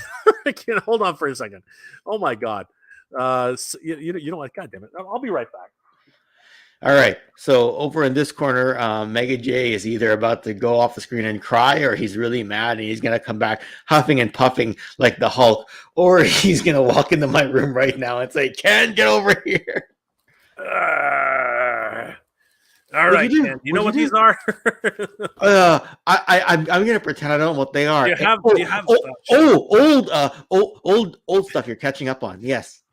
Ken, hold on for a second. Oh my god. You know what? God damn it. I'll be right back. All right. So over in this corner, Mega J is either about to go off the screen and cry, or he's really mad and he's gonna come back huffing and puffing like the Hulk, or he's gonna walk into my room right now and say, "Ken, get over here." All right, Ken. You know what these are? I'm gonna pretend I don't know what they are. Old stuff you're catching up on. Yes.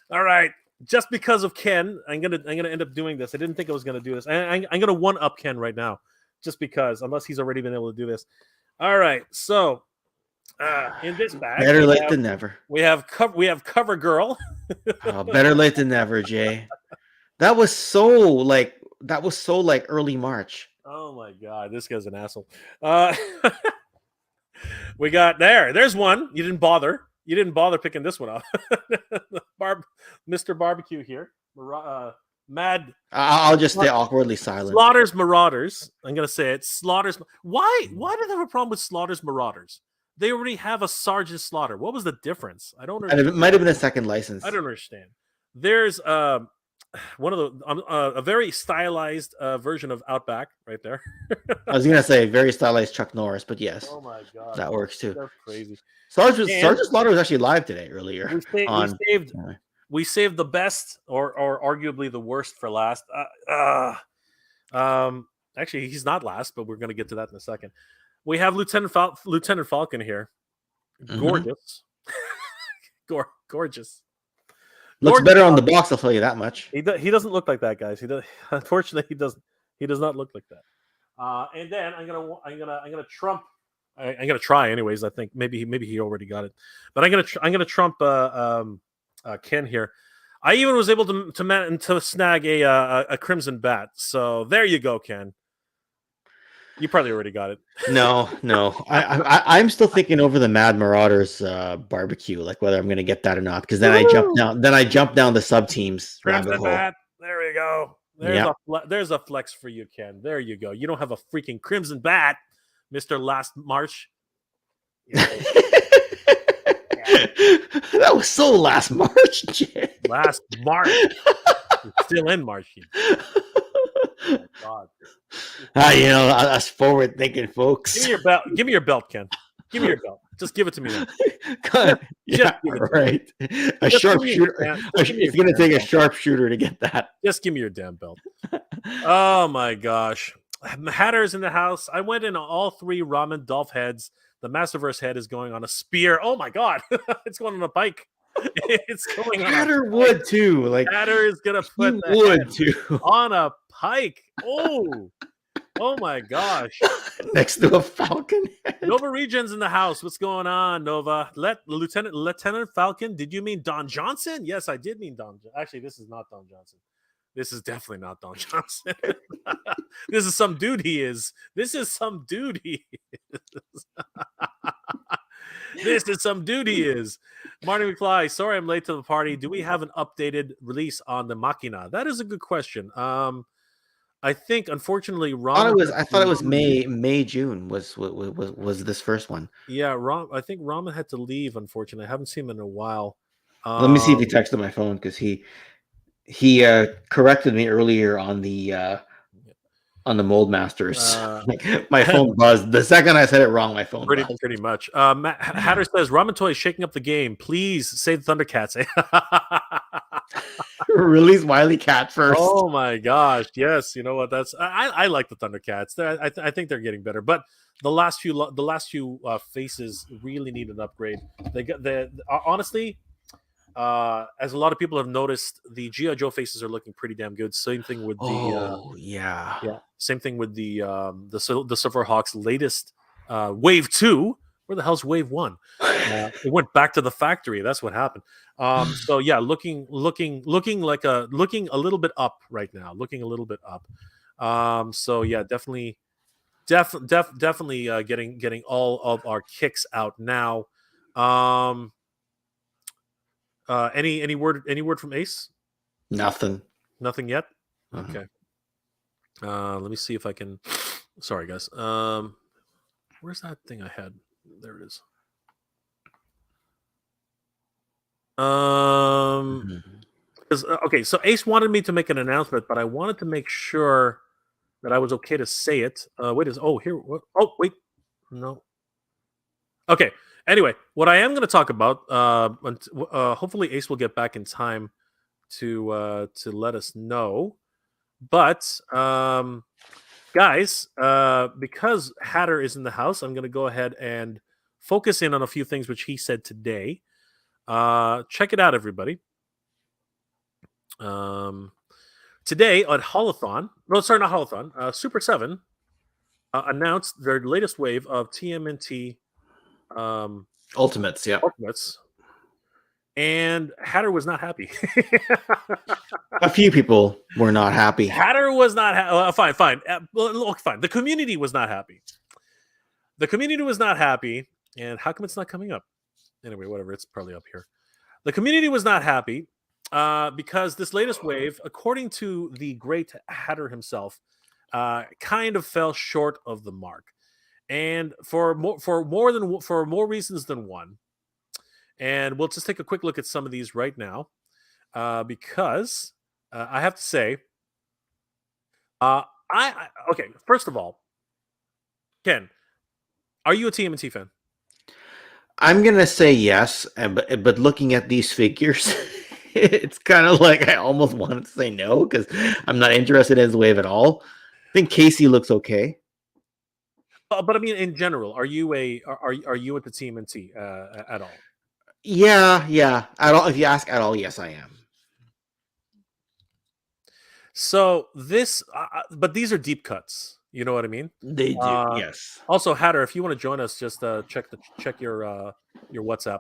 All right. Just because of Ken, I'm gonna end up doing this. I didn't think I was gonna do this. I'm gonna one up Ken right now, just because, unless he's already been able to do this. All right. So in this bag, better late than never. We have Cover Girl. Better late than never, Jay. That was so like early March. Oh my god, this guy's an asshole. We got there's one. You didn't bother picking this one up. Mr. Barbecue here. Mad. I'll just stay awkwardly silent. Slaughter's Marauders. I'm gonna say it. Slaughter's. Why do they have a problem with Slaughter's Marauders? They already have a Sergeant Slaughter. What was the difference? I don't understand. And it might have been a second license. I don't understand. There's one of the a very stylized version of Outback right there. I was gonna say very stylized Chuck Norris, but yes. Oh my god, that works too. That's crazy. Sergeant Slaughter was actually live today earlier. We saved the best or arguably the worst for last. Actually, he's not last, but we're gonna get to that in a second. We have Lieutenant Falcon here. Gorgeous. Gorgeous. Looks better on the box, I'll tell you that much. He doesn't look like that, guys. Unfortunately, he doesn't. He does not look like that. And then I'm gonna trump. I'm gonna try anyways. I think maybe he already got it, but I'm gonna trump Ken here. I even was able to snag a Crimson Bat. So there you go, Ken. You probably already got it. No. I'm still thinking over the Mad Marauders barbecue, like whether I'm going to get that or not. Because then I jump down the sub teams rabbit hole. There we go. There's a flex for you, Ken. There you go. You don't have a freaking Crimson Bat, Mr. Last March. That was so last March, Jay. Last March. It's still in March. Oh, God. Us forward-thinking folks. Give me your belt. Give me your belt, Ken. Give me your belt. Just give it to me now. Right. A sharpshooter. It's going to take a sharpshooter to get that. Just give me your damn belt. Oh my gosh. Hatter's in the house. I went in all 3 Ramen Dolph heads. The Masterverse head is going on a spear. Oh my god. It's going on a bike. It's going on. Hatter would too. Like Hatter is gonna put on a pike. Oh my gosh. Next to a falcon head. Nova Region's in the house. What's going on, Nova? Lieutenant Falcon. Did you mean Don Johnson? Yes, I did mean Don. Actually, this is not Don Johnson. This is definitely not Don Johnson. This is some dude he is. This is some dude he is. This is some dude he is. Marty McFly, sorry I'm late to the party. Do we have an updated release on the Machina? That is a good question. I think, unfortunately, I thought it was May, June was this first one. Yeah, I think Ramen had to leave. Unfortunately, I haven't seen him in a while. Let me see if he texted my phone because he corrected me earlier on the Mold Masters. My phone buzzed the second I said it wrong. My phone buzzed. Pretty much. Hatter says Ramen Toy is shaking up the game. Please save the Thundercats. Release Wily Cat first. Oh my gosh! Yes, you know what? I like the Thundercats. I think they're getting better, but the last few faces really need an upgrade. They got honestly, as a lot of people have noticed, the G.I. Joe faces are looking pretty damn good. Same thing with the Same thing with the Silverhawks latest Wave 2. Where the hell's Wave 1? It went back to the factory. That's what happened. So yeah, looking a little bit up right now. Looking a little bit up. So yeah, definitely getting all of our kicks out now. Any word from Ace? Nothing yet. Okay. Let me see if I can. Sorry, guys. Where's that thing I had? There it is. Okay, so Ace wanted me to make an announcement, but I wanted to make sure that I was okay to say it. Wait. No. Okay. Anyway, what I am going to talk about, hopefully Ace will get back in time to let us know. But guys, because Hatter is in the house, I'm going to go ahead and focus in on a few things which he said today. Check it out, everybody. Today at Holothon, no, sorry, not Holothon, Super 7 announced their latest wave of TMNT Ultimates, yeah. Ultimates. And Hatter was not happy. A few people were not happy. Hatter was not happy. Fine. Look, fine. The community was not happy. And how come it's not coming up? Anyway, whatever. It's probably up here. The community was not happy because this latest wave, according to the great Hatter himself, kind of fell short of the mark, and for more reasons than one. And we'll just take a quick look at some of these right now, because I have to say, okay. First of all, Ken, are you a TMNT fan? I'm gonna say yes, but looking at these figures, it's kind of like I almost wanted to say no because I'm not interested in his wave at all. I think Casey looks okay. But I mean, in general, are you at the TMNT at all? Yeah. At all, if you ask at all, yes, I am. So this, but these are deep cuts. You know what I mean? They do, yes. Also, Hatter, if you want to join us, just check your WhatsApp.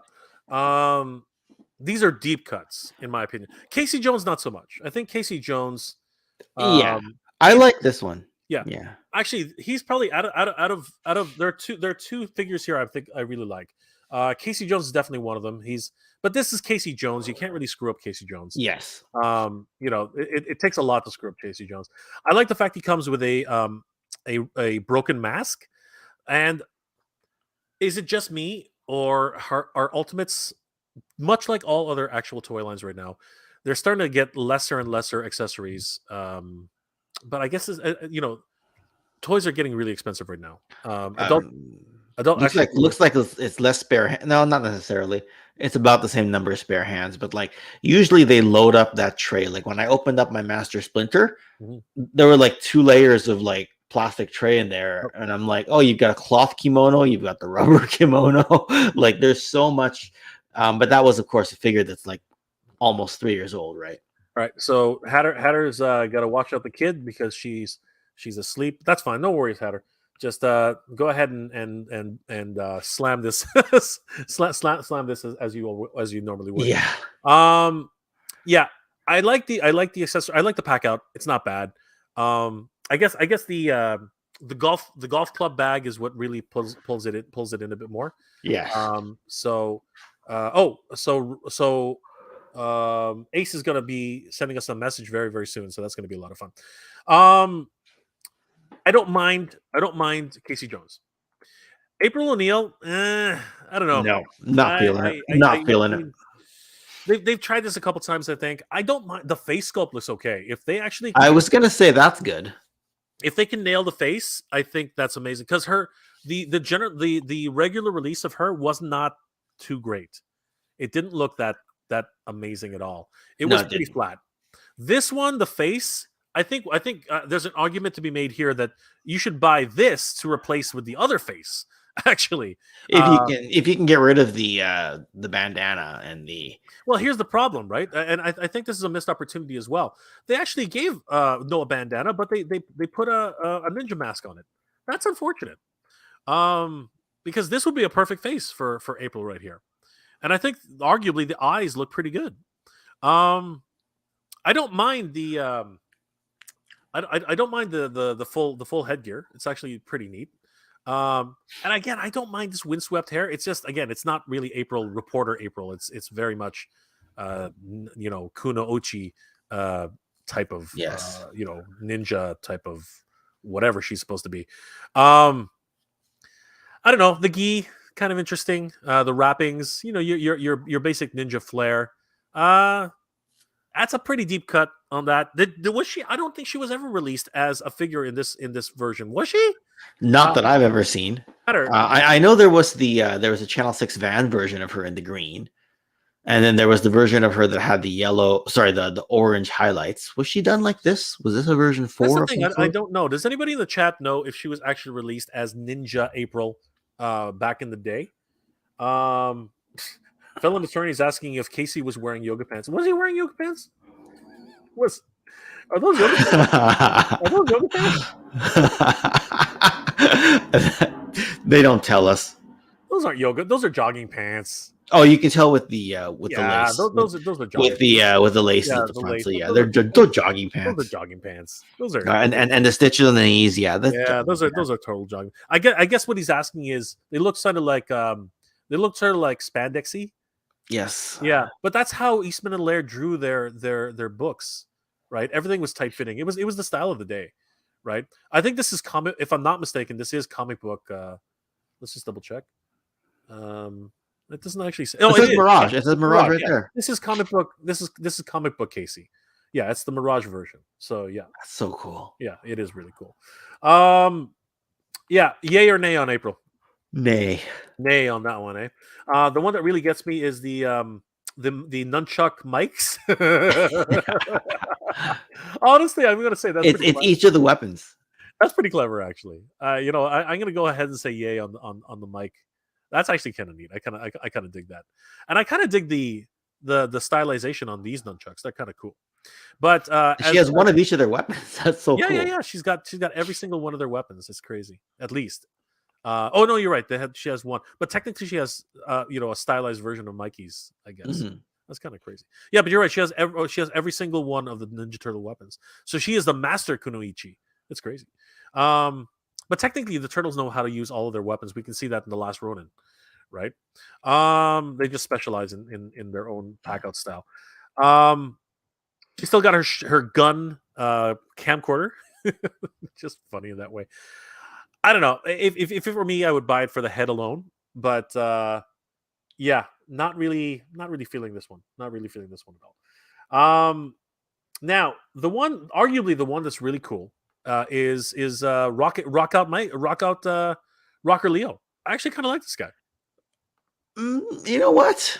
These are deep cuts, in my opinion. Casey Jones, not so much. I think Casey Jones. I like this one. Yeah. Actually, he's probably out of there are two figures here I think I really like. Casey Jones is definitely one of them. But this is Casey Jones. You can't really screw up Casey Jones. Yes. It takes a lot to screw up Casey Jones. I like the fact he comes with a broken mask. And is it just me, or are Ultimates, much like all other actual toy lines right now, they're starting to get lesser and lesser accessories? But I guess toys are getting really expensive right now. Adult looks like it's less spare. No, not necessarily. It's about the same number of spare hands, but like usually they load up that tray. Like when I opened up my Master Splinter, there were like 2 layers of like plastic tray in there, and I'm like, oh, you've got a cloth kimono, you've got the rubber kimono. Like there's so much. But that was, of course, a figure that's like almost 3 years old, right? All right. So Hatter's got to watch out the kid because she's asleep. That's fine. No worries, Hatter. Just go ahead and slam this slam this as you normally would. Yeah. Yeah. I like the accessory. I like the pack out. It's not bad. I guess the golf club bag is what really pulls it in a bit more. Yes. Ace is going to be sending us a message very, very soon, so that's going to be a lot of fun. I don't mind Casey Jones. April O'Neil, I don't know. No, not feeling it. Not feeling it. They've tried this a couple times, I think. I don't mind. The face sculpt looks okay. If they actually, I was gonna say that's good. If they can nail the face, I think that's amazing. Because the regular release of her was not too great. It didn't look that amazing at all. It was pretty flat. This one, the face, I think there's an argument to be made here that you should buy this to replace with the other face. Actually, if you can get rid of the bandana and the here's the problem, right? And I think this is a missed opportunity as well. They actually gave Noah bandana, but they put a ninja mask on it. That's unfortunate. Because this would be a perfect face for April right here, and I think arguably the eyes look pretty good. I don't mind the I don't mind the full headgear. It's actually pretty neat. And again, I don't mind this windswept hair. It's just, again, it's not really April, reporter April. It's very much, Kuno Ochi type of, ninja type of whatever she's supposed to be. I don't know. The gi, kind of interesting. The wrappings, your basic ninja flair. That's a pretty deep cut on that. Was she? I don't think she was ever released as a figure in this version. Was she? Not that I've ever seen. I know there was a Channel 6 van version of her in the green, and then there was the version of her that had the orange highlights. Was she done like this? Was this a version 4? That's the thing. I don't know. Does anybody in the chat know if she was actually released as Ninja April back in the day? Felon Attorney is asking if Casey was wearing yoga pants. Was he wearing yoga pants? Are those yoga pants? Are those yoga pants? They don't tell us. Those aren't yoga. Those are jogging pants. Oh, you can tell with the lace. Those are jogging with the lace at the front. Lace. So yeah, they're jogging pants. Those are jogging pants. Those are and the stitches on the knees. Yeah, those are total jogging. I guess what he's asking is they look sort of like spandexy. Yes. Yeah, but that's how Eastman and Laird drew their books, right? Everything was tight fitting. It was the style of the day, right? I think this is comic. If I'm not mistaken, this is comic book. Let's just double check. It doesn't actually say. Oh, it says Mirage. It says Mirage right there. This is comic book. This is comic book Casey. Yeah, it's the Mirage version. So yeah, that's so cool. Yeah, it is really cool. Yeah, yay or nay on April? Nay on that one, eh? The one that really gets me is the nunchuck mics. Honestly, I'm gonna say it's each of the weapons. That's pretty clever, actually. I'm gonna go ahead and say yay on the mic. That's actually kind of neat. I kind of dig that, and I kind of dig the stylization on these nunchucks. They're kind of cool. But she has one of each of their weapons. That's so cool. Yeah. She's got every single one of their weapons. It's crazy. At least. Oh no, you're right. She has one, but technically she has a stylized version of Mikey's. I guess that's kind of crazy. Yeah, but you're right. She has every single one of the Ninja Turtle weapons. So she is the master Kunoichi. That's crazy. But technically the turtles know how to use all of their weapons. We can see that in the Last Ronin, right? They just specialize in their own pack-out style. She still got her gun camcorder. Just funny in that way. I don't know. If it were me, I would buy it for the head alone. But yeah, not really feeling this one. Not really feeling this one at all. Now, arguably the one that's really cool is Rocker Leo. I actually kind of like this guy. You know what?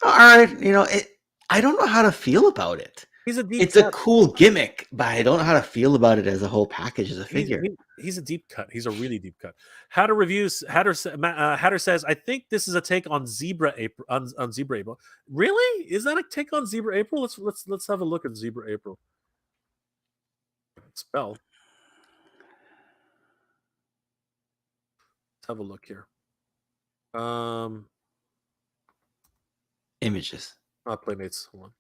All right. I don't know how to feel about it. It's a cool gimmick, but I don't know how to feel about it as a whole package as a figure. He's a deep cut. He's a really deep cut. Hatter says, I think this is a take on Zebra April. On Zebra April, really? Is that a take on Zebra April? Let's have a look at Zebra April. Spell. Let's have a look here. Images. Playmates. Hold on.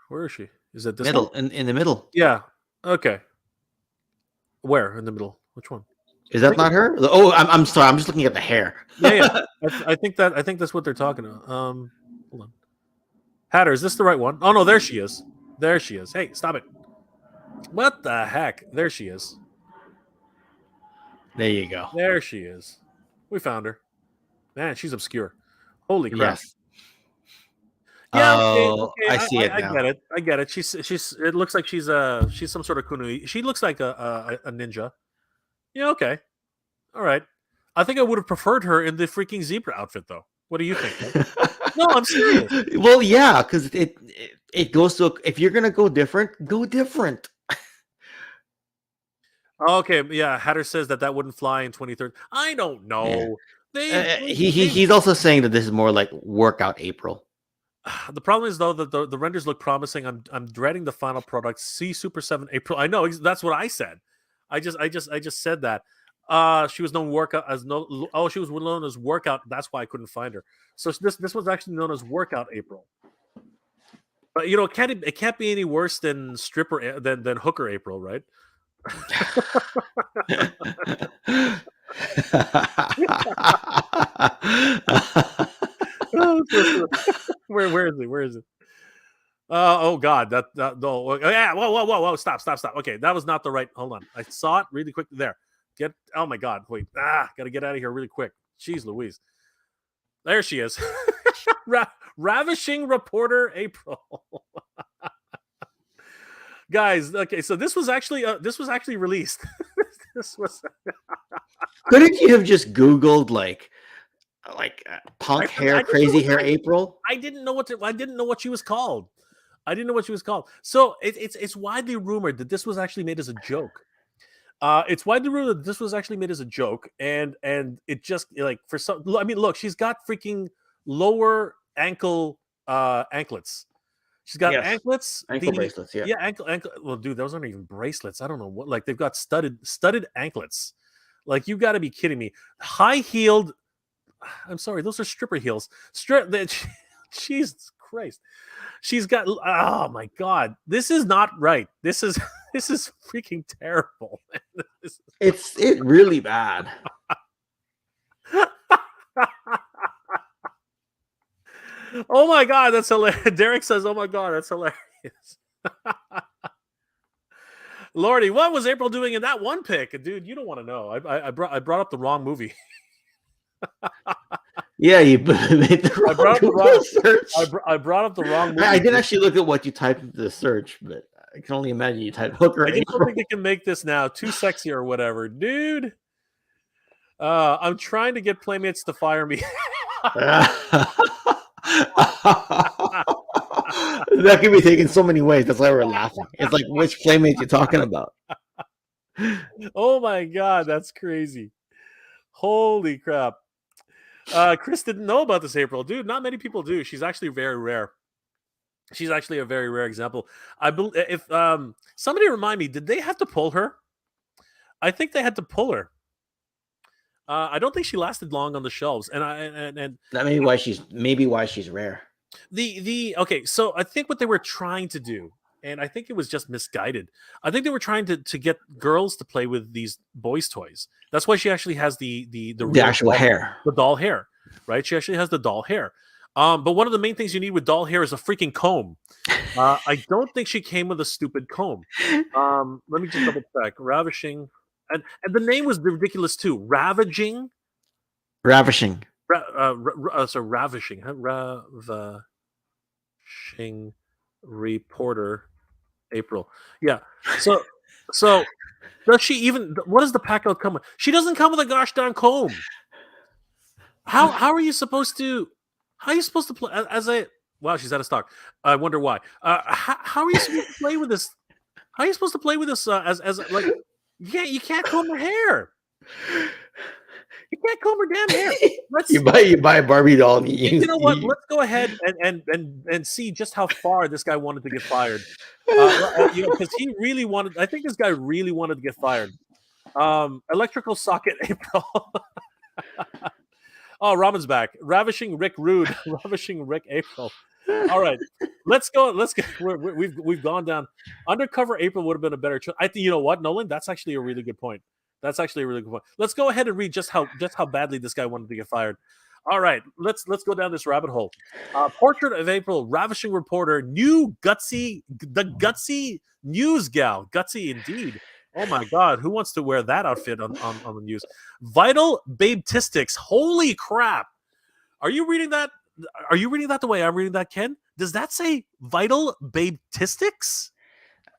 Where is she? Is it this Middle one? in the middle. Yeah. Okay. Where in the middle? Which one? Is that not her? Oh, I'm sorry. I'm just looking at the hair. Yeah. I think that's what they're talking about. Hold on. Hatter, is this the right one? Oh no, there she is. There she is. Hey, stop it. What the heck? There she is. There you go. There she is. We found her. Man, she's obscure. Holy crap. Yes. Yeah, Oh, okay. I see it I now. get it. I get it. She's. It looks like she's some sort of kunui. She looks like a ninja. Yeah, okay. All right. I think I would have preferred her in the freaking zebra outfit, though. What do you think? No, I'm serious. Well, yeah, because it goes to if you're gonna go different, go different. Okay, yeah. Hatter says that wouldn't fly in 2030. I don't know. Yeah. He's also saying that this is more like workout April. The problem is though that the renders look promising. I'm dreading the final product. See Super 7 April. I know that's what I said. I just said that. She was known workout as no. Oh, she was known as workout. That's why I couldn't find her. So this was actually known as workout April. But you know, it can't be any worse than stripper than hooker April, right? Where is it? Where is it? Oh God, that no. Yeah, whoa! Stop! Okay, that was not the right. Hold on, I saw it really quick there. Oh my God, wait! Gotta get out of here really quick. Jeez, Louise, there she is. Ravishing reporter April. Guys, okay, so this was actually released. This was. Couldn't you have just Googled like punk hair, crazy hair April? I didn't know what she was called. So it's widely rumored that this was actually made as a joke. It's widely rumored that this was actually made as a joke, and it just like for some. I mean, look, she's got freaking lower ankle anklets. She's got anklets, ankle bracelets. Yeah, ankle. Well, dude, those aren't even bracelets. I don't know what. Like they've got studded anklets. Like you got to be kidding me. High heeled. I'm sorry, those are stripper heels. Jesus Christ. She's got. Oh my God, this is not right. This is freaking terrible. It's really bad. Oh my God, that's hilarious. Derek says, "Oh my God, that's hilarious." Lordy, what was April doing in that one pick, dude? You don't want to know. I brought up the wrong movie. Yeah, you made the wrong search. I brought up the wrong movie. I didn't actually look at what you typed into the search, but I can only imagine you typed hooker. I don't think they can make this now too sexy or whatever, dude. I'm trying to get Playmates to fire me. That can be taken so many ways. That's why we're laughing. It's like, which Playmate you talking about? Oh my God, that's crazy. Holy crap. Chris didn't know about this April. Dude, not many people do. She's actually very rare. She's actually a very rare example. I believe if somebody remind me, did they have to pull her? I think they had to pull her. I don't think she lasted long on the shelves, and that may be why she's rare. Okay, so I think what they were trying to do, and I think it was just misguided. I think they were trying to get girls to play with these boys' toys. That's why she actually has the actual hair, the doll hair, right? She actually has the doll hair. But one of the main things you need with doll hair is a freaking comb. I don't think she came with a stupid comb. Let me just double check. Ravishing. And the name was ridiculous too. Ravishing. Ravishing. Ravishing. Ravishing reporter April. Yeah. So does she even? What does the pack out come with? She doesn't come with a gosh darn comb. How are you supposed to? How are you supposed to play as a? Wow, she's out of stock. I wonder why. How are you supposed to play with this? How are you supposed to play with this as like? You can't comb her hair. You can't comb her damn hair. You buy a Barbie doll. And you know what? Let's go ahead and see just how far this guy wanted to get fired. Because he really wanted. I think this guy really wanted to get fired. Electrical socket April. Oh, Ramen's back. Ravishing Rick Rude. Ravishing Rick April. All right, let's go. We've gone down. Undercover April would have been a better choice. I think you know what, Nolan. That's actually a really good point. That's actually a really good point. Let's go ahead and read just how badly this guy wanted to get fired. All right, let's go down this rabbit hole. Portrait of April, ravishing reporter, the gutsy news gal, gutsy indeed. Oh my God, who wants to wear that outfit on the news? Vital babetistics. Holy crap! Are you reading that? Are you reading that the way I'm reading that, Ken? Does that say vital babetistics?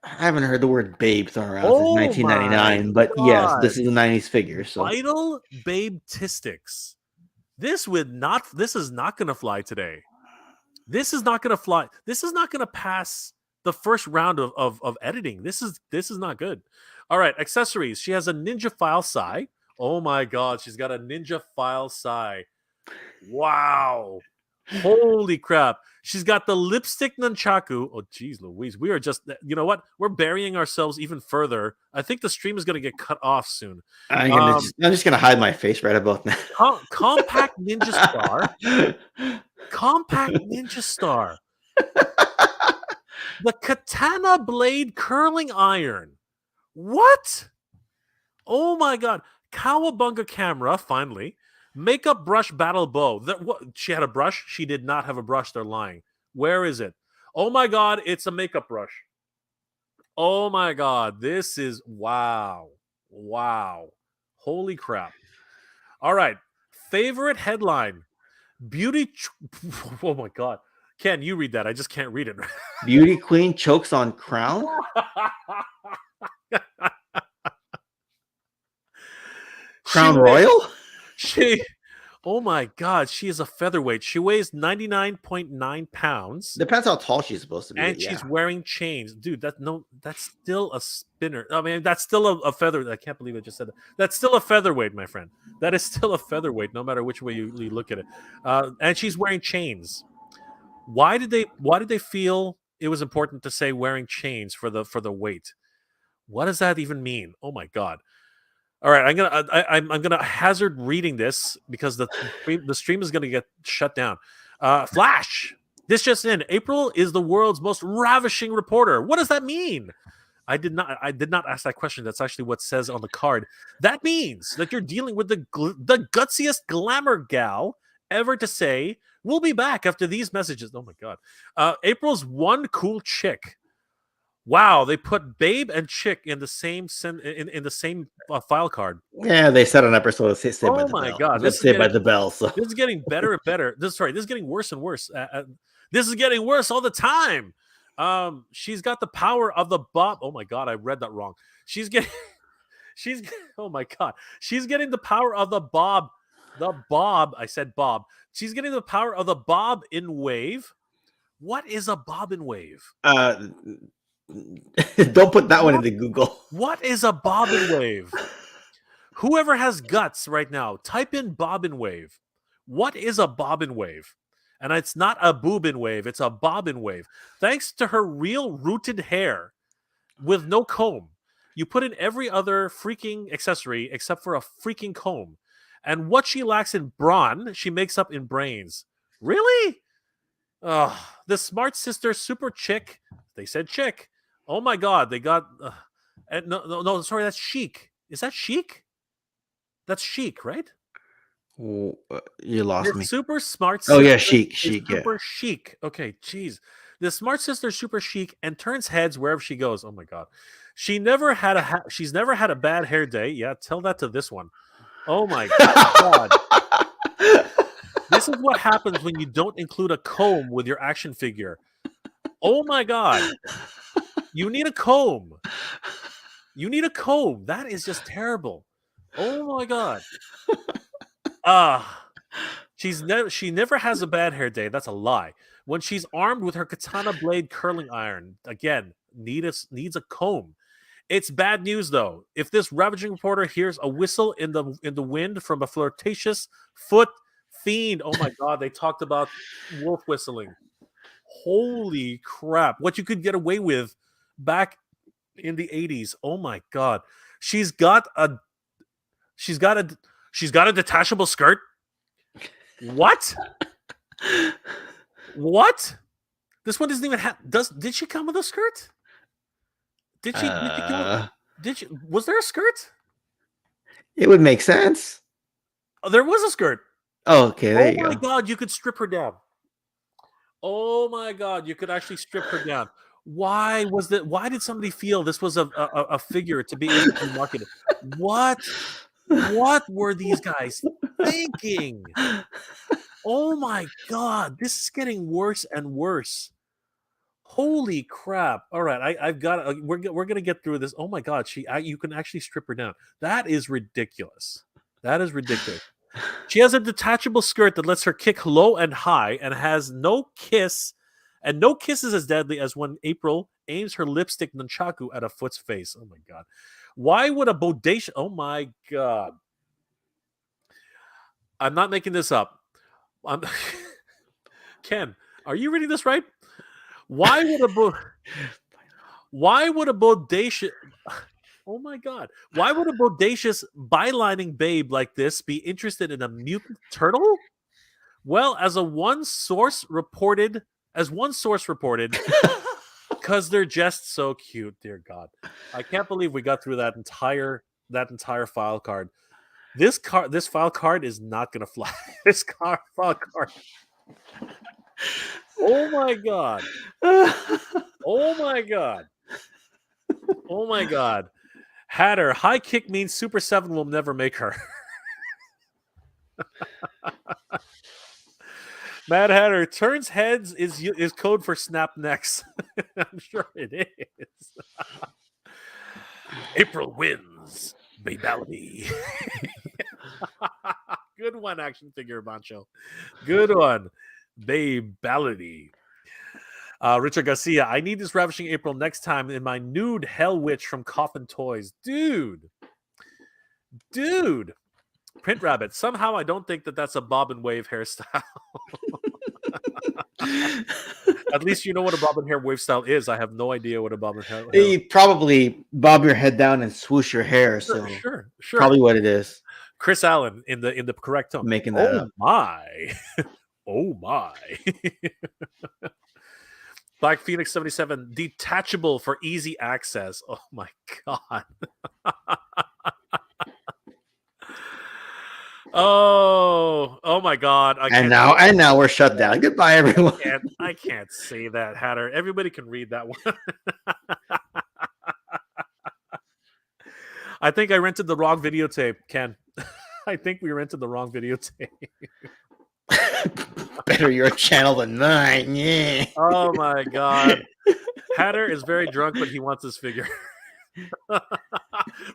I haven't heard the word babe thrown around Oh since 1999, but my yes, God. this is a 90s figure. So Vital babetistics. This is not going to fly today. This is not going to fly. This is not going to pass the first round of editing. This is not good. All right, accessories. She has a ninja file sai. Oh my God, she's got a ninja file sai. Wow. Holy crap. She's got the lipstick nunchaku. Oh, geez, Louise. We are just, you know what? We're burying ourselves even further. I think the stream is going to get cut off soon. I'm just gonna hide my face right about now. Compact Ninja Star. Compact Ninja Star. The Katana Blade Curling Iron. What? Oh my God. Cowabunga camera, finally. Makeup brush battle bow. She had a brush? She did not have a brush. They're lying. Where is it? Oh my God, it's a makeup brush. Oh my God, this is wow. Wow. Holy crap. All right. Favorite headline. Oh my God. Ken, you read that. I just can't read it. Beauty queen chokes on crown. Crown Royal? Oh my God, she is a featherweight. She weighs 99.9 pounds. Depends how tall she's supposed to be. And she's wearing chains. Dude, that's still a spinner. I mean, that's still a feather. I can't believe I just said that. That's still a featherweight, my friend. That is still a featherweight, no matter which way you look at it. And she's wearing chains. Why did they feel it was important to say wearing chains for the weight? What does that even mean? Oh my God. All right, I'm gonna hazard reading this because the stream is gonna get shut down. Flash. This just in. April is the world's most ravishing reporter. What does that mean? I did not ask that question. That's actually what says on the card. That means that you're dealing with the gutsiest glamour gal ever to say. We'll be back after these messages. Oh my God. April's one cool chick. Wow, they put babe and chick in the same in the same file card. Yeah, they said on episode. Oh my God, let's say by the bell. So this is getting better and better. This is getting worse and worse. This is getting worse all the time. She's got the power of the bob. Oh my God, I read that wrong. Oh my God, she's getting the power of the bob. The bob. I said bob. She's getting the power of the bob in wave. What is a bob in wave? Don't put that one into Google. What is a bobbin wave? Whoever has guts right now, type in bobbin wave. What is a bobbin wave? And it's not a boobin wave, it's a bobbin wave. Thanks to her real rooted hair with no comb. You put in every other freaking accessory except for a freaking comb. And what she lacks in brawn, she makes up in brains. Really? The Smart Sister Super Chick. They said chick. Oh my God, they got no, sorry, that's Chic. Is that Chic? That's Chic, right? You lost me. Super Smart Sister. Oh yeah, Chic, Super Chic. Okay, geez. The Smart Sister Super Chic and turns heads wherever she goes. Oh my God. She's never had a bad hair day. Yeah, tell that to this one. Oh my God. This is what happens when you don't include a comb with your action figure. Oh my God. You need a comb. That is just terrible. Oh my God. She never has a bad hair day. That's a lie. When she's armed with her katana blade curling iron, again, needs a comb. It's bad news though. If this ravaging reporter hears a whistle in the wind from a flirtatious foot fiend, oh my God, they talked about wolf whistling. Holy crap! What you could get away with back in the 80s. Oh my God. She's got a detachable skirt. What? This one doesn't even have. Did she come with a skirt? Did she? Was there a skirt? It would make sense. Oh, there was a skirt. Oh, okay, there you Oh my go. God, you could strip her down. Oh my God, you could actually strip her down. Why did somebody feel this was a figure to be able to be marketed? What were these guys thinking? Oh my God, this is getting worse and worse. Holy crap! All right, I've got. We're gonna get through this. Oh my God, you can actually strip her down. That is ridiculous. That is ridiculous. She has a detachable skirt that lets her kick low and high, and has no kiss, and no kiss is as deadly as when April aims her lipstick nunchaku at a foot's face. Oh my God! Why would a bodacious? Oh my God! I'm not making this up. Ken, are you reading this right? Why would a bodacious? Oh my God! Why would a bodacious bylining babe like this be interested in a mutant turtle? Well, as one source reported, because they're just so cute. Dear God, I can't believe we got through that entire file card. This file card is not gonna fly. File card. Oh my God! Oh my God! Oh my God! Hatter, high kick means Super 7 will never make her. Mad Hatter, turns heads is code for snap necks. I'm sure it is. April wins. Babality. Good one, action figure, Bancho. Good one. Babality. Richard Garcia, I need this Ravishing April next time in my nude Hell Witch from Coffin Toys. Dude. Print Rabbit. Somehow I don't think that's a bob and wave hairstyle. At least you know what a bob and hair wave style is. I have no idea what a bob and hair. You probably bob your head down and swoosh your hair. Sure. Probably what it is. Chris Allen in the correct tone. Making that up. My. Oh my. Black Phoenix 77, detachable for easy access. Oh my God. Oh my God. And now we're shut down. Goodbye, everyone. I can't say that, Hatter. Everybody can read that one. I think I rented the wrong videotape, Ken. I think we rented the wrong videotape. Better your channel than mine. Yeah. Oh my God. Hatter is very drunk, but he wants this figure.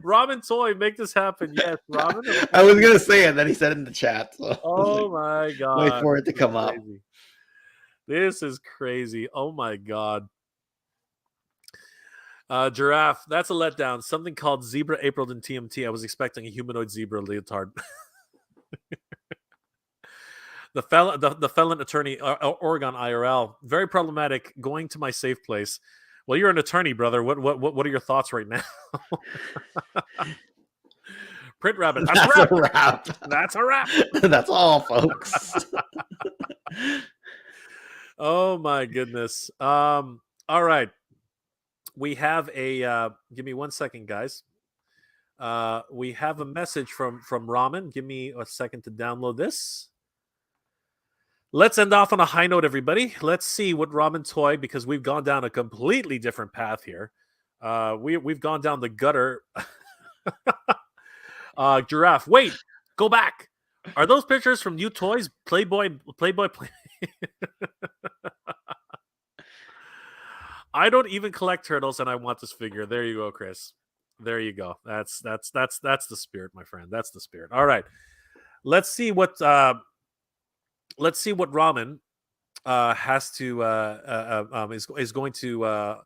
Ramen Toy, make this happen. Yes, Ramen. I was gonna say it, then he said it in the chat. So oh my God. Wait for it to come up. This is crazy. Oh my God. Giraffe, that's a letdown. Something called Zebra April in TMT. I was expecting a humanoid zebra leotard. The felon attorney, Oregon IRL, very problematic. Going to my safe place. Well, you're an attorney, brother. What are your thoughts right now? Print Rabbit. That's a wrap. That's a wrap. That's all, folks. Oh my goodness. All right. We have a. Give me 1 second, guys. We have a message from Ramen. Give me a second to download this. Let's end off on a high note, everybody. Let's see what Ramen Toy, because we've gone down a completely different path here. We've gone down the gutter. Giraffe, wait, go back. Are those pictures from New Toys? Playboy. I don't even collect turtles, and I want this figure. There you go, Chris. There you go. That's the spirit, my friend. That's the spirit. All right, let's see what Ramen has to is going to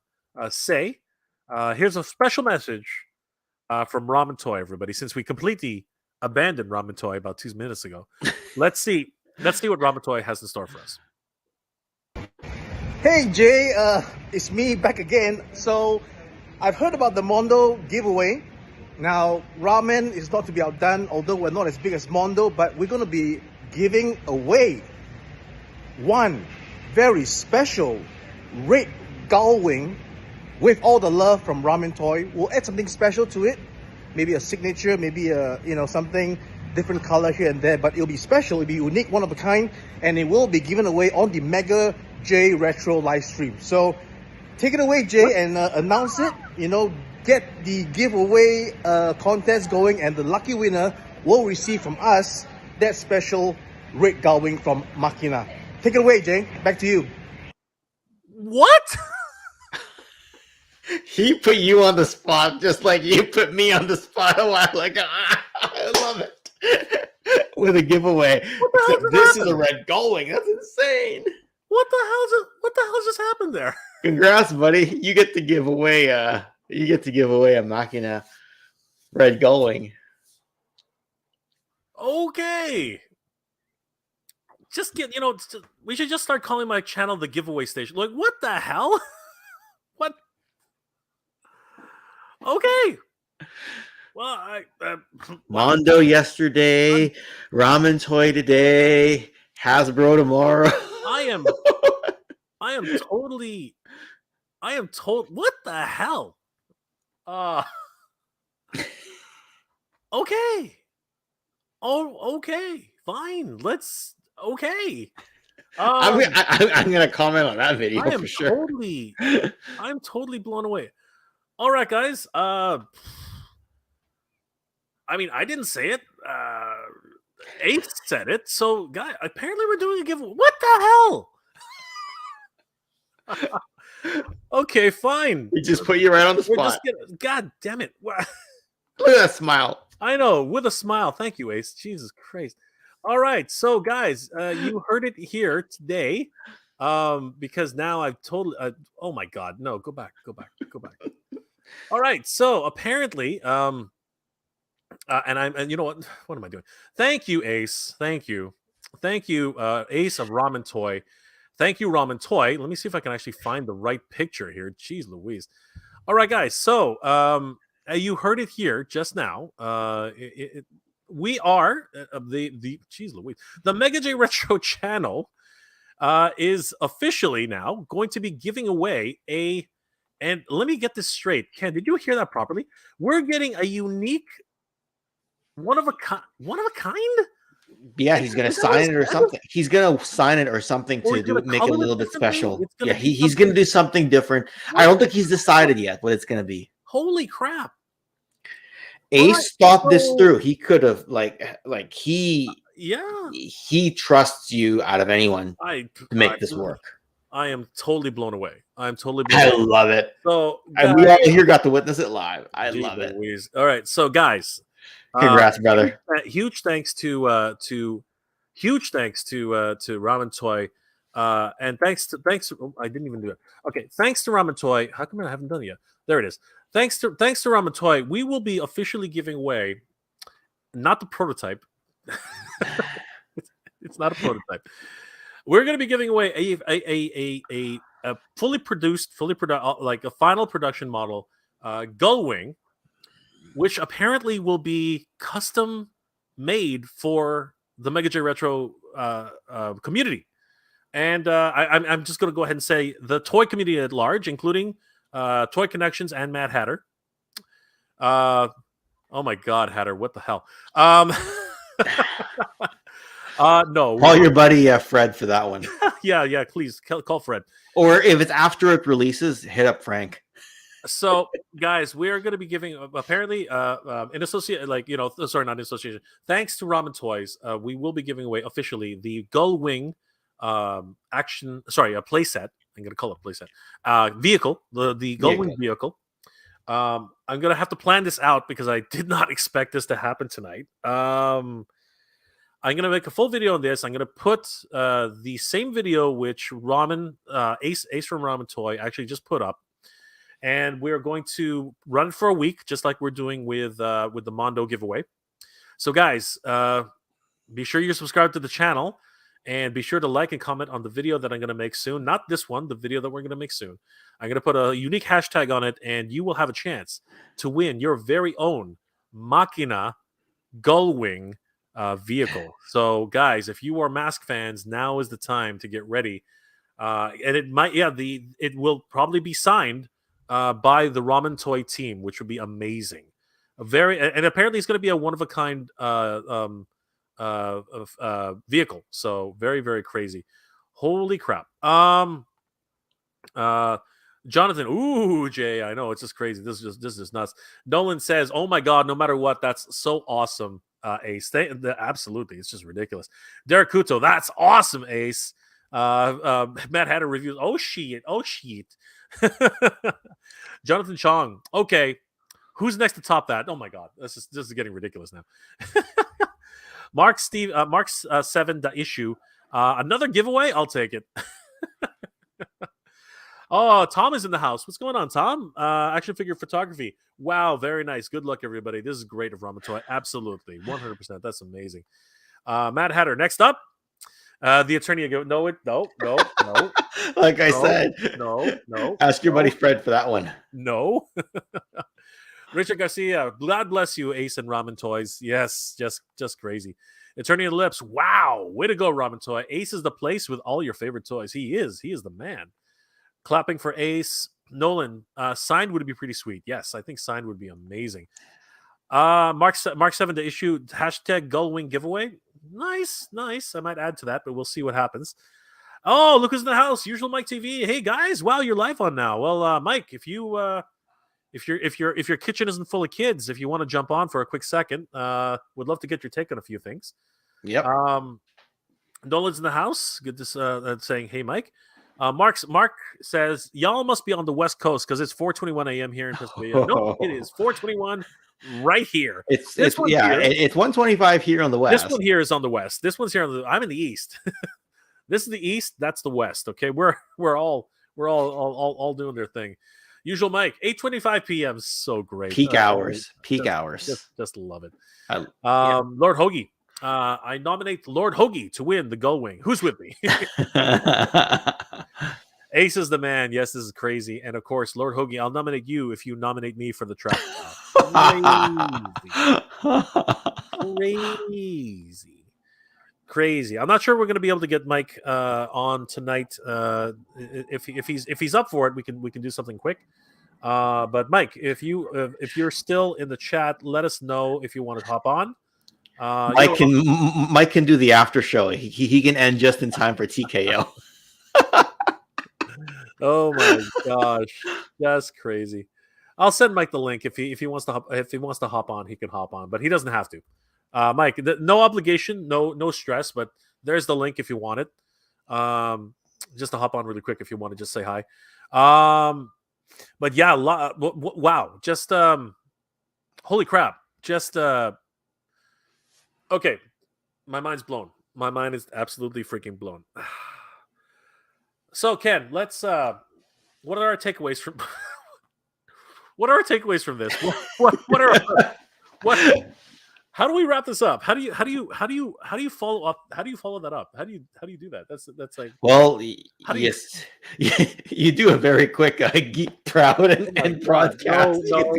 say. Here's a special message from Ramen Toy, everybody. Since we completely abandoned Ramen Toy about 2 minutes ago, let's see what Ramen Toy has in store for us. Hey Jay, it's me back again. So I've heard about the Mondo giveaway. Now Ramen is not to be outdone, although we're not as big as Mondo, but we're going to be giving away one very special red Gullwing with all the love from Ramen Toy. We'll add something special to it, maybe a signature, maybe a something different color here and there, but it'll be special, it'll be unique, one of a kind, and it will be given away on the Mega J Retro live stream. So take it away, Jay, and announce it. Get the giveaway contest going, and the lucky winner will receive from us that special red Gullwing from Machina. Take it away, Jay. Back to you. What? He put you on the spot just like you put me on the spot a while ago. I love it. With a giveaway. Except this is a red Gullwing. That's insane. What the hell just happened there? Congrats, buddy. You get to give away a Machina red Gullwing. Okay. We should just start calling my channel the giveaway station. Like, what the hell? What? Okay. Well, Mondo yesterday, Ramen Toy today, Hasbro tomorrow. I am told. What the hell? Okay. Oh, okay. Fine. Okay. I'm gonna comment on that video for sure. I'm totally blown away. All right, guys. I mean, I didn't say it. Ace said it. So, guy, apparently we're doing a giveaway. What the hell? Okay, fine. We just put you right on the spot. God damn it. Look at that smile. I know, with a smile. Thank you, Ace. Jesus Christ. All right. So, guys, you heard it here today. Because now I've totally... oh, my God. No, go back. All right. So, apparently... and you know what am I doing? Thank you, Ace. Thank you, Ace of Ramen Toy. Thank you, Ramen Toy. Let me see if I can actually find the right picture here. Jeez Louise. All right, guys. So you heard it here just now. We are the Jeez Louise. The Mega J Retro channel is officially now going to be giving away and let me get this straight. Ken, did you hear that properly? We're getting a unique one of a kind? Yeah, he's gonna sign it or something. He's gonna sign it or something to make it a little bit special. Yeah, he's gonna do something different. I don't think he's decided yet what it's gonna be. Holy crap! Ace thought this through. He could have he trusts you out of anyone to make this work. I am totally blown away. I love it. So we all here got to witness it live. I love it. All right, so guys. Congrats, brother! Huge thanks to Ramen Toy, and thanks. I didn't even do it. Okay, thanks to Ramen Toy. How come I haven't done it yet? There it is. Thanks to Ramen Toy, we will be officially giving away, not the prototype. It's not a prototype. We're going to be giving away a fully produced, like a final production model Gullwing, which apparently will be custom made for the Mega J Retro community. And I'm just going to go ahead and say the toy community at large, including Toy Connections and Mad Hatter. Oh my God, Hatter, what the hell? No. Call your buddy Fred for that one. yeah, please call Fred. Or if it's after it releases, hit up Frank. So, guys, we are going to be giving apparently in association, not in association. Thanks to Ramen Toys, we will be giving away officially the Gullwing a playset. I'm going to call it playset vehicle, the Gullwing vehicle. I'm going to have to plan this out because I did not expect this to happen tonight. I'm going to make a full video on this. I'm going to put the same video which Ace from Ramen Toy actually just put up. And we're going to run for a week, just like we're doing with the Mondo giveaway. So, guys, be sure you subscribe to the channel, and be sure to like and comment on the video that I'm going to make soon. Not this one, the video that we're going to make soon. I'm going to put a unique hashtag on it, and you will have a chance to win your very own Machina Gullwing vehicle. So, guys, if you are Mask fans, now is the time to get ready And it will probably be signed by the Ramen Toy team, which would be amazing. And apparently it's going to be a one of a kind vehicle. So very, very crazy. Holy crap. Jonathan, ooh, Jay, I know it's just crazy. This is nuts. Nolan says, "Oh my god, no matter what, that's so awesome." Ace, absolutely, it's just ridiculous. Derek Kuto, that's awesome, Ace. Matt Hatter reviews. Oh shit. Jonathan Chong. Okay, who's next to top that? Oh my god, this is getting ridiculous now. Mark's 7 the issue. Another giveaway. I'll take it. Oh, Tom is in the house. What's going on, Tom? Action figure photography. Wow, very nice. Good luck, everybody. This is great of Ramen Toy. Absolutely, 100%. That's amazing. Matt Hatter. Next up, the attorney. No. Like I said, no. Ask your buddy Fred for that one. No. Richard Garcia. God bless you, Ace and Ramen Toys. Yes, just crazy. Attorney of the Lips. Wow, way to go, Ramen Toy. Ace is the place with all your favorite toys. He is the man. Clapping for Ace. Nolan, signed would be pretty sweet. Yes, I think signed would be amazing. Mark 7 to issue hashtag Gullwing giveaway. Nice. I might add to that, but we'll see what happens. Oh, look who's in the house. Usual Mike TV. Hey guys, wow, you're live on now. Well, Mike, if your kitchen isn't full of kids, if you want to jump on for a quick second, would love to get your take on a few things. Yep. Nolan's in the house. Good to saying, hey Mike. Mark says, y'all must be on the West Coast because it's 4:21 a.m. here in Pennsylvania. No, it is 4:21 right here. It's 1:25 here on the West. This one here is on the West. This one's here I'm in the East. This is the East. That's the West. Okay, we're all doing their thing. Usual Mike, 8:25 p.m. So great. Peak hours. Just love it. Lord Hoagie. I nominate Lord Hoagie to win the Gullwing. Who's with me? Ace is the man. Yes, this is crazy. And of course, Lord Hoagie, I'll nominate you if you nominate me for the trap. Crazy. I'm not sure we're going to be able to get Mike on tonight. If he's up for it, we can do something quick. But Mike, if you're still in the chat, let us know if you want to hop on. Mike can do the after show. He can end just in time for TKO. Oh my gosh, that's crazy. I'll send Mike the link if he wants to hop on. He can hop on, but he doesn't have to. Mike, no obligation, no stress, but there's the link if you want it. Just to hop on really quick if you want to just say hi. But yeah, wow, just holy crap, just okay, my mind's blown. My mind is absolutely freaking blown. So Ken, let's what are our takeaways from what are our takeaways from this? How do we wrap this up? How do you follow up? How do you follow that up? How do you do that? That's like, well, yes, you do a very quick geek proud and broadcast. No,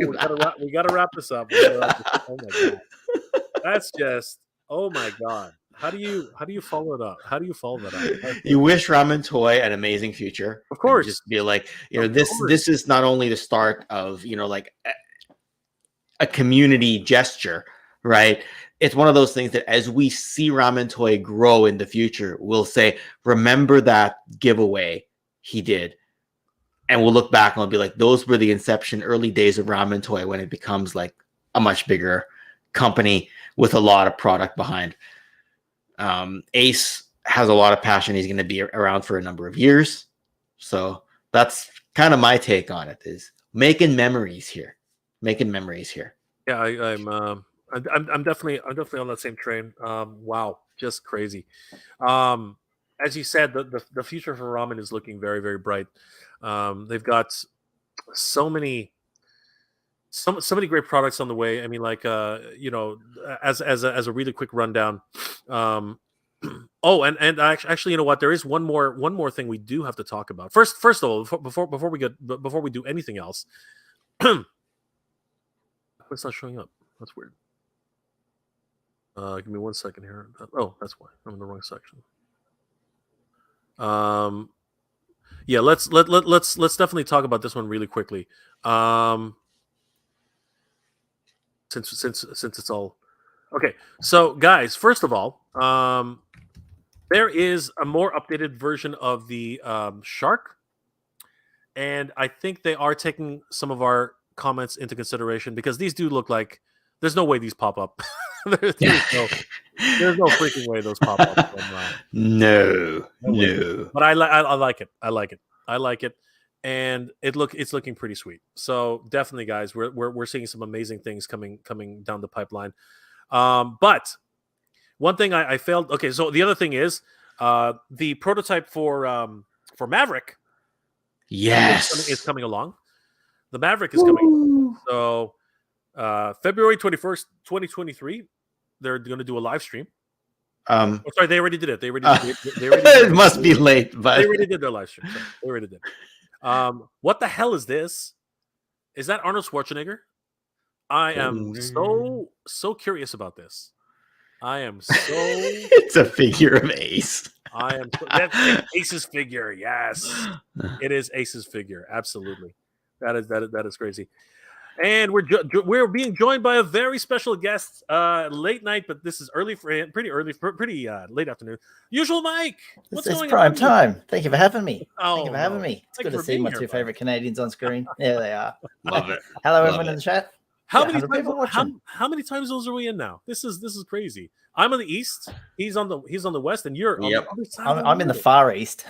we gotta wrap this up. Oh my god, that's just, oh my god. How do you follow it up? How do you follow that up? You wish Ramen Toy an amazing future. Of course. Just be like, this is not only the start of, like a community gesture, right? It's one of those things that as we see Ramen Toy grow in the future, we'll say, remember that giveaway he did. And we'll look back and we'll be like, those were the inception early days of Ramen Toy when it becomes like a much bigger company with a lot of product behind. Ace has a lot of passion. He's going to be around for a number of years. So that's kind of my take on it, is making memories here. Yeah, I'm definitely on that same train. Wow, just crazy. As you said, the future for ramen is looking very, very bright. They've got so many great products on the way. I mean, like as a really quick rundown. And actually, you know what? There is one more thing we do have to talk about. First of all, before we do anything else, it's not showing up. That's weird. Give me 1 second here. Oh, that's why I'm in the wrong section. Yeah, let's definitely talk about this one really quickly. Since it's all okay. So guys, first of all, there is a more updated version of the shark, and I think they are taking some of our comments into consideration because these do look like there's no way these pop up. there's no freaking way those pop up. No. But I like it. I like it, and it's looking pretty sweet. So definitely, guys, we're seeing some amazing things coming down the pipeline. But one thing I failed. Okay, so the other thing is the prototype for Maverick. Yes, is coming along. The Maverick is coming along. So February 21st, 2023, they're going to do a live stream. Sorry, they already did it. They already it must be late, but they already did their live stream. Sorry, they already did. What the hell is this? Is that Arnold Schwarzenegger? I am so curious about this. I am so. It's a figure of Ace. I am. That's Ace's figure. Yes, it is Ace's figure. Absolutely, that is crazy. And we're being joined by a very special guest, late night, but this is early for him, pretty late afternoon. Usual Mike, what's going on? It's prime time. Thank you for having me. Oh, Thank you for having me. It's good to see my two favorite Canadians on screen. There they are. Love it. Hello, Love everyone it. in the chat. How Yeah, many 100 people watching. how many time zones are we in now? This is crazy. I'm on the east. He's on the west, and you're on the other side. I'm in the far east.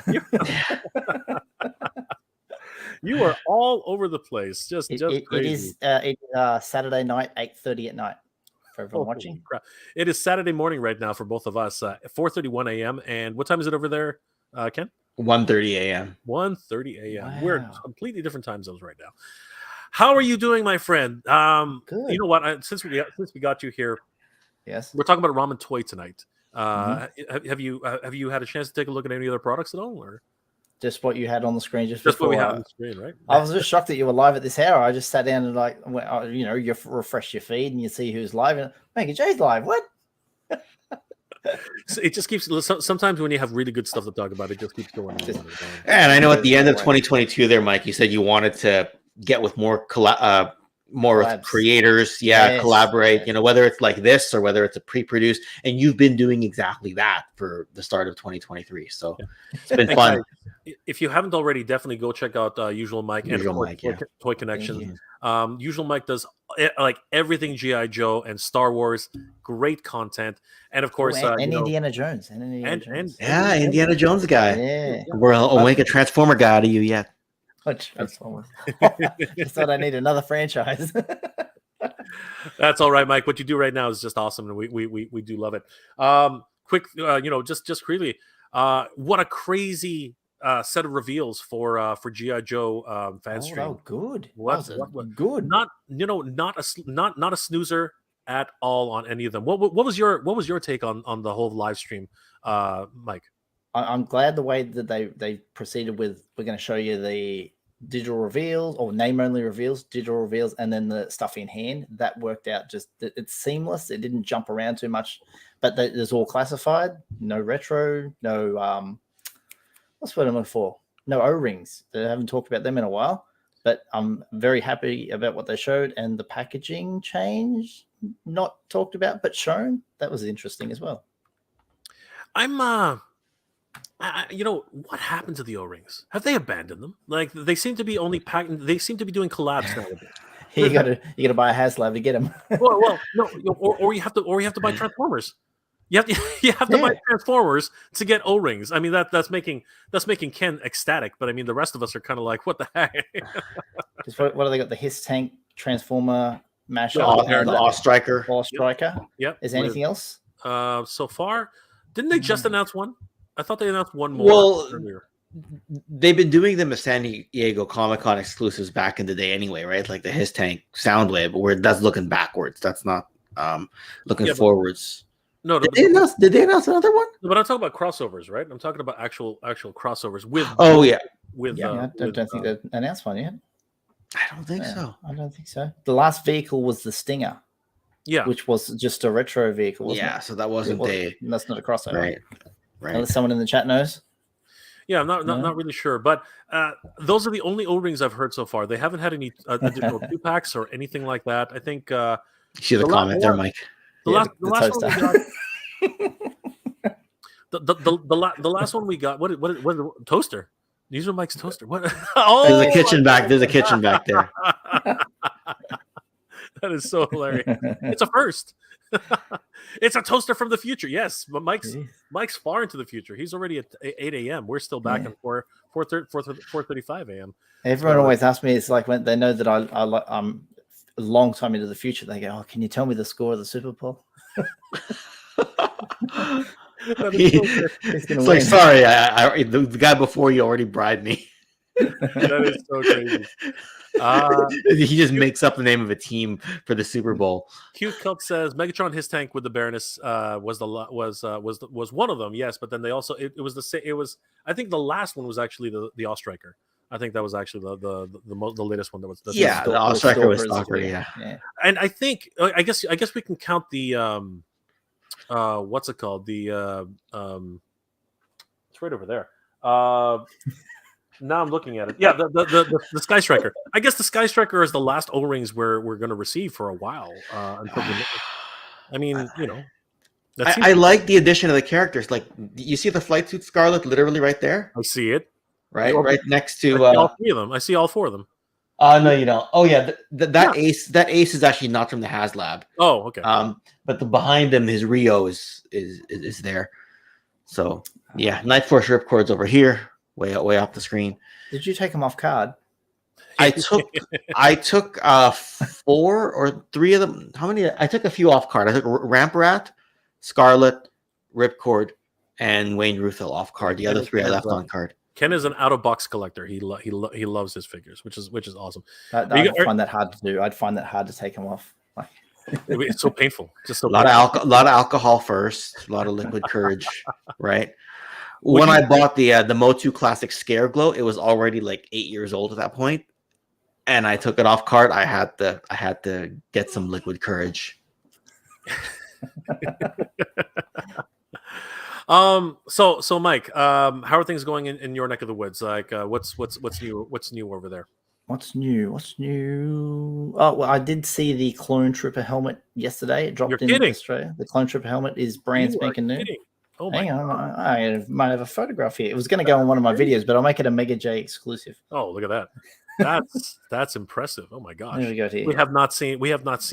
You are all over the place. Just It crazy. is Saturday night, 8:30 at night for everyone watching. Crap. It is Saturday morning right now for both of us. 4:31 a.m. And what time is it over there, Ken? 1:30 a.m. 1:30 a.m. Wow. We're in completely different time zones right now. How are you doing, my friend? Good. You know what? Since we got you here, Yes. we're talking about Ramen Toy tonight. Have you had a chance to take a look at any other products at all, or Just what you had on the screen just just what before. we have on the screen, right? I was just shocked that you were live at this hour. I just sat down and you refresh your feed and you see who's live. And Maggie J's live. What? So it just keeps. Sometimes when you have really good stuff to talk about, it just keeps going. And I know at the end of 2022, there, Mike, you said you wanted to get with more more with Collabs. creators, Yes, collaborate. yes. You know, whether it's like this or whether it's a pre-produced, and you've been doing exactly that for the start of 2023. So it's been fun. If you haven't already, definitely go check out Usual Mike and Usual Toy, Mike, yeah. Toy Connections. Thank Usual Mike does like everything GI Joe and Star Wars. Great content, and of course, and Indiana Jones. And Indiana Jones. Yeah, Indiana Jones guy. Yeah. We'll make a Transformer guy out of you yet. Transformers. Just thought I need another franchise. That's all right, Mike. What you do right now is just awesome, and we do love it. Quick, just quickly, what a crazy set of reveals for GI Joe fan stream. Oh, good. What Good. Not a snoozer at all on any of them. What was your take on the whole live stream, Mike? I'm glad the way that they proceeded with. We're going to show you the digital reveals or name only reveals, digital reveals, and then the stuff in hand. That worked out just. It's seamless. It didn't jump around too much, but it's all classified. No retro. No what's what I'm looking for? No O-rings. They haven't talked about them in a while, but I'm very happy about what they showed, and the packaging change not talked about but shown. That was interesting as well. I'm what happened to the O-rings? Have they abandoned them? Like they seem to be only packing. They seem to be doing collabs nowadays. You gotta buy a HasLab to get them. well, no, or you have to buy Transformers. You have to buy Transformers to get O-rings. I mean that's making Ken ecstatic, but I mean the rest of us are kind of like, what the heck? What do they got? The Hiss Tank Transformer mashup. The Awe Striker. Awe Striker. Yep. Is there anything else? So far, didn't they just announce one? I thought they announced one more. Well, earlier. They've been doing them as San Diego Comic-Con exclusives back in the day anyway, right? Like the Hiss Tank Soundwave, but where that's looking backwards. That's not looking forwards. No, Did they announce another one? But I'm talking about crossovers, right? I'm talking about actual crossovers with. Oh yeah. With I don't think they've announced one yet. I don't think so. I don't think so. The last vehicle was the Stinger. Yeah. Which was just a retro vehicle, wasn't it? So that wasn't That's not a crossover. right. Unless someone in the chat knows. Yeah, I'm not really sure, but those are the only O-rings I've heard so far. They haven't had any additional 2-packs or anything like that. I think You see the comment there, Mike. the last one we got. The last one we got. What toaster? These are Mike's toaster. What? Oh, there's a kitchen back. There's a kitchen back there. That is so hilarious. It's a first. It's a toaster from the future. Yes, but Mike's far into the future. He's already at 8 a.m. We're still back at 4:35 a.m. Everyone always asks me. It's like when they know that I'm a long time into the future. They go, "Oh, can you tell me the score of the Super Bowl?" It's like, sorry, the guy before you already bribed me. That is so crazy. He just makes up the name of a team for the Super Bowl. Cute Cult says Megatron his tank with the Baroness was one of them. Yes, but then they also it was I think the last one was actually the All-Striker. I think that was actually the latest one that was. The All-Striker was Stalker. Yeah, and I think I guess we can count the what's it called, the it's right over there. Now I'm looking at it. Yeah, the Sky Striker. I guess the Sky Striker is the last O-rings we're going to receive for a while. I mean, I like the addition of the characters. Like, you see the flight suit Scarlet literally right there. I see it. Right next to all 3 of them. I see all 4 of them. No, you don't. Oh yeah, that ace is actually not from the HasLab. Oh, okay. But the behind him, his Rio is there. So yeah, Night Force Ripcord's over here. Way off the screen. Did you take them off card? I took 4 or 3 of them. How many? I took a few off card. I took Ramp Rat, Scarlet, Ripcord, and Wayne Ruthel off card. The other 3 I left on card. Ken is an out-of-box collector. He loves his figures, which is awesome. I'd find that hard to do. I'd find that hard to take them off. It's so painful. Just so a lot of alcohol first. A lot of liquid courage, right? When I bought the MOTU Classic Scare Glow, it was already like 8 years old at that point, and I took it off card. I had to get some liquid courage. So Mike, how are things going in your neck of the woods? Like, what's new over there? What's new? Oh, well, I did see the Clone Trooper helmet yesterday. It dropped in Australia. The Clone Trooper helmet is brand spanking new. Oh Hang on, I might have a photograph here. It was going to go on one of my videos, but I'll make it a Mega J exclusive. Oh, look at that! That's impressive. Oh my gosh! There we go. Here. We have not seen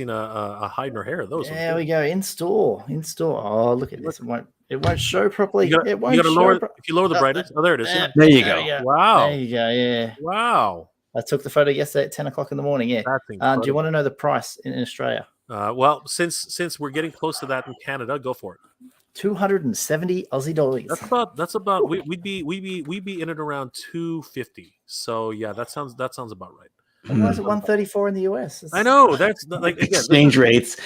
a hide nor hair of those. There we go. In store. Oh, look at this. It won't show properly. It won't show. If you lower the brightness. Oh, there it is. Yeah. There you go. Yeah. Wow. There you go. Yeah. Wow. I took the photo yesterday at 10 o'clock in the morning. Yeah. Do you want to know the price in Australia? Well, since we're getting close to that in Canada, go for it. 270 Aussie dollars. That's about we'd be in at around 250. So yeah, that sounds about right. Why is it 134 in the US? I know, that's like, again, exchange rates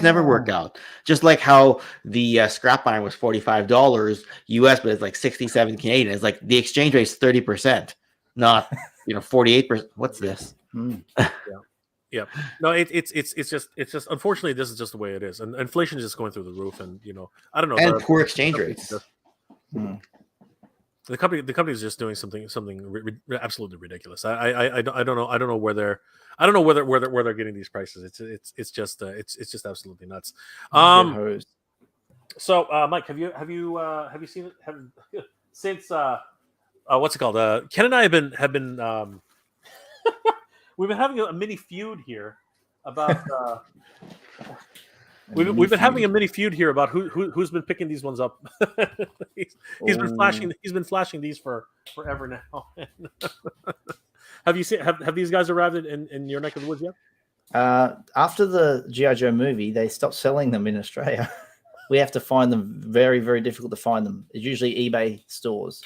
never work out. Just like how the scrap iron was $45 US, but it's like 67 Canadian. It's like the exchange rate is 30%, not 48%. What's this? Yeah. No, it's just unfortunately this is just the way it is, and inflation is just going through the roof, and I don't know. And poor exchange rates. The company is just doing something absolutely ridiculous. I don't know where they're getting these prices. It's just absolutely nuts. So Mike, have you seen it? Since what's it called? Ken and I have been we've been having a mini feud here about. We've been having a mini feud here about who's been picking these ones up. He's been flashing these for forever now. Have you seen? Have these guys arrived in your neck of the woods yet? After the G.I. Joe movie, they stopped selling them in Australia. We have to find them. Very, very difficult to find them. It's usually eBay stores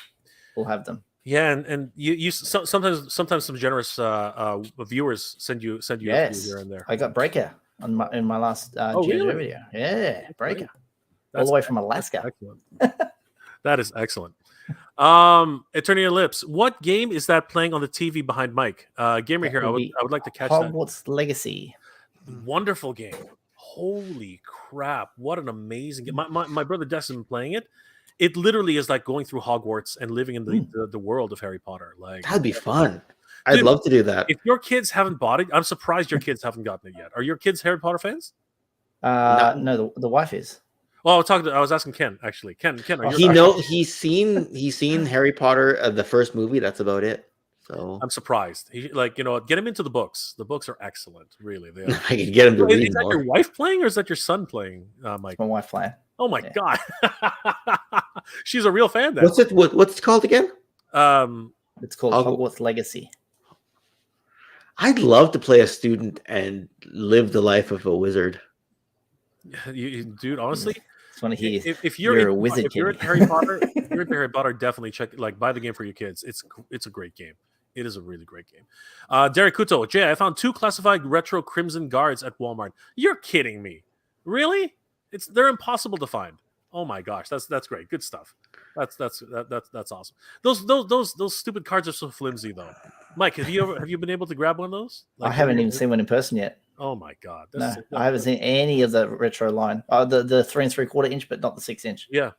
will have them. Yeah, and you sometimes some generous viewers send you a few here and there. I got Breaker in my last G.I. Joe video. Yeah, Breaker. All the way from Alaska. That is excellent. Eternity Ellipse. What game is that playing on the TV behind Mike? Gamer here. I would like to catch Hogwarts Legacy. Wonderful game. Holy crap! What an amazing game. My brother Des has been playing it, it literally is like going through Hogwarts and living in the world of Harry Potter. Like That'd be fun. I'd Dude, love to do that. if your kids haven't bought it, I'm surprised your kids haven't gotten it yet. Are your kids Harry Potter fans? No, the wife is. Well, I was asking Ken actually. Ken, are He's seen Harry Potter, the first movie. That's about it. So I'm surprised. Get him into the books. The books are excellent, really. They are. I could get him to read Is that more. your wife playing, or is that your son playing, Mike? It's my wife playing. Oh my god, she's a real fan. Then What's it? What's it called again? It's called Hogwarts Legacy. I'd love to play a student and live the life of a wizard. Dude, honestly, It's one of his. if you're a wizard, if you're into Harry Potter, definitely buy the game for your kids. It's a great game. It is a really great game. Derek Kuto, Jay, I found 2 classified retro Crimson Guards at Walmart. You're kidding me, really? They're impossible to find. Oh my gosh, that's great. Good stuff. That's awesome. Those stupid cards are so flimsy though. Mike, have you been able to grab one of those? I haven't even seen one in person yet. Oh my god. I haven't seen any of the retro line. The 3 3/4 inch, but not the 6 inch. Yeah.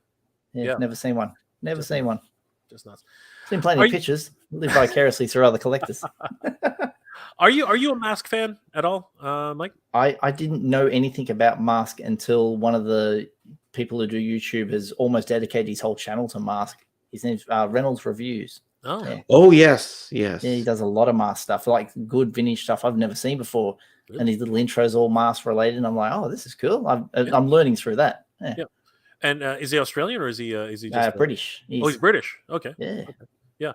Never seen one. Never seen one. Just nuts. Seen plenty of pictures. Live vicariously through other collectors. Are you a Mask fan at all, Mike? I didn't know anything about Mask until one of the people who do YouTube has almost dedicated his whole channel to Mask. His name's Reynolds Reviews. Oh. Yeah. Oh yes. Yeah, he does a lot of Mask stuff, like good vintage stuff I've never seen before. Really? And his little intros all Mask related. And I'm like, oh, this is cool. I'm learning through that. Yeah. And is he Australian or is he just British? He's British. Okay. Yeah. Okay. Yeah,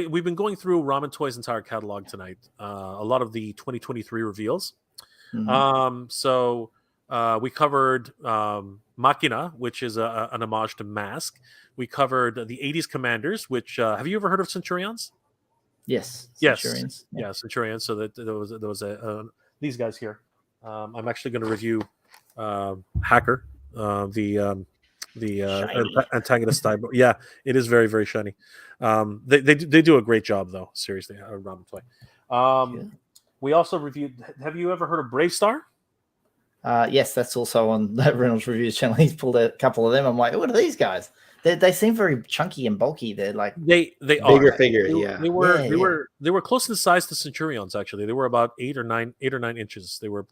we've been going through Ramen Toy's entire catalog tonight. A lot of the 2023 reveals. Mhm. So we covered Machina, which is an homage to Mask. We covered the 80s Commanders, which have you ever heard of Centurions? Yes. Yes. Centurions. Yeah, Centurions. So that there was these guys here. I'm actually going to review Hacker, the antagonist type. Yeah, it is very, very shiny. They do a great job though. Seriously, Ramen Toy. We also reviewed. Have you ever heard of Brave Star? Yes, that's also on that Reynolds Reviews channel. He's pulled a couple of them. I'm like, what are these guys? They seem very chunky and bulky. They're like they bigger are. figures. They were close in size to Centurions. Actually, they were about 8 or 9 inches. They were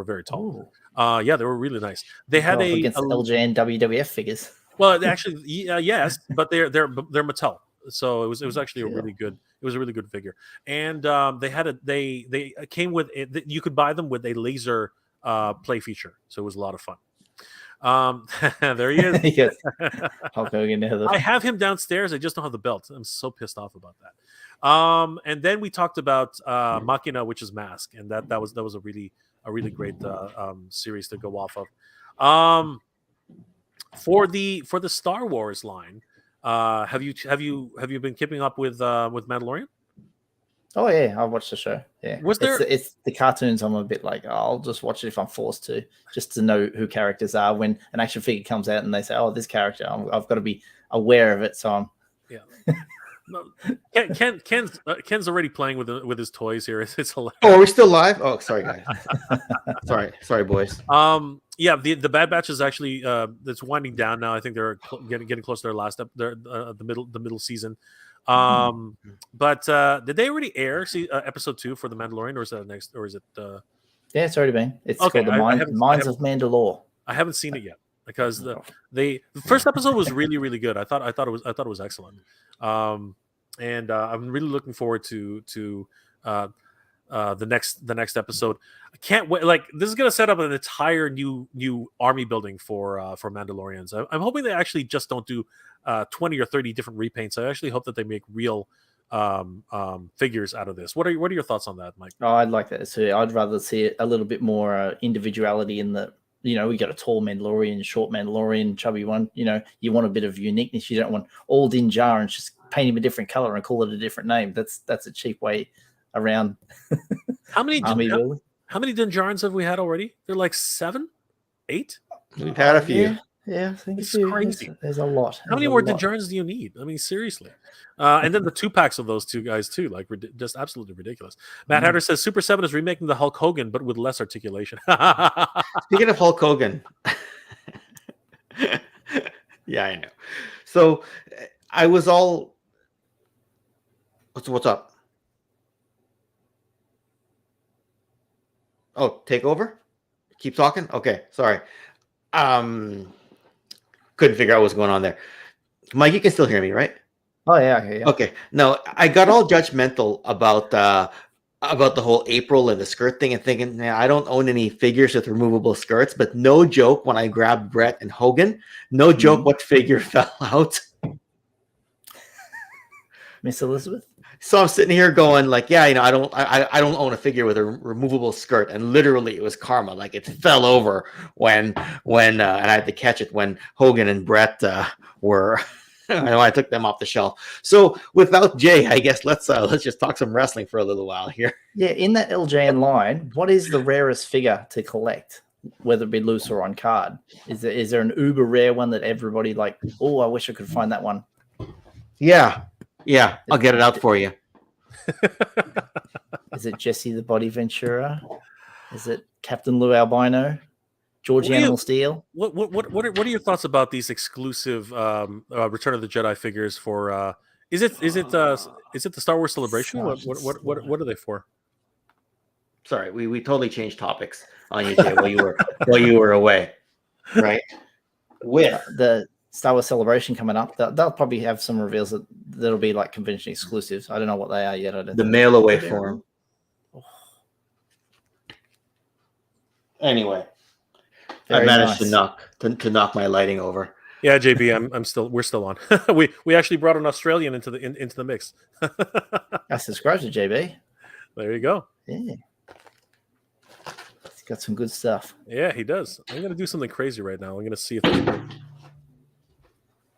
very tall. Ooh. Yeah, they were really nice. They had against LJN WWF figures. Well, actually, yes, but they're Mattel, so it was actually a really good. It was a really good figure, and they came with it. You could buy them with a laser play feature, so it was a lot of fun. There he is. Yes. Hulk Hogan. I have him downstairs. I just don't have the belt. I'm so pissed off about that. And then we talked about Machina, which is Mask, and that was a really great series to go off of. For the Star Wars line, have you been keeping up with Mandalorian? Oh yeah, I watched the show. Yeah, it's the cartoons. I'm a bit like, I'll just watch it if I'm forced to, just to know who characters are. When an action figure comes out and they say, "Oh, this character," I've got to be aware of it. So I'm. Yeah. Ken's already playing with his toys here. It's hilarious. Oh, are we still live? Oh, sorry guys. sorry boys. Yeah, the Bad Batch is actually it's winding down now. I think they're getting close to their last the middle season. But did they already air episode 2 for the Mandalorian, or is that next, or is it? Yeah, it's already been. It's okay, called the Mines of Mandalore. I haven't seen it yet because the first episode was really, really good. I thought it was excellent. And I'm really looking forward to the next episode. I can't wait. Like, this is going to set up an entire new army building for Mandalorians. I'm hoping they actually just don't do 20 or 30 different repaints. I actually hope that they make real figures out of this. What are your thoughts on that, Mike? Oh, I'd like that too. I'd rather see a little bit more individuality in the. We got a tall Mandalorian, short Mandalorian, chubby one. You want a bit of uniqueness. You don't want all Din Djarin and just paint him a different color and call it a different name. That's a cheap way around. How many Din Djarins have we had already? They're like 7, 8. We've had a few. Yeah, I think it's crazy. There's a lot. How many more Din Djarins do you need? I mean, seriously. And then the 2-packs of those two guys too, like just absolutely ridiculous. Matt Hatter says Super 7 is remaking the Hulk Hogan, but with less articulation. Speaking of Hulk Hogan, Yeah, I know. So I was all. What's up? Oh, take over. Keep talking. Okay, sorry. Um, couldn't figure out what's going on there. Mike, you can still hear me, right? Oh yeah, okay, yeah. Okay. No, I got all judgmental about the whole April and the skirt thing, and thinking, nah, I don't own any figures with removable skirts. But no joke, when I grabbed Brett and Hogan, no joke, what figure fell out? Miss Elizabeth. So I'm sitting here going like, yeah, I don't own a figure with a removable skirt, and literally it was karma. Like it fell over when and I had to catch it when Hogan and Brett were. I took them off the shelf. So without Jay, I guess let's just talk some wrestling for a little while here. Yeah, in that LJN line, what is the rarest figure to collect, whether it be loose or on card? Is there an uber rare one that everybody like? Oh, I wish I could find that one. Yeah, I'll get it out for you. Is it Jesse the Body Ventura? Is it Captain Lou Albino? George Animal Steel? What are your thoughts about these exclusive Return of the Jedi figures for? Is it the Star Wars Celebration? What are they for? Sorry, we totally changed topics on you, Jay, while you were away, right? With the Star Wars Celebration coming up, they'll probably have some reveals that'll be like convention exclusives. I don't know what they are yet. The mail away form. Anyway. I managed to knock my lighting over. Yeah, JB, we're still on. we actually brought an Australian into the mix. I subscribe to JB. There you go. Yeah. He's got some good stuff. Yeah, he does. I'm gonna do something crazy right now. I'm gonna see if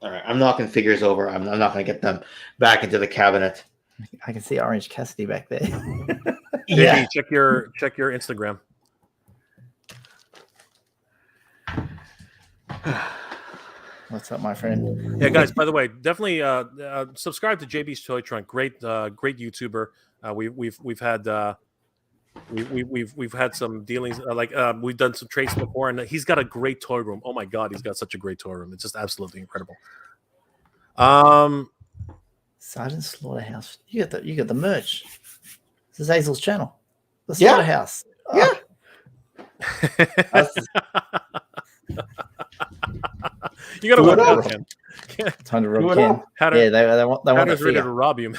all right, I'm knocking figures over. I'm not gonna get them back into the cabinet. I can see Orange Cassidy back there. Yeah. JB, check your Instagram. What's up, my friend? Yeah, guys. By the way, definitely subscribe to JB's Toy Trunk. Great YouTuber. We've had some dealings. We've done some trades before, and he's got a great toy room. Oh my god, he's got such a great toy room. It's just absolutely incredible. Sergeant Slaughterhouse. You got the merch. This is Hazel's channel. The Slaughterhouse. Yeah. You gotta work out, Ken. Time to rob Ken. They want ready to rob you.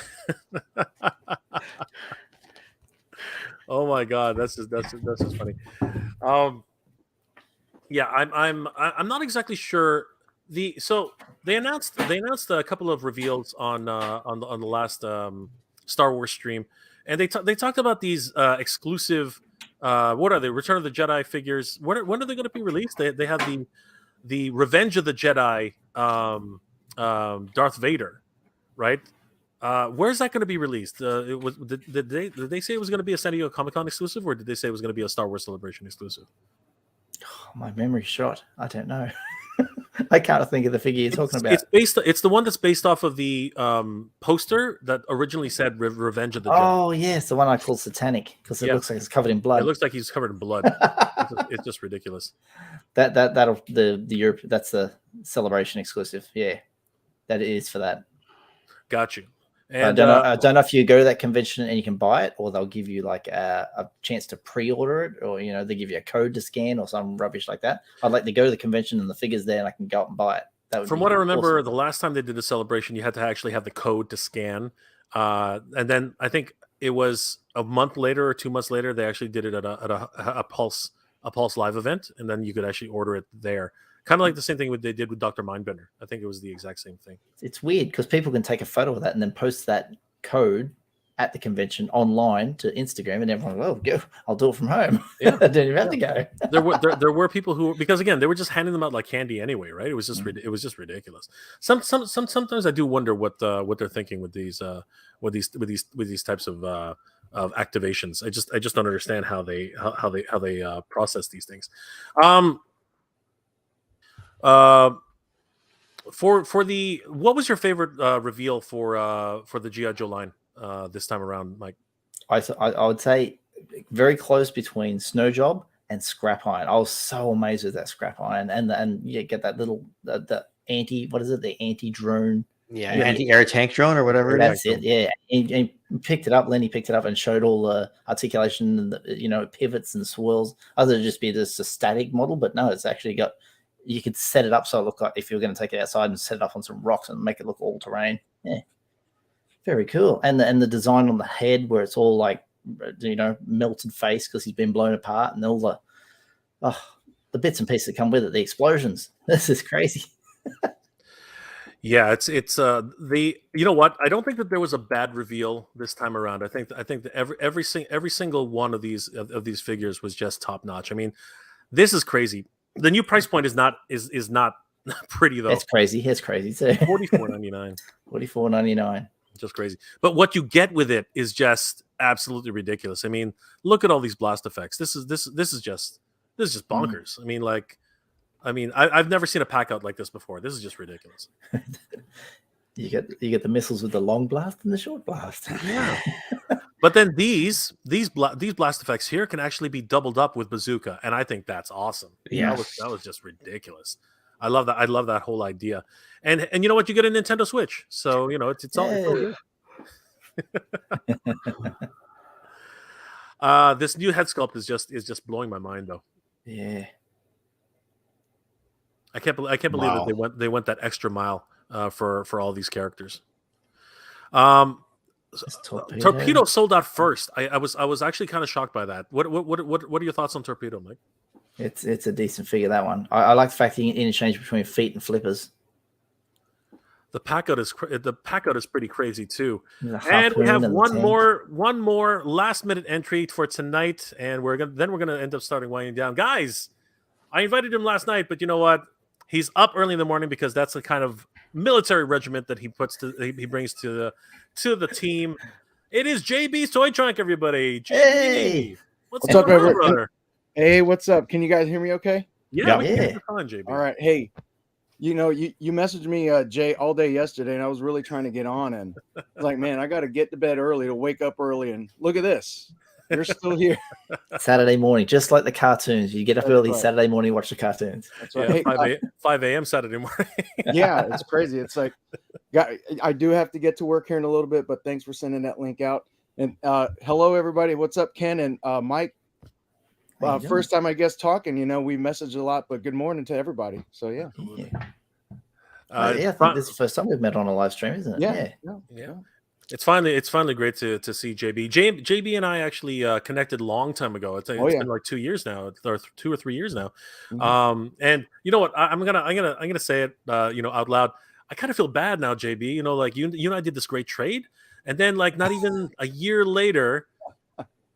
Oh my god, that's just funny. Yeah, I'm not exactly sure. So they announced a couple of reveals on the last Star Wars stream, and they talked about these exclusive. What are they? Return of the Jedi figures. When are they going to be released? They have the Revenge of the Jedi Darth Vader, right? Where's that going to be released? Did they say it was going to be a San Diego Comic-Con exclusive, or did they say it was going to be a Star Wars Celebration exclusive? Oh, my memory's shot. I don't know. I can't think of the figure you're talking about. It's the one that's based off of the poster that originally said Revenge of the Jedi. Oh yes, the one I call Satanic because it looks like it's covered in blood. It looks like he's covered in blood. It's just ridiculous. That'll the Europe. That's the Celebration exclusive. Yeah, that is for that. Got you. And I don't know if you go to that convention and you can buy it, or they'll give you like a chance to pre-order it, or they give you a code to scan or some rubbish like that. I'd like to go to the convention and the figure's there, and I can go up and buy it. From what I remember, the last time they did the celebration, you had to actually have the code to scan, and then I think it was a month later or 2 months later they actually did it at a Pulse live event, and then you could actually order it there. Kind of like the same thing they did with Dr. Mindbender. I think it was the exact same thing. It's weird because people can take a photo of that and then post that code at the convention online to Instagram, and everyone, I'll do it from home. Yeah. I didn't even have to go. there were people who, because again, they were just handing them out like candy anyway, right? It was just ridiculous. Sometimes I do wonder what they're thinking with these types of activations. I just don't understand how they process these things. For the, what was your favorite reveal for the G.I. Joe line this time around, Mike? I would say very close between Snowjob and Scrap Iron. I was so amazed with that Scrap Iron, and you get that little the what is it? The anti-drone. Yeah, anti-air tank drone or whatever. That's it. Yeah, and picked it up. Lenny picked it up and showed all the articulation and the, pivots and swirls. Other than just be just a static model, but no, it's actually got. You could set it up so it looked like if you were going to take it outside and set it up on some rocks and make it look all terrain. Yeah, very cool. And the design on the head where it's all like melted face because he's been blown apart, and all the bits and pieces that come with it, the explosions. This is crazy. Yeah, it's the you know what? I don't think that there was a bad reveal this time around. I think that every single one of these figures was just top notch. I mean, this is crazy. The new price point is not pretty though. It's crazy. It's crazy too. $44.99. $44.99. Just crazy. But what you get with it is just absolutely ridiculous. I mean, look at all these blast effects. This is just bonkers. I've never seen a pack out like this before. This is just ridiculous. You get the missiles with the long blast and the short blast. Yeah. But then these blast effects here can actually be doubled up with bazooka, and I think that's awesome. Yeah, that was just ridiculous. I love that. I love that whole idea. And you know what? You get a Nintendo Switch, so it's all good. This new head sculpt is just blowing my mind though. Yeah. I can't believe that they went that extra mile for all these characters. Torpedo sold out first. I was actually kind of shocked by that. What are your thoughts on Torpedo, Mike? It's a decent figure, that one. I like the fact that you can interchange between feet and flippers. The pack out is pretty crazy too. And we have one more last minute entry for tonight, and we're gonna end up winding down, guys. I invited him last night, but you know what? He's up early in the morning because that's the kind of military regiment that he brings to the team. It is JB's Toy Trunk, everybody. JB, hey, what's up, everyone? Hey, what's up? Can you guys hear me okay? Yeah, we can hear you fine, JB. All right. Hey, you messaged me, Jay, all day yesterday, and I was really trying to get on, and I was like, man, I got to get to bed early to wake up early, and look at this. You're still here. Saturday morning, just like the cartoons. You get up early Saturday morning, watch the cartoons. That's right. Yeah, 5 a.m. Saturday morning. Yeah, it's crazy. It's like, I do have to get to work here in a little bit, but thanks for sending that link out. And hello, everybody. What's up, Ken and Mike? First time, I guess, talking. We messaged a lot, but good morning to everybody. So, yeah. I think this is the first time we've met on a live stream, isn't it? Yeah. It's finally great to see JB. JB and I actually connected a long time ago. It's been like 2 years now, or 2 or 3 years now. Mm-hmm. And you know what? I'm gonna say it out loud. I kind of feel bad now, JB. Like you and I did this great trade, and then like not even a year later,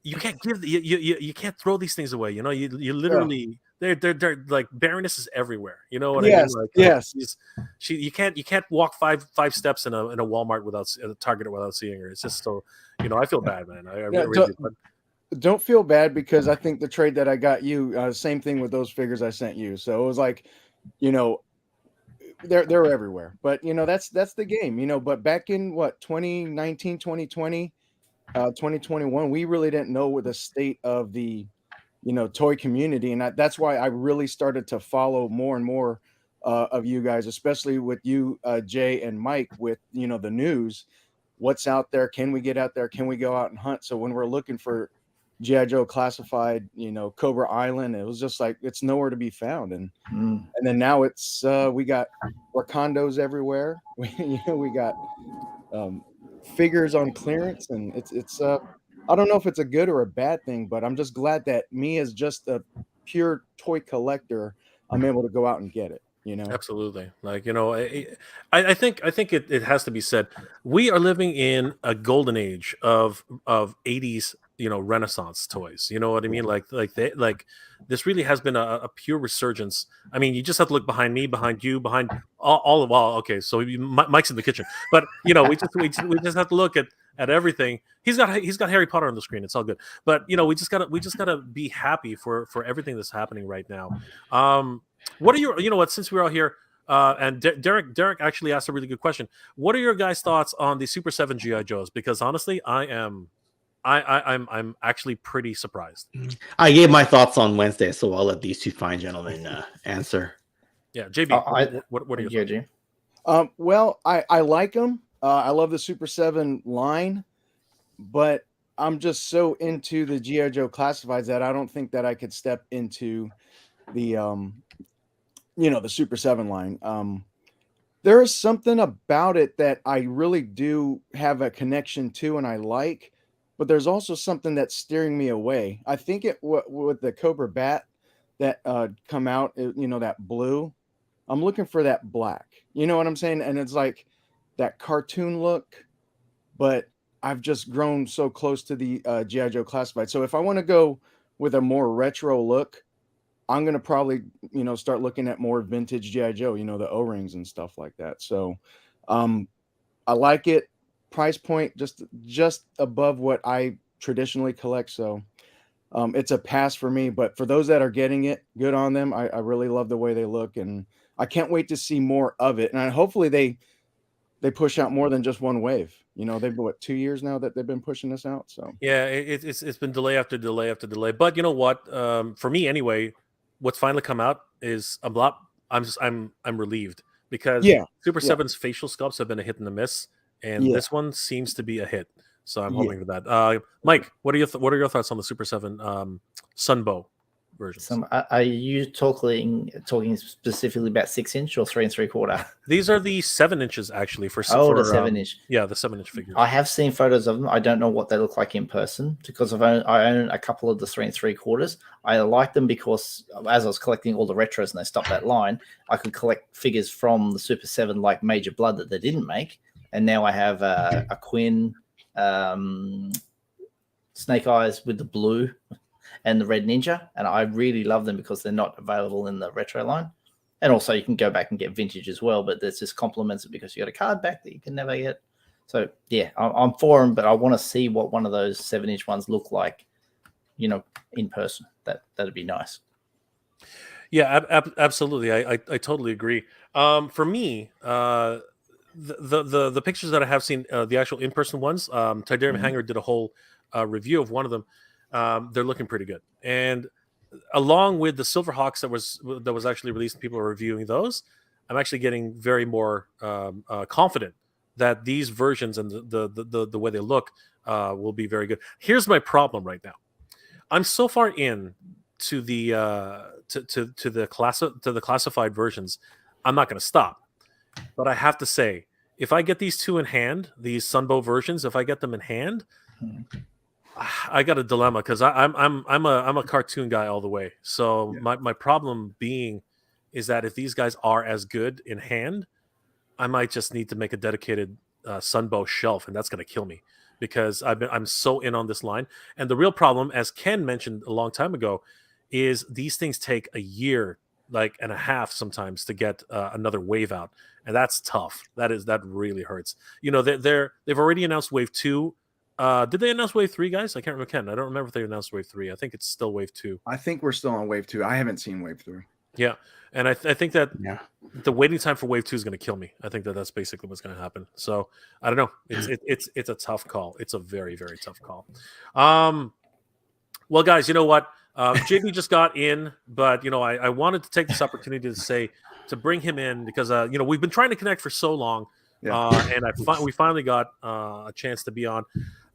you can't you can't throw these things away. You literally. They're like Baroness is everywhere. You know what I mean? Like, yes. You can't walk five steps in a Walmart without a Target without seeing her. It's just so I feel bad, man. I really do. Don't feel bad because I think the trade that I got you, same thing with those figures I sent you. So it was like, they're everywhere. But that's the game. But back in 2019, 2020, 2021, we really didn't know what the state of the toy community, and that's why I really started to follow more and more of you guys, especially with you, Jay and Mike, with the news. What's out there? Can we get out there? Can we go out and hunt? So when we're looking for G.I. Joe classified, Cobra Island, it was just like it's nowhere to be found. And then now it's we got Wakandos everywhere. We got figures on clearance, and it's I don't know if it's a good or a bad thing, but I'm just glad that me as just a pure toy collector, I'm able to go out and get it. Absolutely. Like I think it has to be said. We are living in a golden age of 80s Renaissance toys. You know what I mean? Like this really has been a pure resurgence. I mean, you just have to look behind me, behind you, behind all of okay. So Mike's in the kitchen, but we just have to look at everything. He's got Harry Potter on the screen. It's all good. But we just gotta be happy for everything that's happening right now. What are your since we're all here, and Derek actually asked a really good question. What are your guys' thoughts on the Super 7 G.I. Joes? Because honestly, I'm actually pretty surprised. I gave my thoughts on Wednesday, so I'll let these two fine gentlemen answer. Yeah, JB, what are your thoughts? Jim. Well, I like them. I love the Super 7 line, but I'm just so into the G.I. Joe classifieds that I don't think that I could step into the the Super 7 line. There is something about it that I really do have a connection to and I like, but there's also something that's steering me away. I think with the Cobra Bat that come out, that blue, I'm looking for that black. You know what I'm saying? And it's like that cartoon look, but I've just grown so close to the G.I. Joe classified. So if I want to go with a more retro look, I'm going to probably, start looking at more vintage G.I. Joe, the O-rings and stuff like that. So I like it. Price point just above what I traditionally collect. So it's a pass for me. But for those that are getting it, good on them. I really love the way they look, and I can't wait to see more of it. And hopefully they push out more than just one wave. They've been 2 years now that they've been pushing this out. So yeah, it's been delay after delay after delay. But you know what? For me anyway, what's finally come out is I'm relieved because Super 7's facial sculpts have been a hit and a miss, and this one seems to be a hit. So I'm hoping for that. Mike, what are your thoughts on the Super 7 Sunbow versions? Are you talking specifically about 6-inch or 3 3/4? These are the 7 inches actually for the 7-inch. Yeah, the 7-inch figures. I have seen photos of them. I don't know what they look like in person because I own a couple of the 3 3/4. I like them because as I was collecting all the retros and they stopped that line, I could collect figures from the Super 7 like Major Blood that they didn't make, and now I have a Quinn, Snake Eyes with the blue and the Red Ninja, and I really love them because they're not available in the retro line. And also you can go back and get vintage as well, but this just complements it because you got a card back that you can never get. So yeah, I'm for them, but I want to see what one of those 7-inch ones look like, in person. That'd be nice. Yeah, absolutely. I totally agree. For me, the pictures that I have seen, the actual in-person ones, Tidarium Hanger did a whole review of one of them. They're looking pretty good, and along with the Silverhawks that was actually released, and people are reviewing those. I'm actually getting very more confident that these versions and the way they look will be very good. Here's my problem right now. I'm so far in to the to the classified versions. I'm not going to stop, but I have to say, if I get these two in hand, these Sunbow versions, if I get them in hand. I got a dilemma because I'm a cartoon guy all the way. So my problem being is that if these guys are as good in hand, I might just need to make a dedicated Sunbow shelf, and that's going to kill me because I'm so in on this line. And the real problem, as Ken mentioned a long time ago, is these things take a year, like and a half sometimes to get another wave out, and that's tough. That really hurts. They've already announced Wave 2. Did they announce Wave 3, guys? I can't remember, Ken. I don't remember if they announced Wave 3. I think it's still Wave 2. I think we're still on Wave 2. I haven't seen Wave 3. Yeah, and I think that the waiting time for Wave 2 is going to kill me. I think that's basically what's going to happen. So I don't know. It's a tough call. It's a very, very tough call. Well, guys, you know what? JB just got in, but I wanted to take this opportunity to bring him in because we've been trying to connect for so long. And we finally got a chance to be on.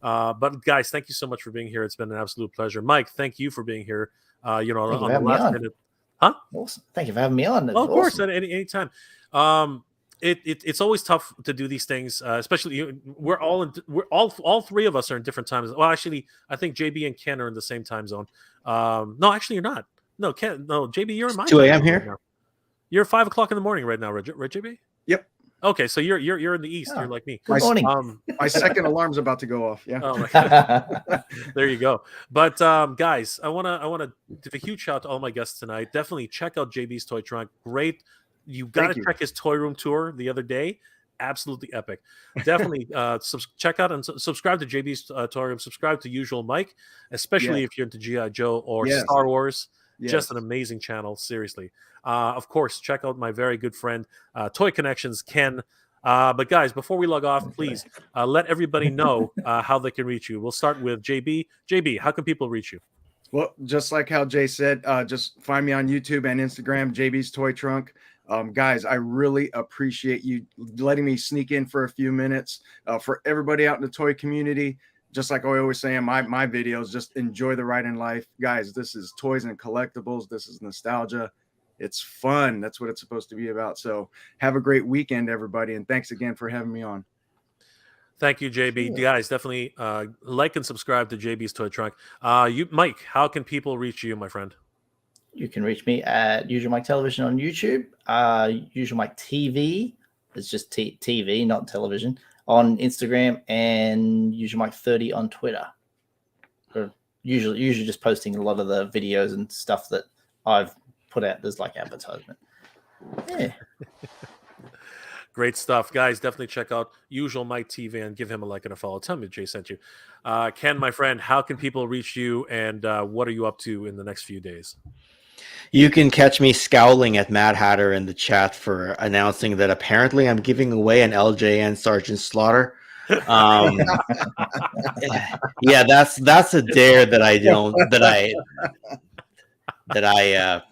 But guys, thank you so much for being here. It's been an absolute pleasure. Mike, thank you for being here. On the last minute. Huh? Awesome. Thank you for having me on. Well, of course, at any time. It's always tough to do these things, especially we're all three of us are in different times. Well, actually, I think JB and Ken are in the same time zone. No, actually, you're not. No, Ken. No, JB, you're in my 2 a.m. time here. right now. You're 5 o'clock in the morning right now, right, JB? Yep. Okay, so you're in the east. You're like me. Good morning. My second alarm's about to go off. Yeah. Oh my God. There you go. But guys, I wanna give a huge shout out to all my guests tonight. Definitely check out JB's Toy Trunk. Great. You got to check his toy room tour the other day. Absolutely epic. Definitely check out and subscribe to JB's Toy Room. Subscribe to Usual Mike, especially if you're into G.I. Joe or Star Wars. Just an amazing channel, seriously. Of course, check out my very good friend, Toy Connections, Ken. But guys, before we log off, please let everybody know how they can reach you. We'll start with JB. JB, how can people reach you? Well, just like how Jay said, just find me on YouTube and Instagram, JB's Toy Trunk. Guys, I really appreciate you letting me sneak in for a few minutes. For everybody out in the toy community, just like I always say in my videos, just enjoy the ride in life. Guys, this is toys and collectibles. This is nostalgia. It's fun. That's what it's supposed to be about. So have a great weekend, everybody. And thanks again for having me on. Thank you, JB. Sure. Guys, definitely like and subscribe to JB's Toy Trunk. Mike, how can people reach you, my friend? You can reach me at Usual Mike Television on YouTube. Usual Mike TV. It's just TV, not television. On Instagram, and Usual Mike 30 on Twitter. Usually just posting a lot of the videos and stuff that I've put out. There's like advertisement. Yeah. Great stuff, guys. Definitely check out Usual Mike TV and give him a like and a follow. Tell me Jay sent you. Ken, my friend, how can people reach you, and what are you up to in the next few days? You can catch me scowling at Mad Hatter in the chat for announcing that apparently I'm giving away an LJN Sergeant Slaughter. Yeah, that's a dare that I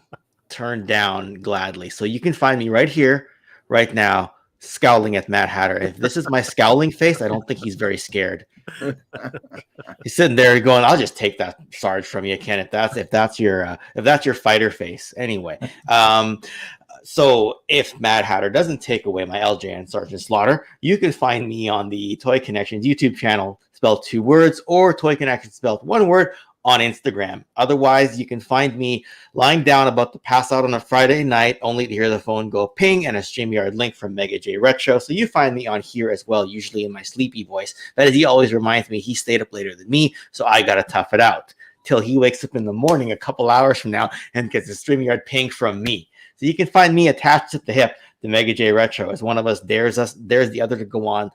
turned down gladly. So you can find me right here, right now, scowling at Mad Hatter. If this is my scowling face, I don't think he's very scared. He's sitting there going, "I'll just take that Sarge from you, Ken. If that's your fighter face." Anyway, so if Mad Hatter doesn't take away my LJN Sergeant Slaughter, you can find me on the Toy Connections YouTube channel, spelled 2 words, or Toy Connections spelled 1 word, on Instagram. Otherwise, you can find me lying down about to pass out on a Friday night, only to hear the phone go ping and a StreamYard link from Mega J Retro. So you find me on here as well, usually in my sleepy voice. That is, he always reminds me he stayed up later than me, so I gotta tough it out till he wakes up in the morning a couple hours from now and gets a StreamYard ping from me. So you can find me attached at the hip to Mega J Retro as one of us dares the other to go on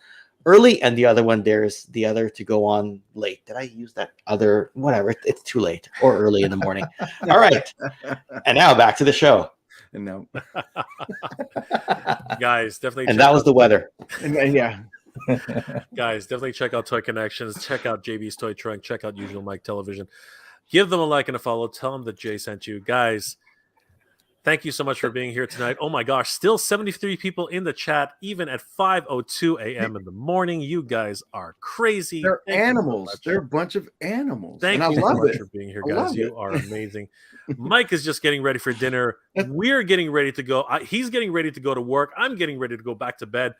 early, and the other one dares the other to go on late. Did I use that other? Whatever. It's too late or early in the morning. All right. And now back to the show. No. Guys, definitely. And that was the weather. Yeah. Guys, definitely check out Toy Connections. Check out JB's Toy Trunk. Check out Usual Mike Television. Give them a like and a follow. Tell them that Jay sent you. Guys, thank you so much for being here tonight. Oh my gosh, still 73 people in the chat, even at 5:02 a.m. in the morning. You guys are crazy. They're animals. They're a bunch of animals. Thank and you I love so much it. for being here, I guys. love You it. are amazing. Mike is just getting ready for dinner. We're getting ready to go. He's getting ready to go to work. I'm getting ready to go back to bed.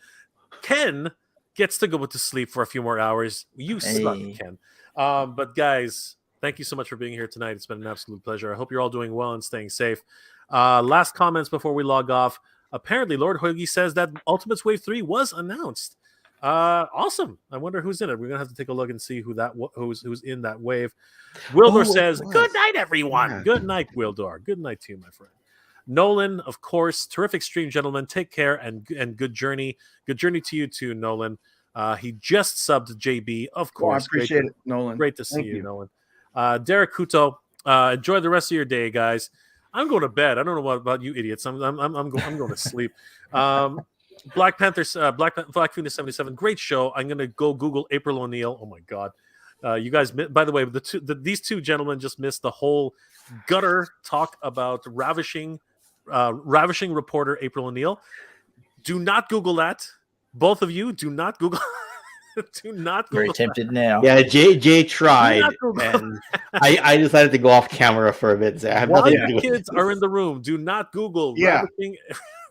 Ken gets to go to sleep for a few more hours. You suck, Ken. But guys, thank you so much for being here tonight. It's been an absolute pleasure. I hope you're all doing well and staying safe. Last comments before we log off. Apparently, Lord Hoagie says that Ultimates Wave 3 was announced. Awesome. I wonder who's in it. We're gonna have to take a look and see who's in that wave. Wildor says, "Good night, everyone." Yeah. Good night, Wildor. Good night to you, my friend. Nolan, of course, terrific stream, gentlemen. Take care and good journey. Good journey to you too, Nolan. He just subbed JB, of course. I appreciate it, Nolan. Great to see you, Nolan. Derek Kuto, enjoy the rest of your day, guys. I'm going to bed. I don't know what about you idiots. I'm going to sleep. Black Phoenix 77. Great show. I'm going to go Google April O'Neil. Oh my God. You guys, by the way, these two gentlemen just missed the whole gutter talk about ravishing reporter April O'Neil. Do not Google that. Both of you, do not Google. Do not Google. Very tempted now. Yeah, Jay tried, and I decided to go off camera for a bit. So I have nothing to do with kids are in the room. Do not Google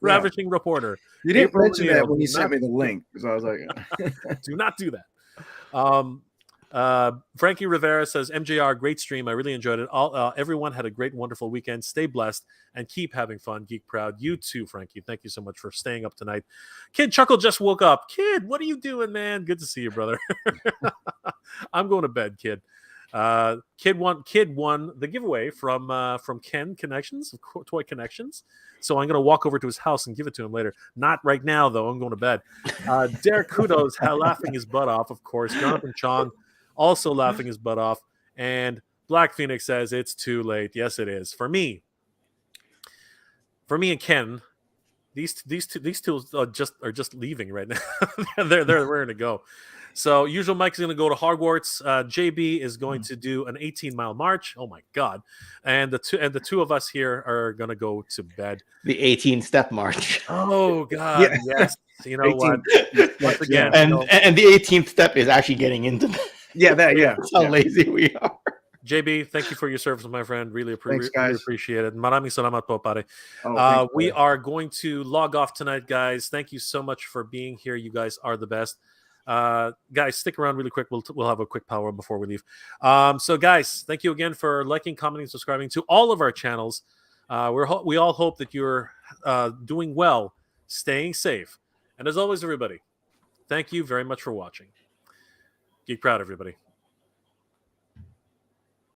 ravishing reporter. You didn't April mention O'Neil. that when you sent me the link, because I was like, do not do that. Frankie Rivera says, MJR, great stream. I really enjoyed it. Everyone had a great, wonderful weekend. Stay blessed and keep having fun. Geek proud. You too, Frankie. Thank you so much for staying up tonight. Kid Chuckle just woke up. Kid, what are you doing, man? Good to see you, brother. I'm going to bed, kid. Kid won the giveaway from Ken Connections, Toy Connections. So I'm going to walk over to his house and give it to him later. Not right now, though. I'm going to bed. Derek Kudos laughing his butt off, of course. Jonathan Chong also laughing his butt off. And Black Phoenix says it's too late. Yes, it is. For me and Ken, these two are just leaving right now. they're raring to go. So usual Mike's going to go to Hogwarts. JB is going to do an 18-mile march. Oh my God! And the two of us here are going to go to bed. The 18-step march. Oh God! Yes. You know 18 what? Once again, And the 18th step is actually getting into bed. Yeah, That's how lazy we are. JB, thank you for your service, my friend. Really, Thanks, really guys. appreciate it. Maraming salamat po, pare. Thanks, We brother. are going to log off tonight, guys. Thank you so much for being here. You guys are the best. Guys, stick around really quick. We'll have a quick power before we leave. So, guys, thank you again for liking, commenting, subscribing to all of our channels. We all hope that you're doing well, staying safe. And as always, everybody, thank you very much for watching. Geek proud, everybody.